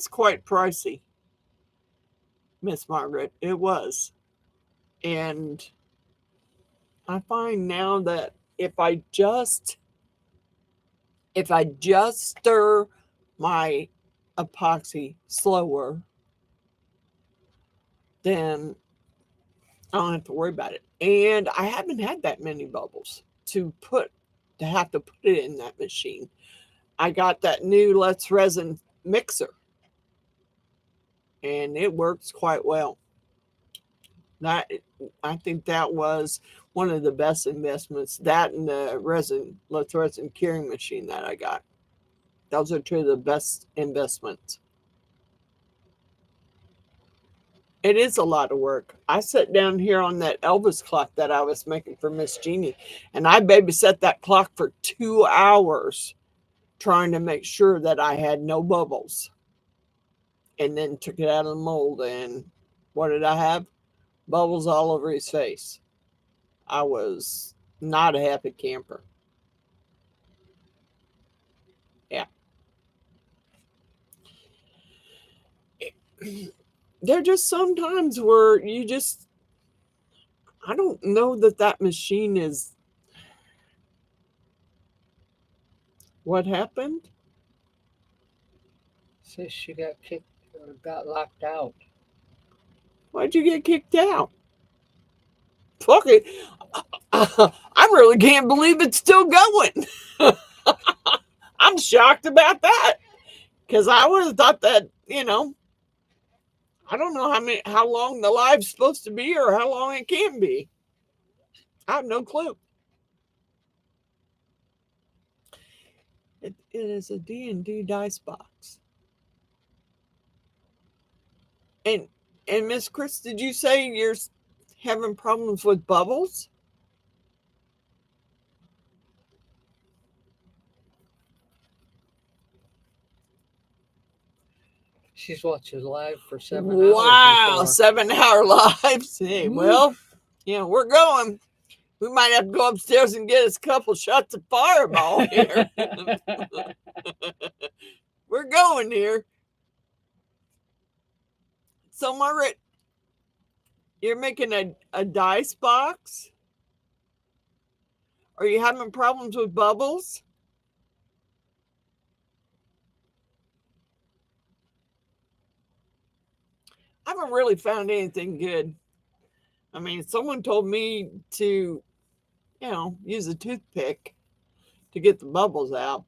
quite pricey, Miss Margaret. It was. And I find now that if I just stir my epoxy slower, then I don't have to worry about it. And I haven't had that many bubbles to have to put it in that machine. I got that new Let's Resin mixer, and it works quite well. I think that was one of the best investments. That and the Let's Resin curing machine that I got. Those are two of the best investments. It is a lot of work. I sat down here on that Elvis clock that I was making for Miss Jeannie, and I babysat that clock for 2 hours trying to make sure that I had no bubbles. And then took it out of the mold, and what did I have? Bubbles all over his face. I was not a happy camper. Yeah. There are just some times where you just, I don't know that that machine is what happened. Says she got kicked or got locked out. Why'd you get kicked out? Fuck it. I really can't believe it's still going. I'm shocked about that because I would have thought that, I don't know how long the live's supposed to be or how long it can be. I have no clue. It is a D&D dice box. And Miss Chris, did you say you're having problems with bubbles? She's watching live for 7 Wow, hours. 7-hour lives. Hey, well, we're going. We might have to go upstairs and get us a couple shots of Fireball here. We're going here. So, Margaret, you're making a dice box? Are you having problems with bubbles? I haven't really found anything good. I mean, someone told me to, use a toothpick to get the bubbles out,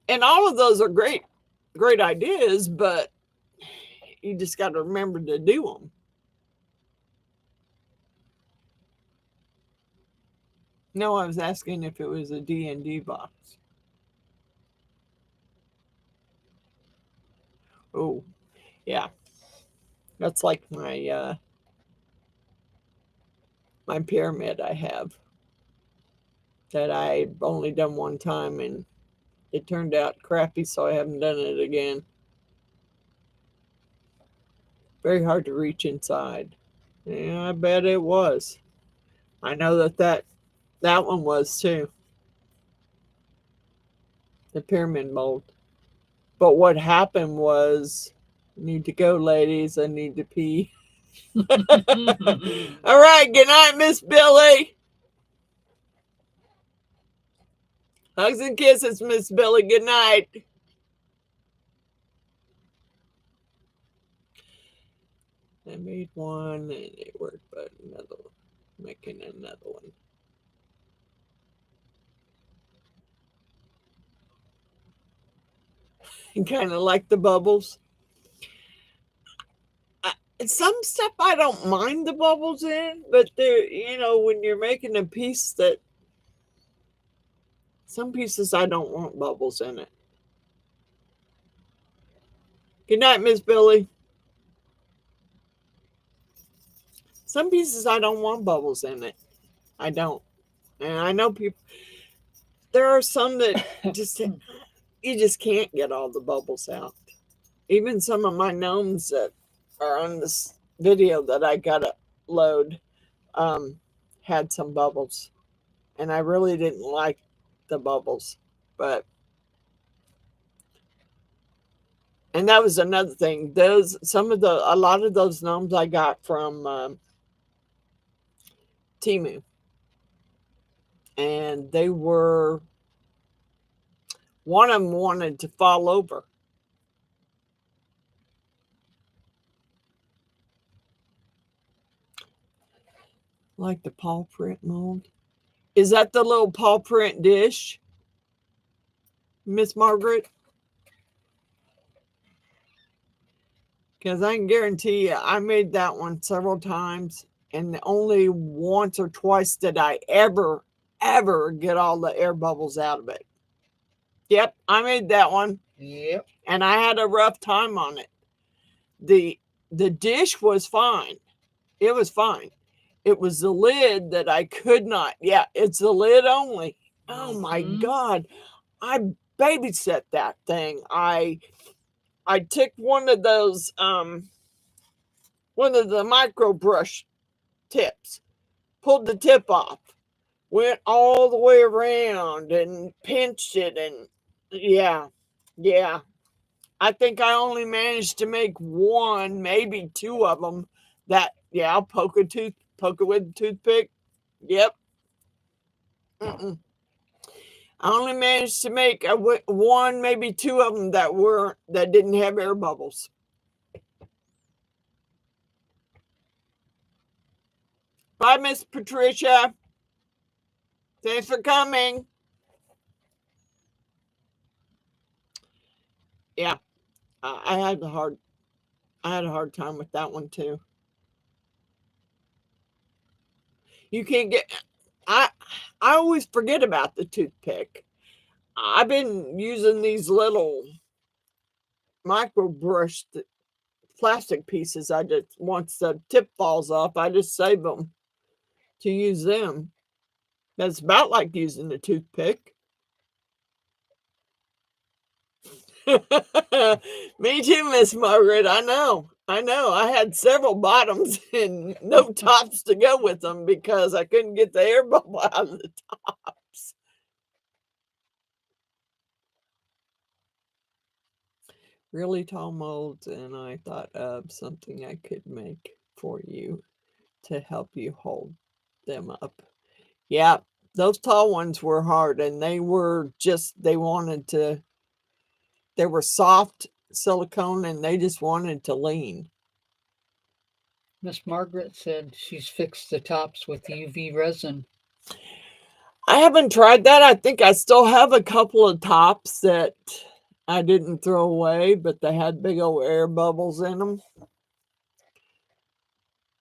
and all of those are great ideas, but you just got to remember to do them. No, I was asking if it was a D&D box. Oh, yeah. That's like my pyramid I have that I've only done one time, and it turned out crappy, so I haven't done it again. Very hard to reach inside. Yeah, I bet it was. I know that one was too. The pyramid mold. But what happened was, need to go, ladies. I need to pee. All right. Good night, Miss Billy. Hugs and kisses, Miss Billy. Good night. I made one and it worked, but another one. Making another one. And kind of like the bubbles. Some stuff I don't mind the bubbles in, but they're, when you're making a piece that, some pieces I don't want bubbles in it. Good night, Miss Billy. Some pieces I don't want bubbles in it. I don't. And I know people, there are some that just, you just can't get all the bubbles out. Even some of my gnomes that are on this video that I got to load had some bubbles. And I really didn't like the bubbles. And that was another thing. A lot of those gnomes I got from Temu. And they were, one of them wanted to fall over. Like the paw print mold. Is that the little paw print dish, Miss Margaret? Because I can guarantee you, I made that one several times, and only once or twice did I ever get all the air bubbles out of it. Yep, I made that one. Yep. And I had a rough time on it. The dish was fine. It was fine. It was the lid that I could not. Yeah, it's the lid only. Oh my God. I babysat that thing. I took one of those one of the micro brush tips, pulled the tip off, went all the way around and pinched it, and yeah. I think I only managed to make one, maybe two of them. That I'll poke it with a toothpick. Yep. Mm-mm. I only managed to make one, maybe two of them that didn't have air bubbles. Bye, Miss Patricia. Thanks for coming. Yeah, I had a hard time with that one too. You can't get. I always forget about the toothpick. I've been using these little micro brush plastic pieces. I just, once the tip falls off, I just save them to use them. That's about like using a toothpick. Me too, Miss Margaret. I know. I had several bottoms and no tops to go with them because I couldn't get the air bubble out of the tops. Really tall molds, and I thought of something I could make for you to help you hold them up. Yeah, those tall ones were hard, and they were they were soft silicone, and they just wanted to lean. Miss Margaret said she's fixed the tops with UV resin. I haven't tried that. I think I still have a couple of tops that I didn't throw away, but they had big old air bubbles in them.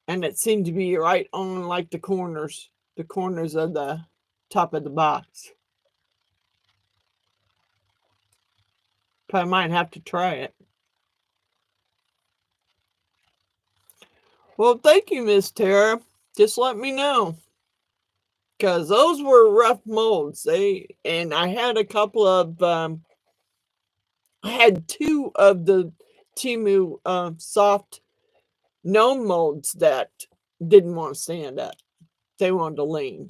And it seemed to be right on like the corners of the top of the box. But I might have to try it. Well, thank you, Miss Tara. Just let me know. Because those were rough molds. And I had a couple of, I had two of the Temu soft gnome molds that didn't want to stand up. They wanted to lean.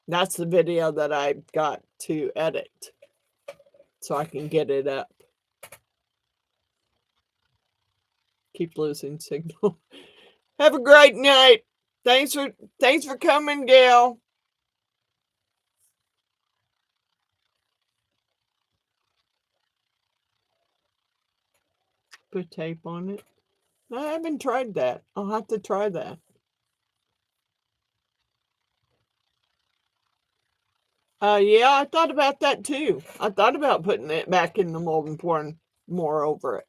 That's the video that I got to edit so I can get it up. Keep losing signal. Have a great night. Thanks for coming, Gail. Put tape on it. I haven't tried that. I'll have to try that. Yeah, I thought about that too. I thought about putting it back in the mold and pouring more over it.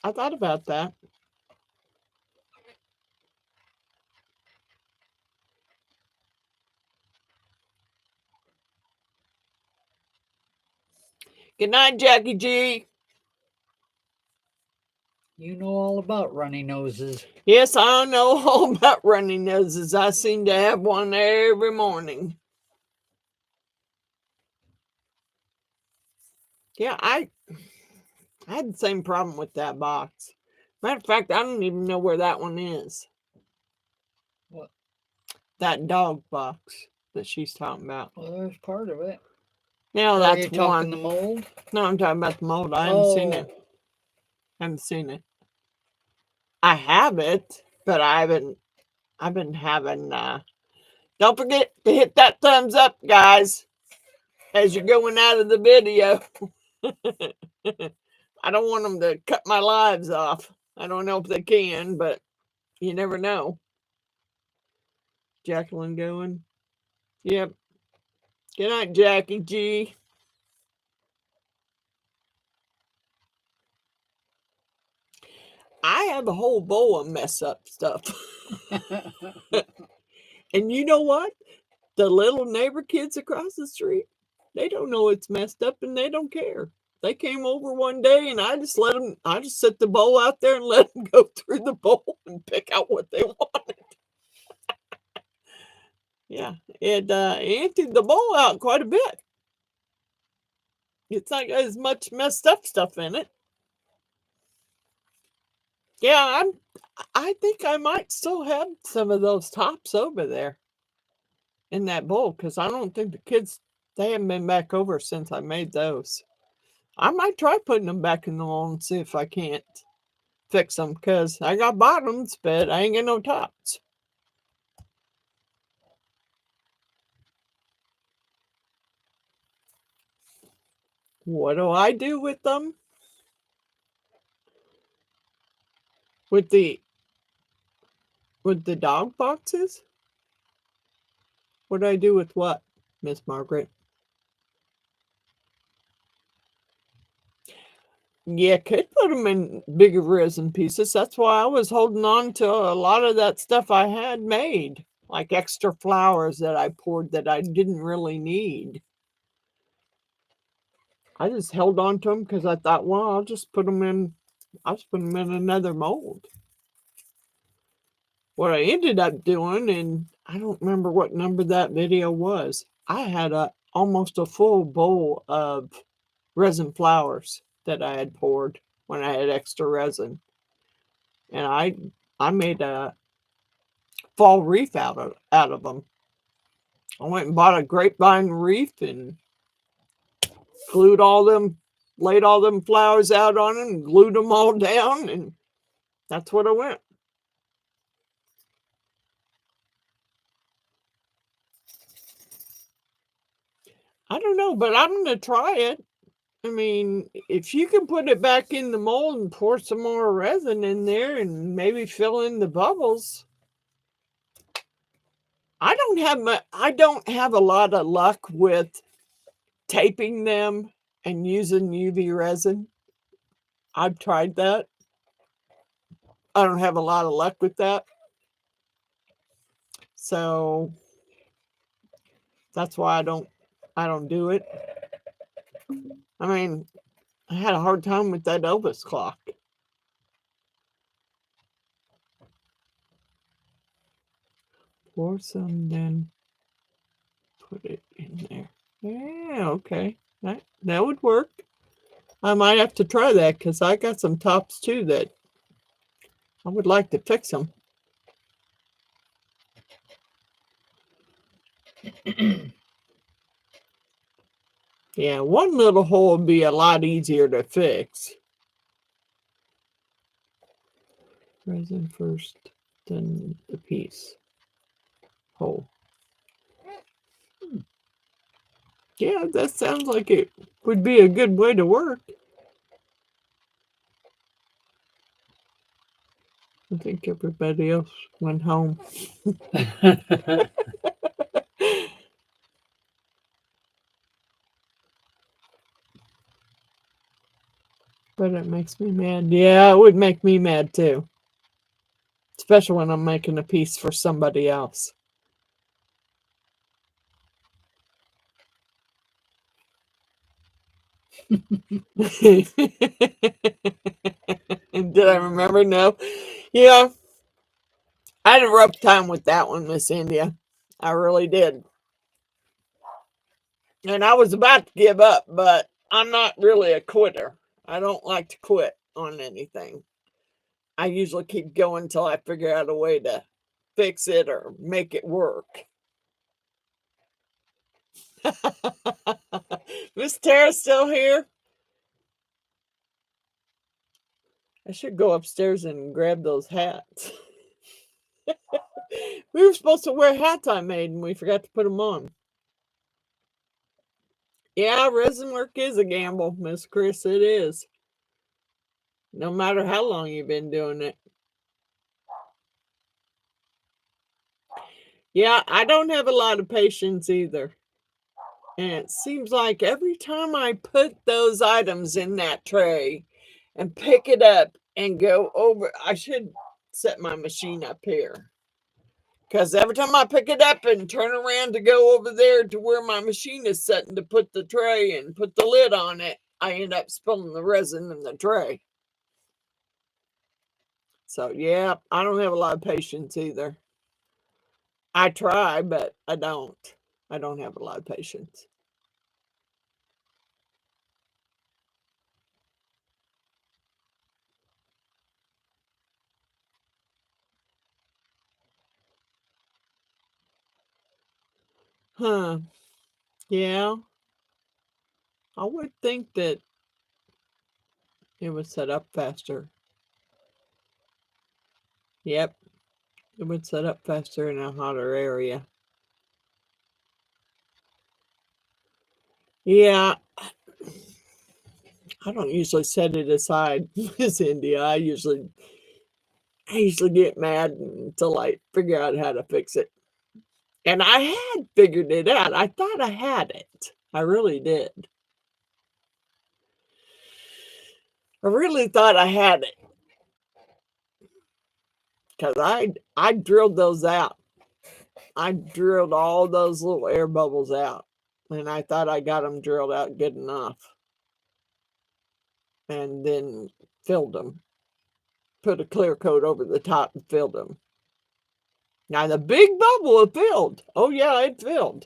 I thought about that. Good night, Jackie G. You know all about runny noses. Yes, I know all about runny noses. I seem to have one every morning. Yeah, I had the same problem with that box. Matter of fact, I don't even know where that one is. What? That dog box that she's talking about. Well, there's part of it. No, that's Are you talking one. the mold? No, I'm talking about the mold. I haven't seen it. I have it, but I've been having don't forget to hit that thumbs up, guys, as you're going out of the video. I don't want them to cut my lives off. I don't know if they can, but you never know. Jacqueline going. Yep. Good night, Jackie G. I have a whole bowl of mess up stuff. And you know what? the little neighbor kids across the street, they don't know it's messed up and they don't care. They came over one day and I just set the bowl out there and let them go through the bowl and pick out what they wanted. Yeah, it emptied the bowl out quite a bit. It's not got as much messed up stuff in it. Yeah, I think I might still have some of those tops over there in that bowl because I don't think the kids, they haven't been back over since I made those. I might try putting them back in the mold and see if I can't fix them because I got bottoms, but I ain't got no tops. What do I do with them? With the dog boxes? What do I do with what, Miss Margaret? Yeah, could put them in bigger resin pieces. That's why I was holding on to a lot of that stuff I had made, like extra flowers that I poured that I didn't really need. I just held on to them because I thought, well, I'll just put them in another mold. What I ended up doing, and I don't remember what number that video was, I had almost a full bowl of resin flowers that I had poured when I had extra resin. And I made a fall wreath out of them. I went and bought a grapevine wreath and laid all them flowers out on it and glued them all down, and that's what I went. I don't know, but I'm gonna try it. I mean, if you can put it back in the mold and pour some more resin in there and maybe fill in the bubbles. I don't have a lot of luck with taping them and using UV resin. I've tried that. I don't have a lot of luck with that. So that's why I don't do it. I mean, I had a hard time with that Elvis clock. Pour some, then put it in there. Yeah, okay. That would work. I might have to try that because I got some tops too that I would like to fix them. Yeah, one little hole would be a lot easier to fix. Resin first, then the piece. Hole. Yeah, that sounds like it would be a good way to work. I think everybody else went home. But it makes me mad. Yeah, it would make me mad too. Especially when I'm making a piece for somebody else. Did I remember? No. Yeah. I had a rough time with that one, Miss India. I really did. And I was about to give up, but I'm not really a quitter. I don't like to quit on anything. I usually keep going until I figure out a way to fix it or make it work. Miss Tara's still here? I should go upstairs and grab those hats. We were supposed to wear hats I made and we forgot to put them on. Yeah, resin work is a gamble, Miss Chris. It is. No matter how long you've been doing it. Yeah, I don't have a lot of patience either. And it seems like every time I put those items in that tray and pick it up and go over, I should set my machine up here. Because every time I pick it up and turn around to go over there to where my machine is setting to put the tray and put the lid on it, I end up spilling the resin in the tray. So, yeah, I don't have a lot of patience either. I try, but I don't. I don't have a lot of patience. Huh. Yeah. I would think that it would set up faster. Yep. It would set up faster in a hotter area. Yeah. I don't usually set it aside, Miss India. I usually get mad until I figure out how to fix it. And I had figured it out. I thought I had it. I really did. I really thought I had it. Because I drilled those out. I drilled all those little air bubbles out. And I thought I got them drilled out good enough. And then filled them. Put a clear coat over the top and filled them. Now the big bubble it filled. Oh yeah, it filled.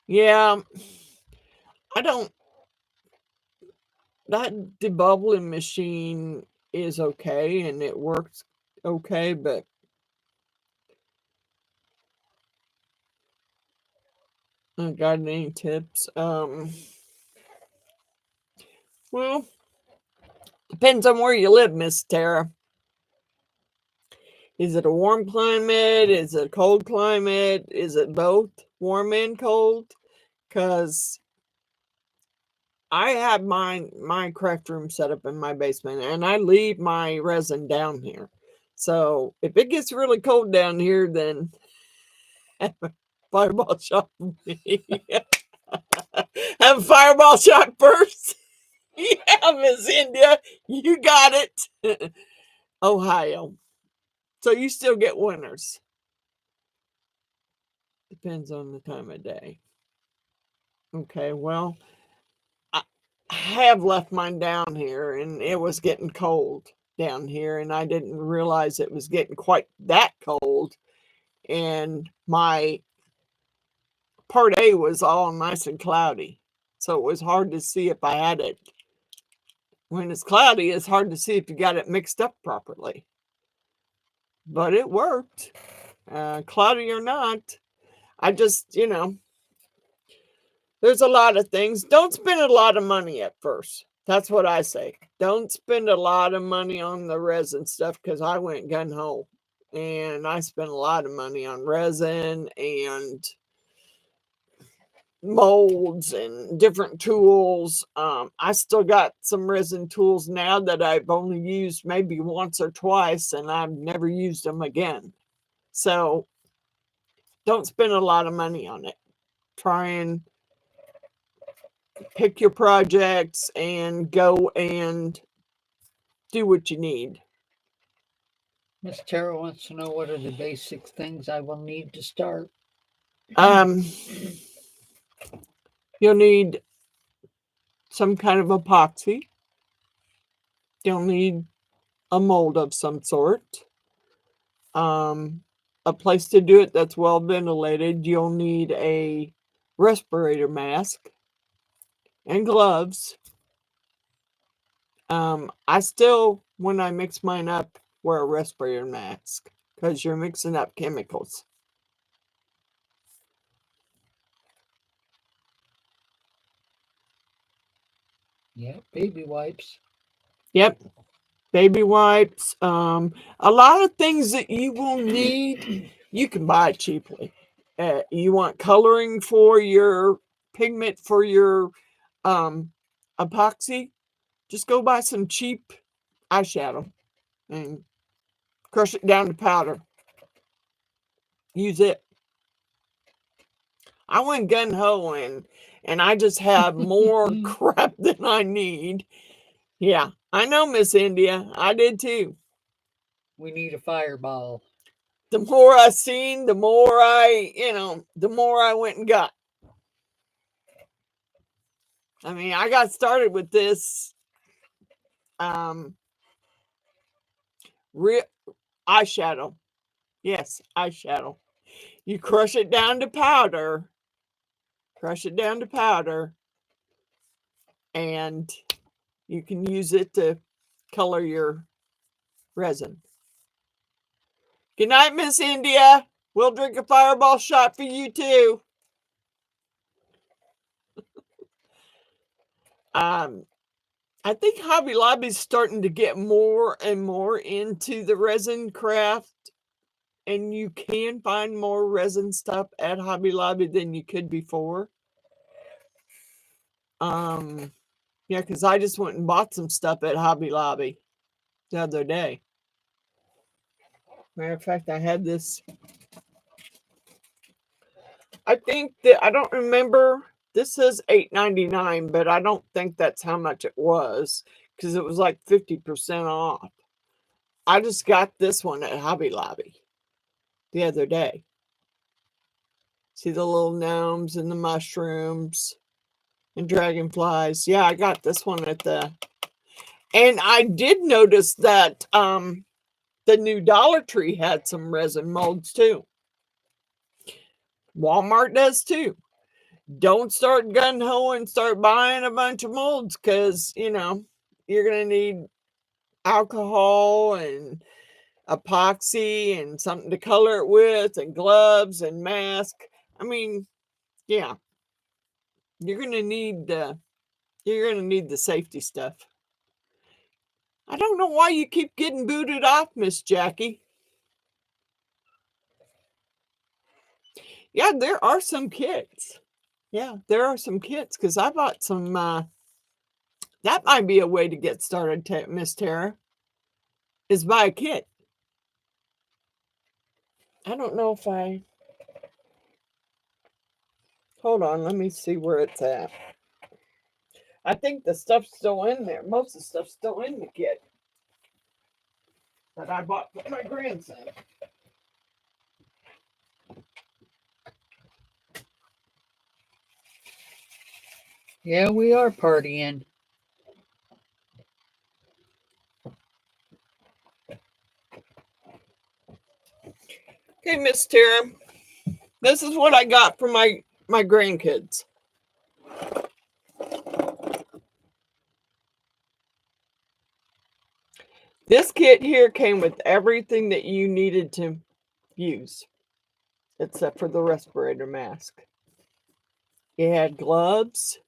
Yeah, I don't. That debubbling machine is okay and it works okay, but I got any tips? Well, depends on where you live, Miss Tara. Is it a warm climate? Is it a cold climate? Is it both warm and cold? Because I have my craft room set up in my basement and I leave my resin down here. So if it gets really cold down here, then have a fireball shot for me. Have a fireball shot first. Yeah, Miss India, you got it. Ohio. So you still get winters. Depends on the time of day. Okay, well, I have left mine down here and it was getting cold down here and I didn't realize it was getting quite that cold. And my part A was all nice and cloudy. So it was hard to see if I had it. When it's cloudy, it's hard to see if you got it mixed up properly. But it worked. Cloudy or not, I just, there's a lot of things. Don't spend a lot of money at first. That's what I say. Don't spend a lot of money on the resin stuff because I went gun ho and I spent a lot of money on resin and molds and different tools. I still got some resin tools now that I've only used maybe once or twice and I've never used them again. So don't spend a lot of money on it. Try and pick your projects and go and do what you need. Miss Tara wants to know what are the basic things I will need to start. You'll need some kind of epoxy. You'll need a mold of some sort. A place to do it that's well ventilated. You'll need a respirator mask and gloves. I still, when I mix mine up, wear a respirator mask because you're mixing up chemicals. Yeah, baby wipes. Yep, baby wipes. A lot of things that you will need, you can buy cheaply. You want coloring for your pigment for your epoxy, just go buy some cheap eyeshadow and crush it down to powder. Use it. I went gun ho and I just have more crap than I need. Yeah, I know, Miss India. I did too. We need a fireball. The more I seen, the more the more I went and got. I mean, I got started with this real eyeshadow. Yes, eyeshadow. You crush it down to powder. Crush it down to powder. And you can use it to color your resin. Good night, Miss India. We'll drink a fireball shot for you too. I think Hobby Lobby's starting to get more and more into the resin craft, and you can find more resin stuff at Hobby Lobby than you could before. Yeah, because I just went and bought some stuff at Hobby Lobby the other day. Matter of fact, I had this. I think that I don't remember. This says $8.99, but I don't think that's how much it was because it was like 50% off. I just got this one at Hobby Lobby the other day. See the little gnomes and the mushrooms and dragonflies. Yeah, I got this one at the. And I did notice that the new Dollar Tree had some resin molds too. Walmart does too. Don't start gun ho and start buying a bunch of molds because you're gonna need alcohol and epoxy and something to color it with and gloves and mask. I mean, yeah, you're gonna need the safety stuff. I don't know why you keep getting booted off, Miss Jackie. Yeah, there are some kits. Yeah, there are some kits because I bought some. That might be a way to get started, Miss Tara, is buy a kit. I don't know if I. Hold on, let me see where it's at. I think the stuff's still in there. Most of the stuff's still in the kit that I bought for my grandson. Yeah, we are partying. Okay, Miss Tara, this is what I got for my grandkids. This kit here came with everything that you needed to use, except for the respirator mask. It had gloves.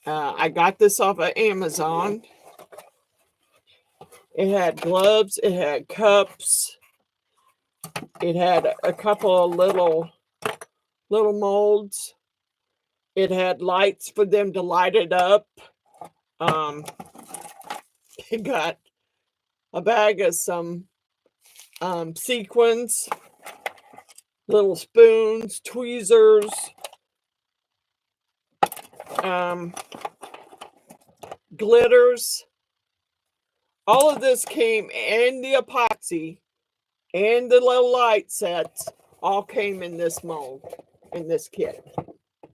I got this off of Amazon. It had gloves. It had cups. It had a couple of little molds. It had lights for them to light it up. It got a bag of some sequins, little spoons, tweezers, glitters. All of this came, and the epoxy and the little light sets all came in this mold, in this kit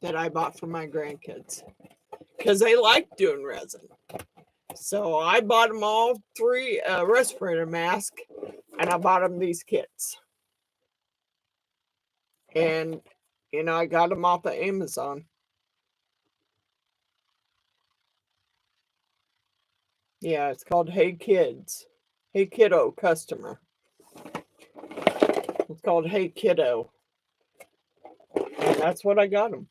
that I bought for my grandkids because they like doing resin. So I bought them all 3 respirator mask, and I bought them these kits. And I got them off of Amazon. Yeah, it's called Hey Kids. Hey Kiddo customer. It's called Hey Kiddo. And that's what I got them.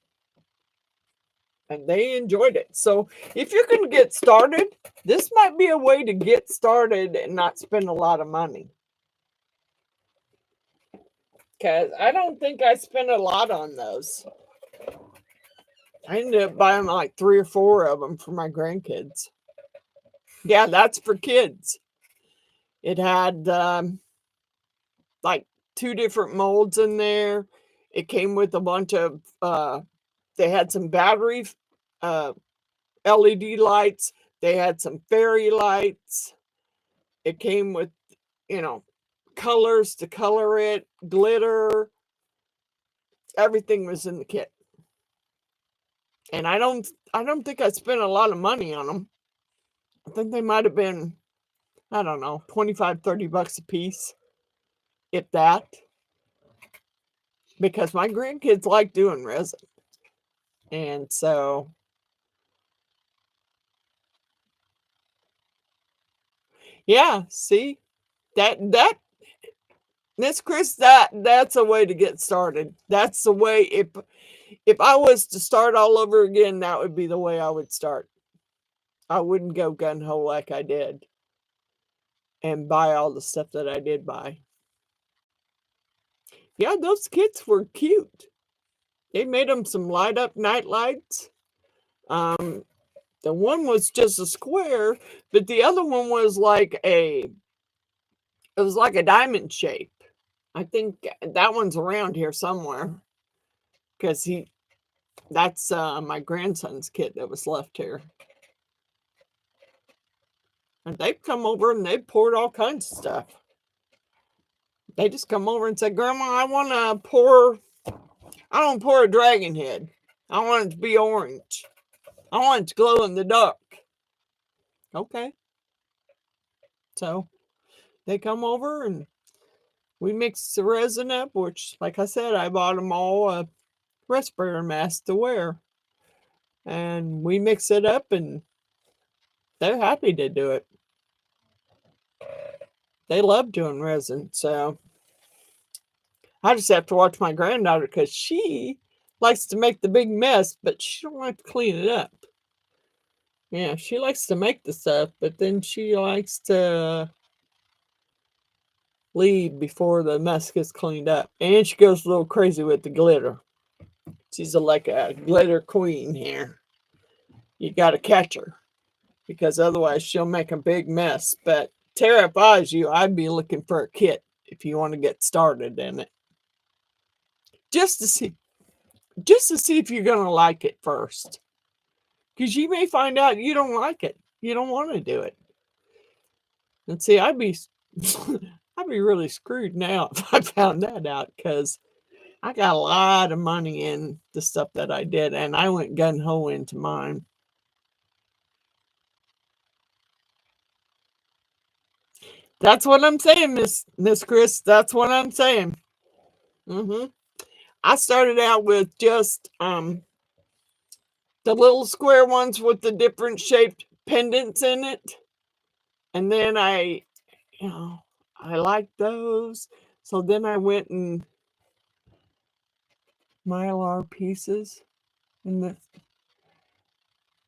And they enjoyed it. So if you're going to get started, this might be a way to get started and not spend a lot of money. Because I don't think I spent a lot on those. I ended up buying like 3 or 4 of them for my grandkids. Yeah, that's for kids. It had like 2 different molds in there. It came with a bunch of, they had some battery LED lights. They had some fairy lights. It came with, colors to color it, glitter, everything was in the kit. And I don't think I spent a lot of money on them. I think they might have been, I don't know, 25, 30 bucks a piece, if that. Because my grandkids like doing resin. And so, yeah, see, that Miss Chris, that's a way to get started. That's the way, if I was to start all over again, that would be the way I would start. I wouldn't go gun ho like I did and buy all the stuff that I did buy. Yeah, those kits were cute. They made them some light up night lights. The one was just a square, but the other one was like a diamond shape. I think that one's around here somewhere because that's my grandson's kit that was left here. And they've come over and they've poured all kinds of stuff. They just come over and say, Grandma, I don't pour a dragon head. I want it to be orange. I want it to glow in the dark. Okay. So they come over and we mix the resin up, which, like I said, I bought them all a respirator mask to wear. And we mix it up and they're happy to do it. They love doing resin. So I just have to watch my granddaughter because she likes to make the big mess, but she don't like to clean it up. Yeah, she likes to make the stuff, but then she likes to leave before the mess gets cleaned up. And she goes a little crazy with the glitter. She's like a glitter queen here. You got to catch her because otherwise she'll make a big mess. But Tara, if I was you, I'd be looking for a kit if you want to get started in it. Just to see if you're going to like it first. Because you may find out you don't like it. You don't want to do it. And see, I'd be really screwed now if I found that out because I got a lot of money in the stuff that I did and I went gun ho into mine. That's what I'm saying, Miss Chris. That's what I'm saying. I started out with just the little square ones with the different shaped pendants in it. And then I liked those. So then I went and Mylar pieces and you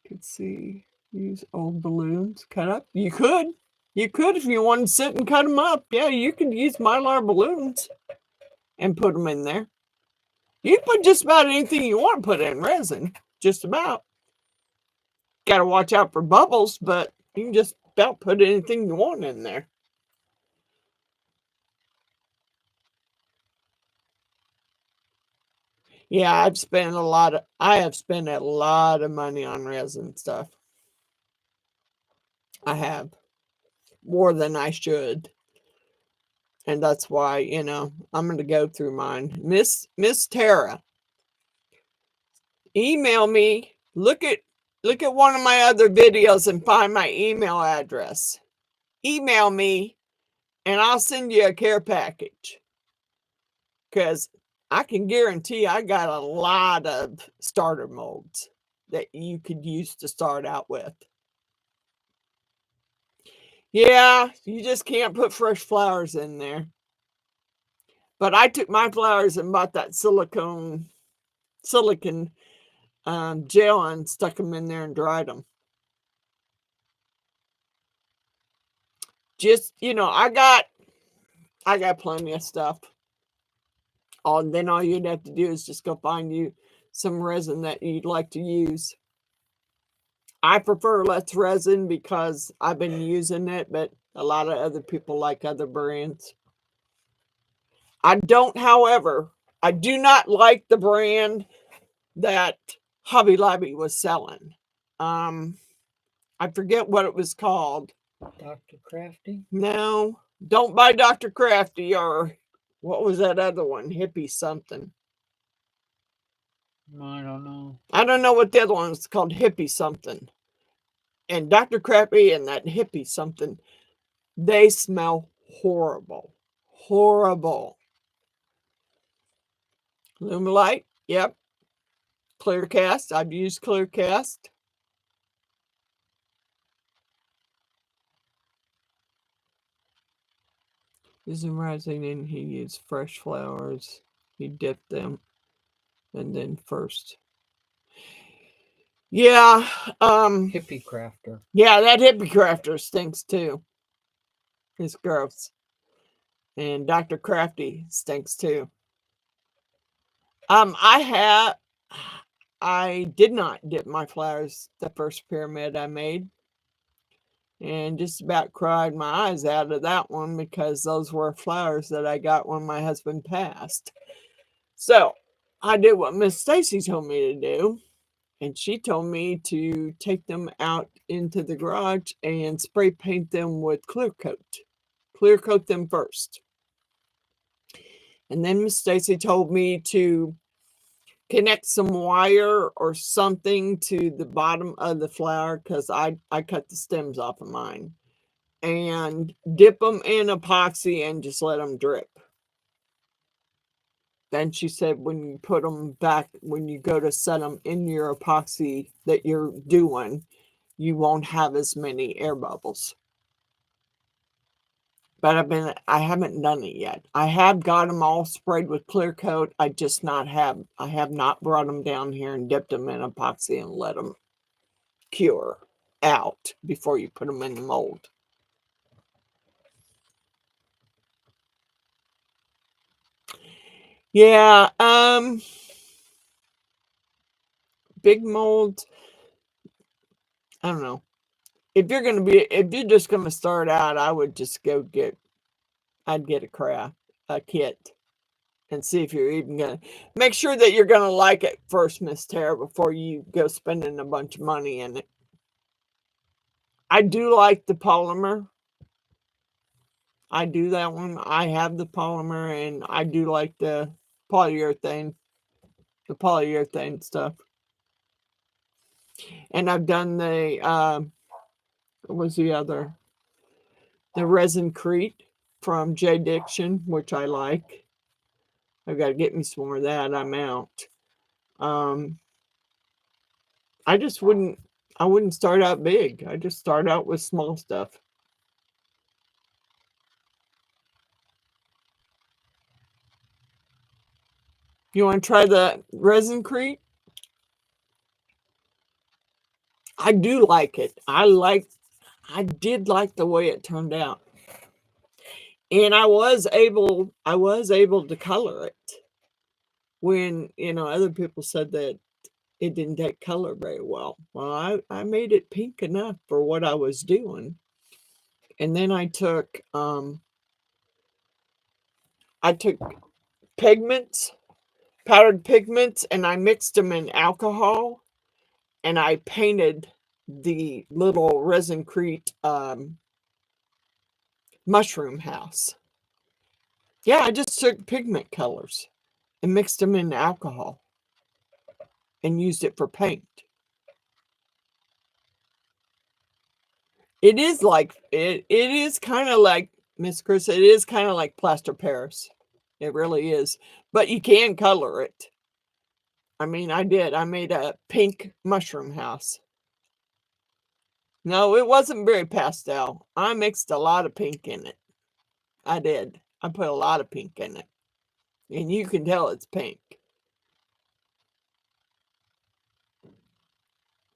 could see use old balloons cut up. You could if you wanted to sit and cut them up. Yeah, you could use Mylar balloons and put them in there. You can put just about anything you want to put in resin. Just about. Got to watch out for bubbles, but you can just about put anything you want in there. Yeah, I have spent a lot of money on resin stuff. I have more than I should. And that's why, I'm going to go through mine. Miss Tara, email me. Look at one of my other videos and find my email address. Email me and I'll send you a care package. Because I can guarantee I got a lot of starter molds that you could use to start out with. Yeah, you just can't put fresh flowers in there. But I took my flowers and bought that silicone gel and stuck them in there and dried them. Just, I got plenty of stuff. Then all you'd have to do is just go find you some resin that you'd like to use. I prefer Let's Resin because I've been using it, but a lot of other people like other brands. However, I do not like the brand that Hobby Lobby was selling. I forget what it was called. Dr. Crafty? No. Don't buy Dr. Crafty or what was that other one? Hippie something. I don't know. I don't know what the other one was called. Hippie something. And Dr. Crafty and that hippie something, they smell horrible. Horrible. Lumelite, yep. Clearcast, I've used Clearcast. Using rising in, he used fresh flowers. He dipped them and then first. Yeah, Hippie crafter. yeah, that hippie crafter stinks too. It's gross. And Dr. Crafty stinks too. I did not dip my flowers the first pyramid I made. And just about cried my eyes out of that one because those were flowers that I got when my husband passed. So I did what Miss Stacy told me to do. And she told me to take them out into the garage and spray paint them with clear coat. Clear coat them first. And then Miss Stacy told me to connect some wire or something to the bottom of the flower because I cut the stems off of mine. And dip them in epoxy and just let them drip. Then she said when you put them back, when you go to set them in your epoxy that you're doing, you won't have as many air bubbles. But I haven't done it yet. I have got them all sprayed with clear coat. I have not brought them down here and dipped them in epoxy and let them cure out before you put them in the mold. Yeah, big molds. I don't know. If you're just gonna start out, I would just I'd get a kit, and see if you're even gonna make sure that you're gonna like it first, Miss Tara, before you go spending a bunch of money in it. I do like the polymer. I do that one. I have the polymer, and I do like the polyurethane stuff. And I've done what was the other? The Resin-Crete from J. Diction, which I like. I've got to get me some more of that. I'm out. I just I wouldn't start out big. I just start out with small stuff. You want to try the Resin-Crete? I do like it. I did like the way it turned out. And I was able to color it when, other people said that it didn't take color very well. Well, I made it pink enough for what I was doing. And then I took pigments, powdered pigments, and I mixed them in alcohol, and I painted the little Resin-Crete mushroom house. Yeah, I just took pigment colors and mixed them in alcohol and used it for paint. It is kind of like Miss Chris. It is kind of like plaster Paris. It really is, but you can color it. I mean, I did. I made a pink mushroom house. No, it wasn't very pastel. I mixed a lot of pink in it. I did. I put a lot of pink in it. And you can tell it's pink.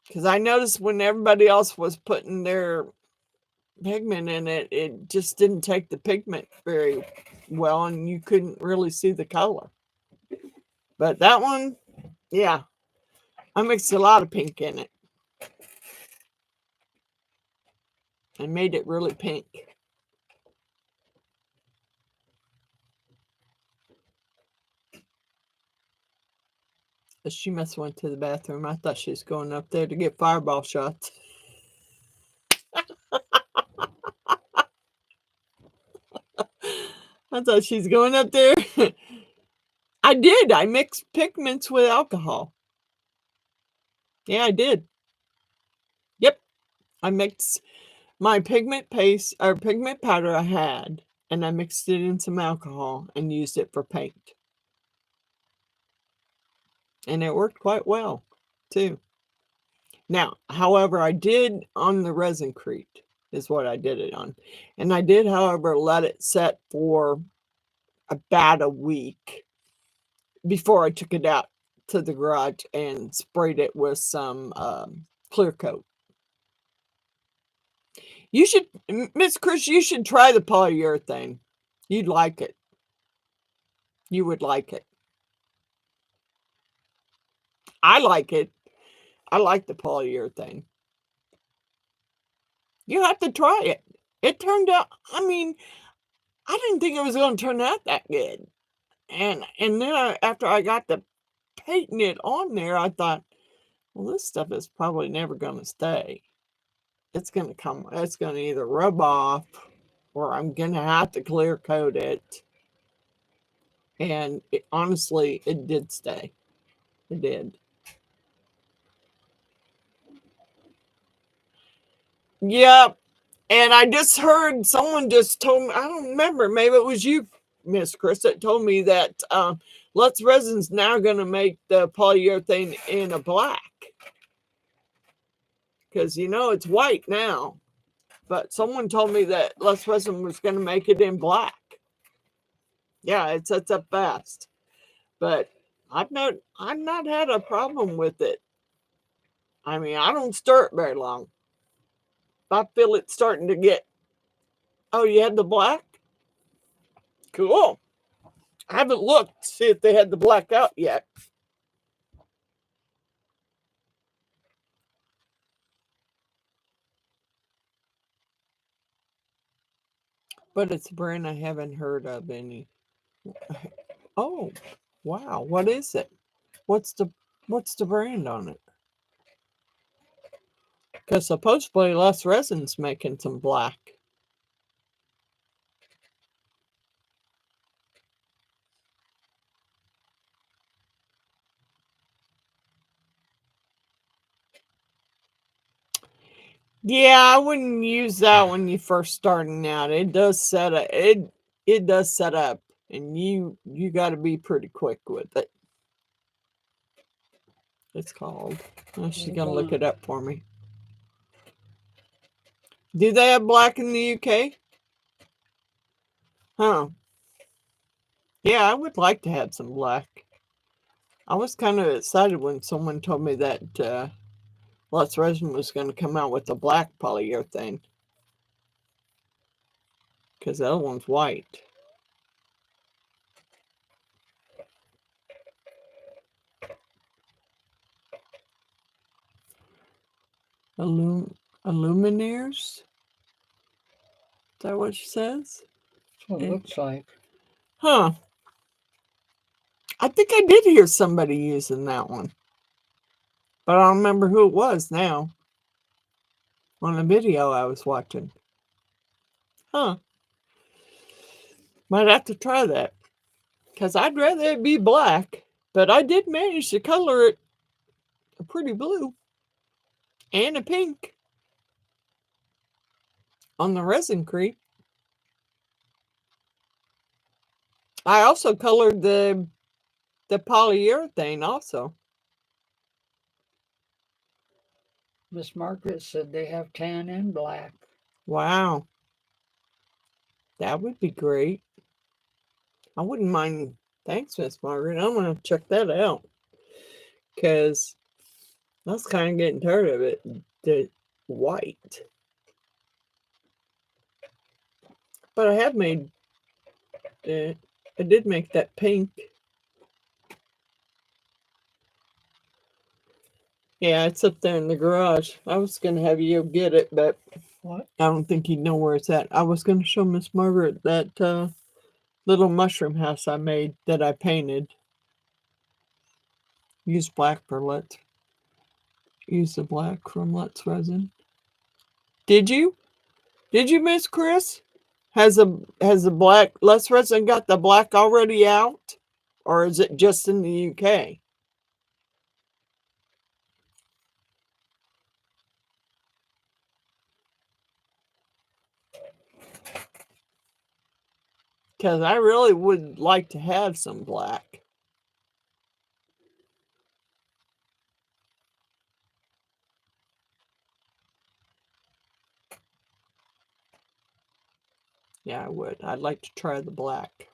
Because I noticed when everybody else was putting their pigment in it, it just didn't take the pigment very well, and you couldn't really see the color. But that one, yeah, I mixed a lot of pink in it and made it really pink. She must have went to the bathroom. I thought she was going up there to get fireball shots. I thought she's going up there. I did. I mixed pigments with alcohol. Yeah, I did. Yep. I mixed my pigment paste or pigment powder I had, and I mixed it in some alcohol and used it for paint. And it worked quite well, too. Now, however, I did on the resin-crete is what I did it on. And I did, however, let it set for about a week before I took it out to the garage and sprayed it with some clear coat. You should, Miss Chris, you should try the polyurethane. You'd like it. You would like it. I like it. I like the polyurethane. You have to try it. It turned out, I mean, I didn't think it was going to turn out that good. And then after I got to painting it on there, I thought, well, this stuff is probably never going to stay. It's going to either rub off or I'm going to have to clear coat it. And honestly, it did stay. It did. Yep. And I just heard someone just told me, I don't remember, maybe it was you, Miss Chris, that told me that Lutz Resin's now going to make the polyurethane in a black. Because, it's white now. But someone told me that Lutz Resin was going to make it in black. Yeah, it sets up fast. But I've not had a problem with it. I mean, I don't stir it very long. If I feel it starting to get, oh, you had the black? Cool. I haven't looked to see if they had the black out yet. But it's a brand I haven't heard of any. Oh, wow. What is it? What's the brand on it? Because supposedly Lutz Resin's making some black. Yeah, I wouldn't use that when you first starting out. It does set up, it does set up, and you got to be pretty quick with it. It's called. Oh, she's gonna look it up for me. Do they have black in the UK? Huh. Yeah, I would like to have some black. I was kind of excited when someone told me that Lutz Resin was going to come out with a black polyurethane. Because the other one's white. Illuminaires? Is that what she says? That's what it looks like. Huh. I think I did hear somebody using that one. But I don't remember who it was now. On the video I was watching. Huh. Might have to try that. Because I'd rather it be black. But I did manage to color it a pretty blue. And a pink. On the resin-crete. I also colored the polyurethane also. Miss Margaret said they have tan and black. Wow. That would be great. I wouldn't mind. Thanks, Miss Margaret. I'm going to check that out. Because I was kind of getting tired of it. The white. But I have made, I did make that pink. Yeah, it's up there in the garage. I was going to have you get it, but what? I don't think you'd know where it's at. I was going to show Miss Margaret that little mushroom house I made that I painted. Use black for Lutz. Use the black from Lutz Resin. Did you? Did you, Miss Chris? Has the black less resin got the black already out, or is it just in the UK? Because I really would like to have some black. Yeah, I would. I'd like to try the black.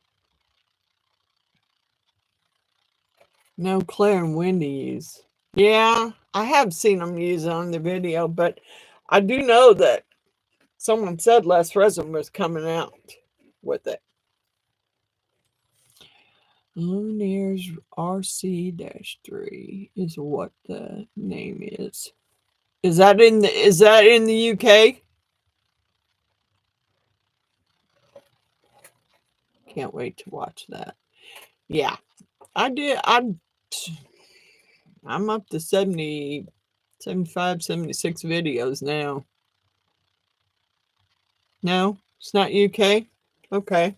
No, Claire and Wendy use. Yeah, I have seen them use it on the video, but I do know that someone said less resin was coming out with it. Lumineers RC-3 is what the name is. Is that in the UK? Can't wait to watch that. Yeah, I did. I'm up to 70, 75, 76 videos now. No, it's not UK. Okay,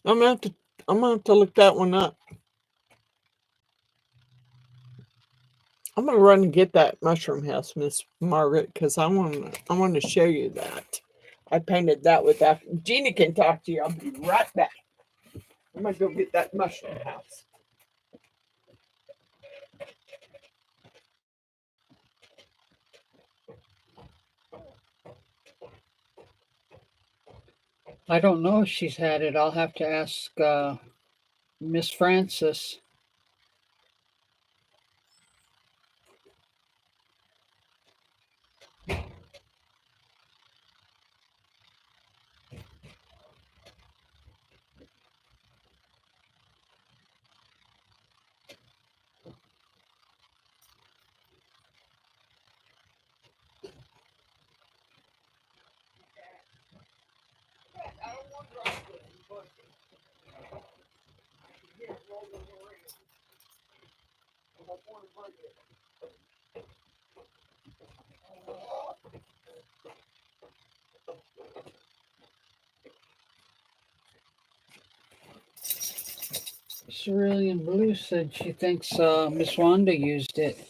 I'm gonna have to. I'm gonna have to look that one up. I'm gonna run and get that mushroom house, Miss Margaret, because I want to show you that. I painted that with that. Jeannie can talk to you. I'll be right back. I'm gonna go get that mushroom house. I don't know if she's had it. I'll have to ask Miss Francis. Cerulean Blue said she thinks Miss Wanda used it.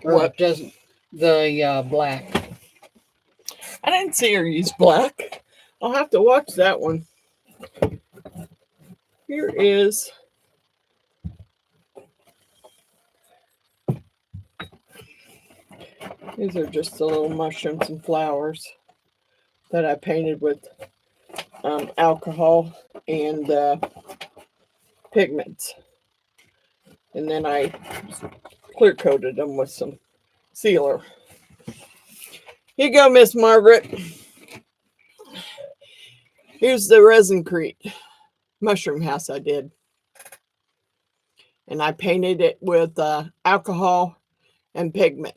Or What? doesn't the black. I didn't see her use black. I'll have to watch that one. Here is. These are just the little mushrooms and flowers that I painted with alcohol and pigments. And then I clear coated them with some sealer. Here you go, Miss Margaret. Here's the resin-crete mushroom house I did. And I painted it with alcohol and pigment.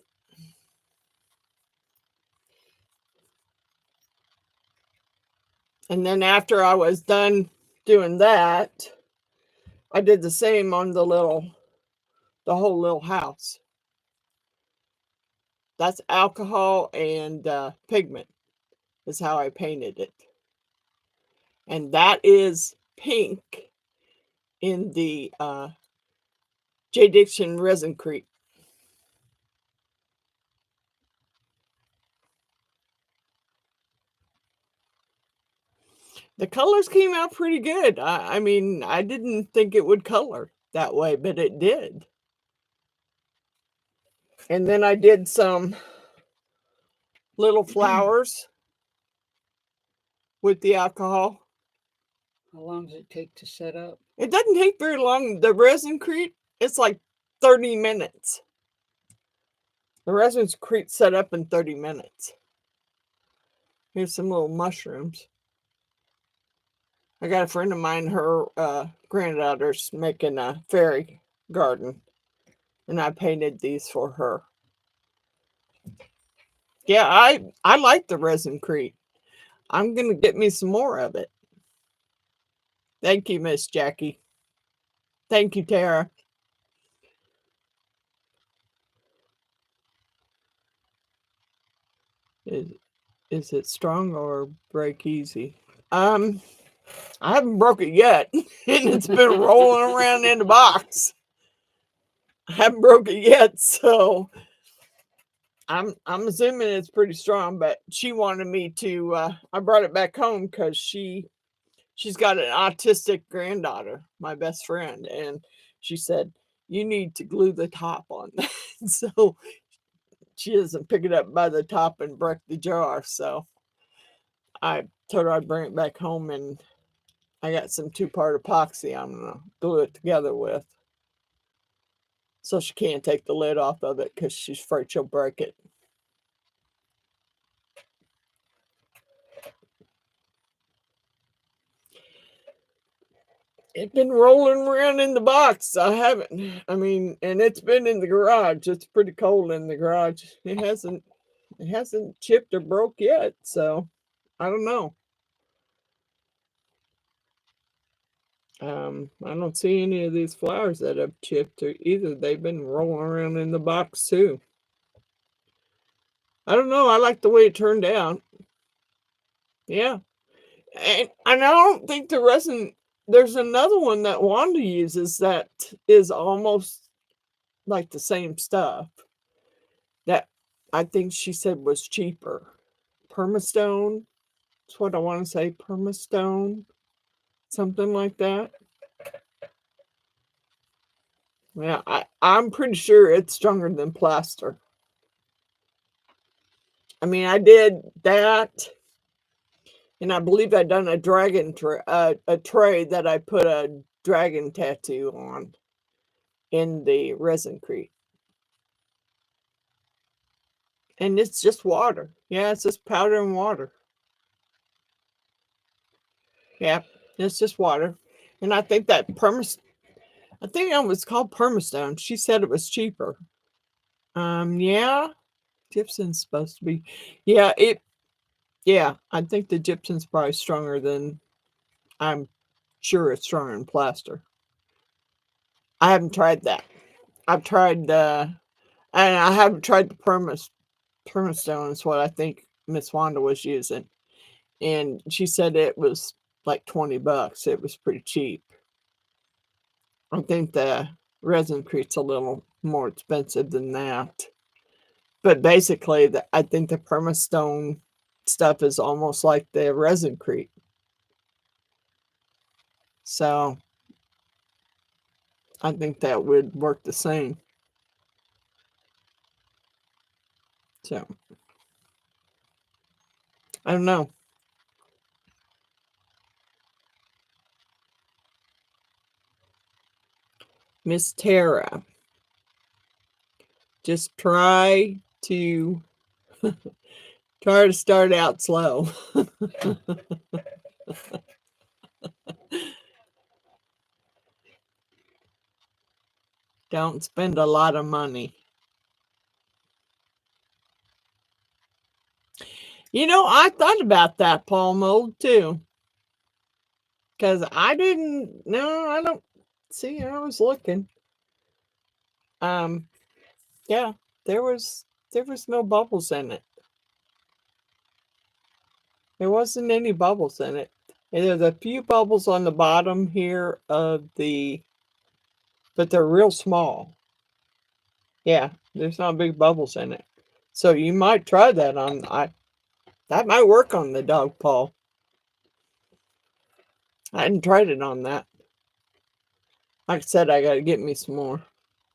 And then after I was done doing that, I did the same on the whole little house. That's alcohol and pigment is how I painted it. And that is pink in the J. Dixon resin-crete. The colors came out pretty good. I mean, I didn't think it would color that way, but it did. And then I did some little flowers with the alcohol. How long does it take to set up? It doesn't take very long. The resin-crete, it's like 30 minutes. The resin-crete set up in 30 minutes. Here's some little mushrooms. I got a friend of mine, her granddaughter's making a fairy garden, and I painted these for her. Yeah, I like the resin-crete. I'm gonna get me some more of it. Thank you, Miss Jackie. Thank you, Tara. Is it strong or break easy? I haven't broke it yet, and it's been rolling around in the box. I haven't broke it yet, so I'm assuming it's pretty strong. But she wanted me to. I brought it back home because she's got an autistic granddaughter, my best friend, and she said you need to glue the top on that so she doesn't pick it up by the top and break the jar. So I told her I'd bring it back home, and I got some 2-part epoxy I'm gonna glue it together with, so she can't take the lid off of it because she's afraid she'll break it. It's been rolling around in the box. I mean, and it's been in the garage. It's pretty cold in the garage. It hasn't chipped or broke yet, so I don't know. I don't see any of these flowers that have chipped or either. They've been rolling around in the box too. I don't know. I like the way it turned out. Yeah. And I don't think the resin, there's another one that Wanda uses that is almost like the same stuff that I think she said was cheaper. Permastone. That's what I want to say. Permastone. Something like that. Yeah, I'm pretty sure it's stronger than plaster. I mean, I did that, and I believe I done a dragon a tray that I put a dragon tattoo on in the resin-crete. And it's just water. Yeah, it's just powder and water. Yeah, it's just water. And I think that I think it was called Permastone. She said it was cheaper. Yeah, gypsum's supposed to be. Yeah, yeah, I think the gypsum's probably stronger than, I'm sure it's stronger than plaster. I haven't tried that. I've tried and I haven't tried the Permastone is what I think Miss Wanda was using. And she said it was like $20. It was pretty cheap. I think the resin-crete's a little more expensive than that. But basically, I think the Permastone stuff is almost like the resin-crete. So I think that would work the same. So I don't know. Miss Tara, just try to start out slow. Don't spend a lot of money. I thought about that palm mold too. Because I didn't, no, I don't see, I was looking. Yeah, there was no bubbles in it. There wasn't any bubbles in it. And there's a few bubbles on the bottom here but they're real small. Yeah, there's not big bubbles in it. So you might try that on, that might work on the dog paw. I hadn't tried it on that. Like I said, I got to get me some more.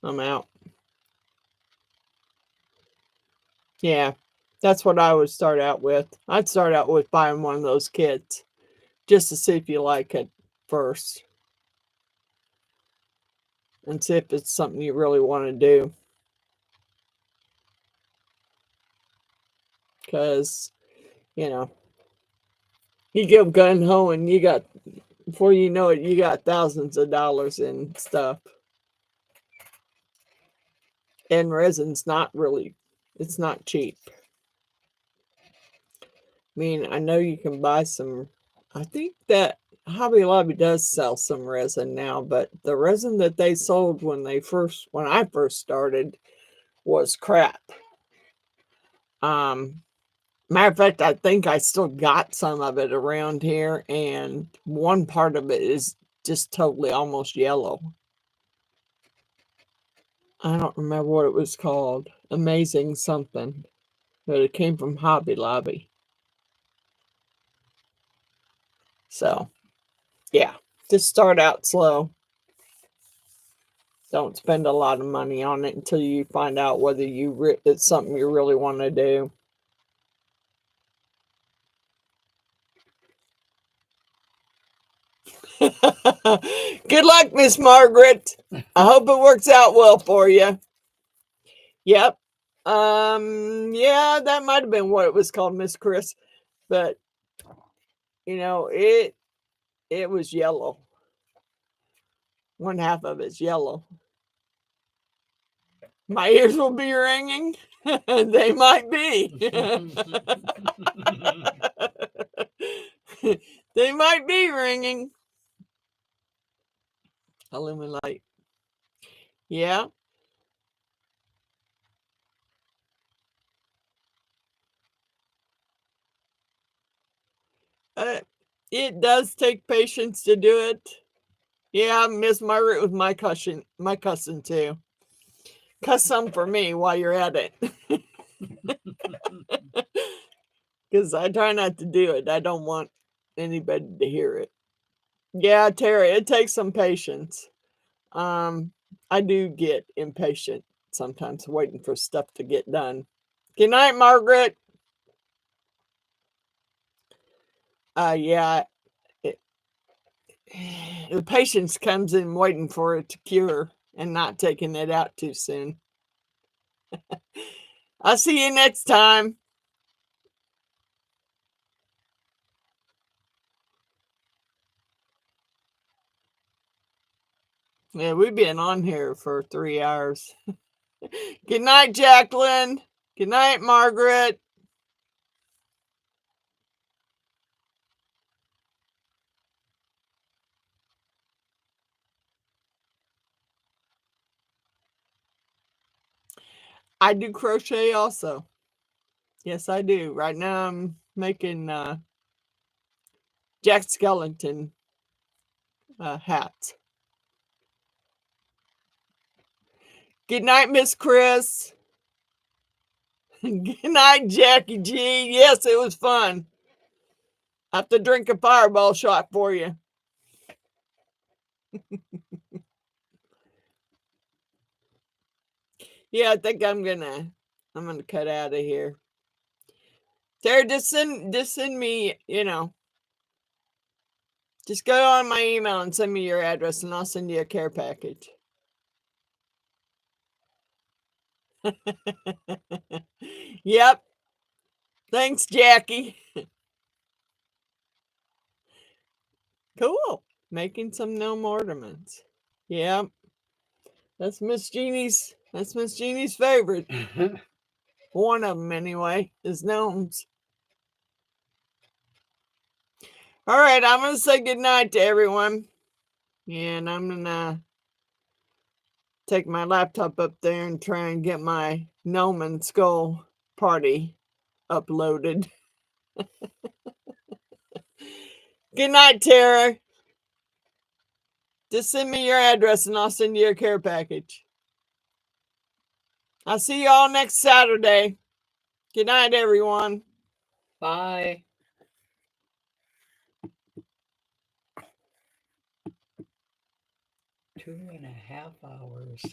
I'm out. Yeah, that's what I would start out with. I'd start out with buying one of those kits just to see if you like it first and see if it's something you really want to do. Because, you go gun ho and before you know it, you got thousands of dollars in stuff. And resin's it's not cheap. I mean, I know you can buy some, I think that Hobby Lobby does sell some resin now, but the resin that they sold when I first started was crap. Matter of fact, I think I still got some of it around here, and one part of it is just totally almost yellow. I don't remember what it was called. Amazing something. But it came from Hobby Lobby. So, yeah, just start out slow. Don't spend a lot of money on it until you find out whether it's something you really want to do. Good luck, Miss Margaret. I hope it works out well for you. Yep. Yeah, that might have been what it was called, Miss Chris. But it was yellow. One half of it's yellow. My ears will be ringing. They might be. They might be ringing. Illuminate. Yeah. It does take patience to do it. Yeah, Miss Margaret with my cousin too. Cuss some for me while you're at it. Because I try not to do it. I don't want anybody to hear it. Yeah, Terry, it takes some patience. I do get impatient sometimes waiting for stuff to get done. Good night, Margaret. Yeah, it, the patience comes in waiting for it to cure and not taking it out too soon. I'll see you next time. Yeah, we've been on here for 3 hours. Good night, Jacqueline. Good night, Margaret. I do crochet also. Yes, I do. Right now I'm making Jack Skellington hats. Good night, Miss Chris. Good night, Jackie G. Yes, it was fun. I have to drink a fireball shot for you. Yeah, I think I'm gonna cut out of here. Sarah, just send me, just go on my email and send me your address and I'll send you a care package. Yep. Thanks, Jackie. Cool. Making some gnome ornaments. Yep. That's Miss Jeannie's favorite. One of them anyway, is gnomes. All right, I'm gonna say goodnight to everyone. And I'm gonna take my laptop up there and try and get my gnome and skull party uploaded. Good night, Tara. Just send me your address and I'll send you a care package. I'll see you all next Saturday. Good night, everyone. Bye. 2.5 hours.